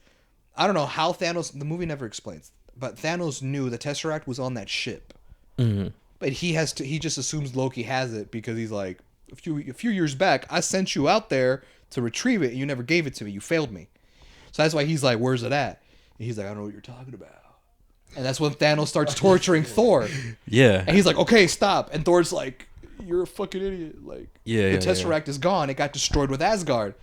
I don't know how Thanos, the movie never explains, but Thanos knew the Tesseract was on that ship. But he just assumes Loki has it because he's like, a few years back, I sent you out there to retrieve it and you never gave it to me. You failed me. So that's why he's like, where's it at? And he's like, I don't know what you're talking about. And that's when Thanos starts torturing Thor. Yeah. And he's like, okay, stop. And Thor's like, you're a fucking idiot. Like, Yeah, the Tesseract is gone. It got destroyed with Asgard.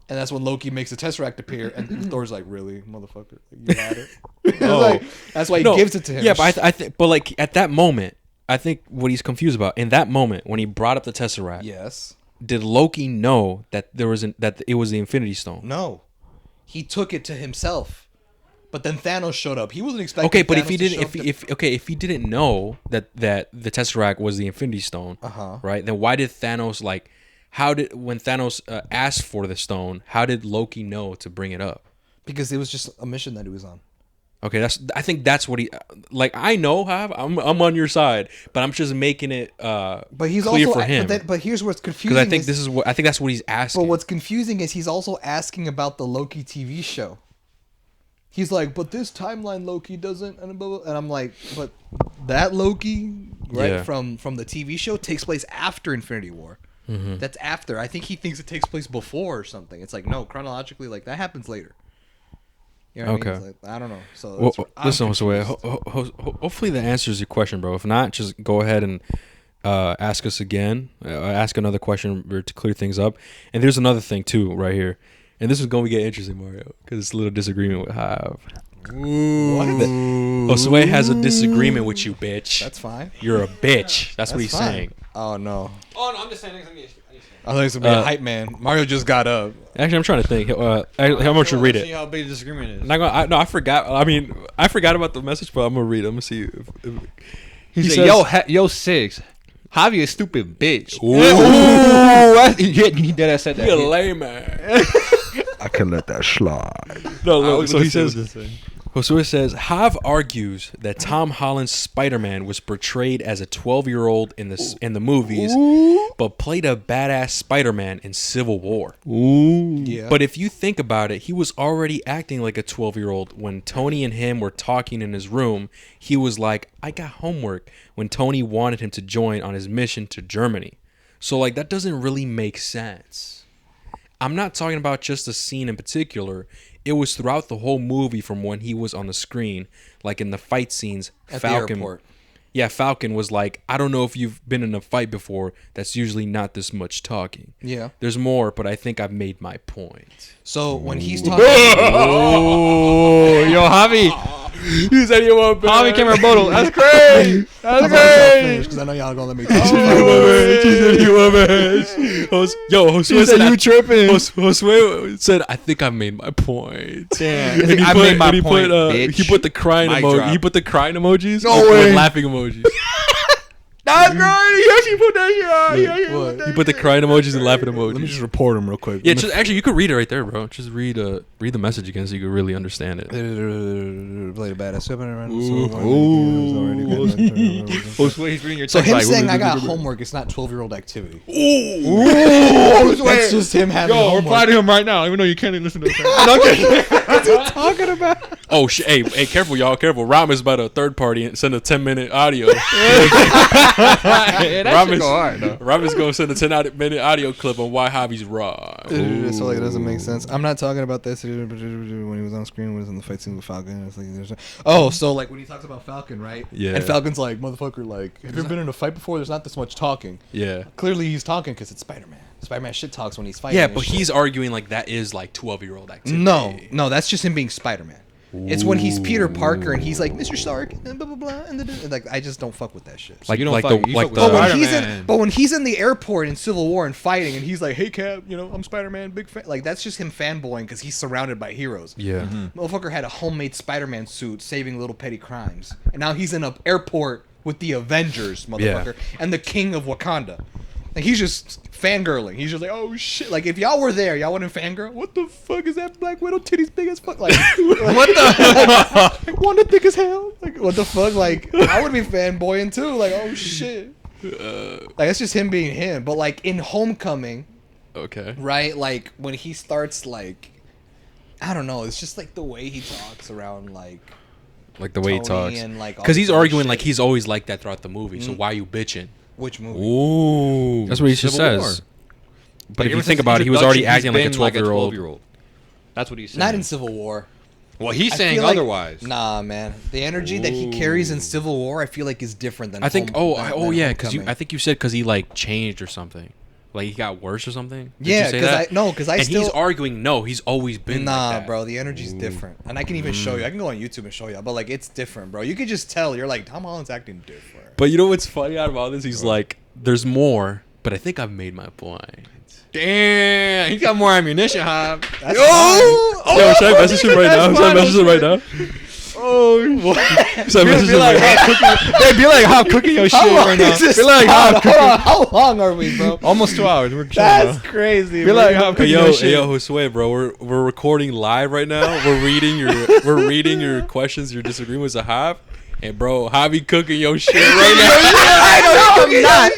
And that's when Loki makes the Tesseract appear. And Thor's like, really, motherfucker? You had it? Like, that's why he gives it to him. Yeah, but I think, but like at that moment, I think what he's confused about in that moment when he brought up the Tesseract, Yes. did Loki know that that it was the Infinity Stone? No. He took it to himself. But then Thanos showed up. He wasn't expecting. Okay, but Thanos if he to didn't, show up if he didn't know that the Tesseract was the Infinity Stone, right? Then why did Thanos like? When Thanos asked for the stone, how did Loki know to bring it up? because it was just a mission that he was on. Okay, I think that's what he like. I know, I'm on your side, but I'm just making it But he's clear also for him. But here's what's confusing. Because I think that's what he's asking. But what's confusing is he's also asking about the Loki TV show. He's like, but this timeline Loki doesn't, and blah, blah, and I'm like, but that Loki, right, Yeah. from the TV show takes place after Infinity War. That's after. I think he thinks it takes place before or something. It's like, no, chronologically, like that happens later. You know what I Okay. mean? It's like, I don't know. So Well, I'm listen, Josue, confused. hopefully that answers your question, bro. If not, just go ahead and ask us again. Ask another question to clear things up. And there's another thing too, right here. And this is going to get interesting, Mario, because it's a little disagreement with Hive. Josue has a disagreement with you, bitch. That's fine. You're a bitch. That's what he's fine. saying. Oh no. Oh no, I'm just saying. I thought he was gonna be a hype man. Mario just got up. Actually, I'm trying to think. How much you read See it? how big the disagreement is. I'm not gonna, no, I forgot. I mean, I forgot about the message, but I'm gonna read it. I'm gonna see if He he said, says, yo, Six. Javi a stupid bitch. Ooh. He did. I said that. You're a lame man. I can let that slide. No, look, so he says, Josue says, Hav argues that Tom Holland's Spider-Man was portrayed as a 12-year-old in the movies, but played a badass Spider-Man in Civil War. Yeah. But if you think about it, he was already acting like a 12-year-old when Tony and him were talking in his room. He was like, I got homework, when Tony wanted him to join on his mission to Germany. So, like, that doesn't really make sense. I'm not talking about just a scene in particular. It was throughout the whole movie from when he was on the screen, like in the fight scenes. At Falcon, the airport. Yeah, Falcon was like, I don't know if you've been in a fight before. That's usually not this much talking. Yeah. There's more, but I think I've made my point. So when he's talking, Oh, yo, Javi. He said you want Javi came rebuttal. That's great. That's great. because I know y'all gonna let me She said you a bitch. Yo, Josue said you tripping. Josue said, I think I made my point. Damn. And I made my point, he put the crying Mic emoji. drop. He put the crying emojis. No with way. laughing emojis. That's great. He actually put that shit on. What? He put the crying emojis and laughing emojis. Let me just report him real quick. Yeah, just actually, you could read it right there, bro. Just read the message again so you could really understand it. Played a badass. Josue, he's reading your So text him like, saying I got homework, it's not 12-year-old activity. Ooh, That's just him having Yo, homework. reply to him right now, even though you can't even listen to him. talking about? Oh, hey, careful, y'all. Careful. Ram is about a third party and send a 10-minute audio. Yeah, that shit go hard, though. Ram is going to send a 10-minute audio clip on why Javi's wrong. So like it doesn't make sense. I'm not talking about this when he was on screen. When he was in the fight scene with Falcon. It's like so like when he talks about Falcon, right? Yeah. And Falcon's like, motherfucker, like, have you ever been in a fight before? There's not this much talking. Yeah. Clearly he's talking because it's Spider-Man. Spider-Man shit talks when he's fighting. Yeah, and but shit. he's arguing like that is like 12-year-old activity. No, that's just him being Spider-Man. It's when he's Peter Parker and he's like Mr. Stark and blah blah blah and like I just don't fuck with that shit. Like, you don't like fuck- the you like fuck the with But Spider-Man. when he's in the airport in Civil War and fighting and he's like, hey Cap, I'm Spider-Man, big fan. Like that's just him fanboying because he's surrounded by heroes. yeah. Motherfucker had a homemade Spider-Man suit saving little petty crimes, and now he's in an airport with the Avengers, motherfucker, and the King of Wakanda. Like he's just fangirling. He's just like, oh shit. Like if y'all were there, y'all wouldn't fangirl. What the fuck is that Black Widow titties big as fuck? Like what the? Like, Wanda thick as hell. Like what the fuck? Like I would be fanboying too. Like oh shit. Like it's just him being him. But like in Homecoming, Okay. right? Like when he starts like, I don't know. It's just like the way he talks around like. Like the way he Tony talks. and, like, all Because he's this other arguing shit. like he's always like that throughout the movie. So why you bitching? Which movie? Ooh. That's what he just Civil says. War. But if ever you think since about it, he was already introduction, acting he's like a been 12-year-old. That's what he's saying. Not in Civil War. Well, he's I saying feel like- otherwise. Nah, man. The energy that he carries in Civil War, I feel like is different than. I think. than Yeah, because Homecoming. I think you said because he like changed or something. Like he got worse or something. Did Yeah, you say 'cause that? I and still. he's arguing. No, he's always been. Nah, like that. bro. The energy's different, and I can even show you. I can go on YouTube and show you, but like it's different, bro. You could just tell. You're like Tom Holland's acting different. But you know what's funny out of all this? He's like, "There's more, but I think I've made my point." Damn, he got more ammunition, huh? That's Yo, should I message him right now? Should I message him right now? Oh, Should I message him right now? Hey, be like, how I'm cooking your shit How long right now. is this? Be like, how I'm Hold cooking. on, how long are we, bro? Almost 2 hours. We're chilling, That's bro. crazy. Be bro. like, how I'm Hey cooking yo, your hey shit. yo, Josue, bro. We're recording live right now. We're reading your questions, your disagreements I have, and bro, Javi cooking your shit right now. I'm not.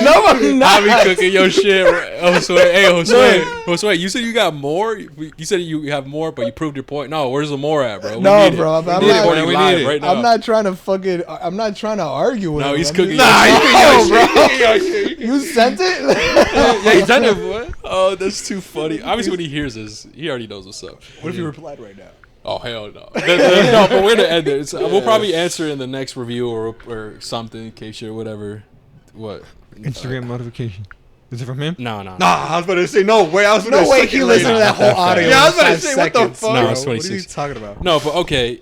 No, I'm not. Javi cooking your shit. Josue, hey Josue, you said you got more. You said you have more, but you proved your point. No, where's the more at, bro? We No, need it. bro, I'm We not- need it I'm when not- we we live need it. right now. I'm not trying to fucking. I'm not trying to argue with him. No, he's I'm cooking just- your No, shit. bro. You sent it? Yeah, he's done it, boy. Oh, that's too funny. Obviously, when he hears this, he already knows what's up. What if you replied right now? Oh hell no! No, but we're gonna end it. We'll probably answer in the next review or something, in case you're whatever. What? Instagram notification. Is it from him? No. Nah, I was about to say no way. I was No way he listened to that whole audio. Yeah, I was about to in say 5 what the seconds. fuck. No, bro. it's What are you 26. talking about? No, but okay,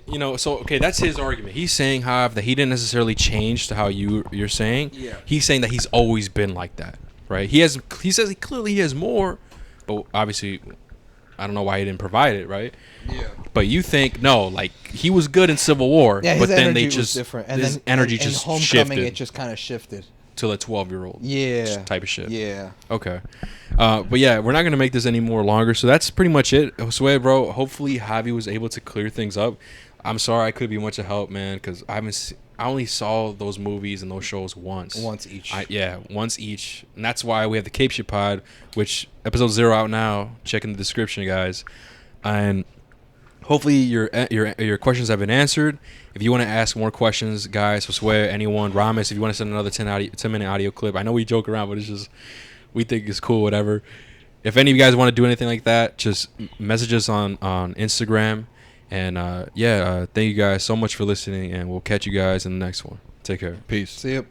that's his argument. He's saying, however, that he didn't necessarily change to how you're saying. Yeah. He's saying that he's always been like that, right? He says he has more, but obviously, I don't know why he didn't provide it, right? Yeah. But you think no, like he was good in Civil War, Yeah, his but then energy they was just different, and his then energy in just Homecoming, shifted it just kind of shifted. to a 12-year-old, Yeah. type of shit. Yeah. Okay. But yeah, we're not gonna make this any more longer. So that's pretty much it. Josue, bro. Hopefully, Javi was able to clear things up. I'm sorry I could be much of help, man, because I only saw those movies and those shows once. Once each. Once each, and that's why we have the Cape Shit Pod, which episode 0 out now. Check in the description, guys, and hopefully your questions have been answered. If you want to ask more questions, guys, Josue, anyone, Ramis, if you want to send another 10-minute audio clip, I know we joke around, but it's just we think it's cool, whatever. If any of you guys want to do anything like that, just message us on Instagram. And thank you guys so much for listening, and we'll catch you guys in the next one. Take care. Peace. See you.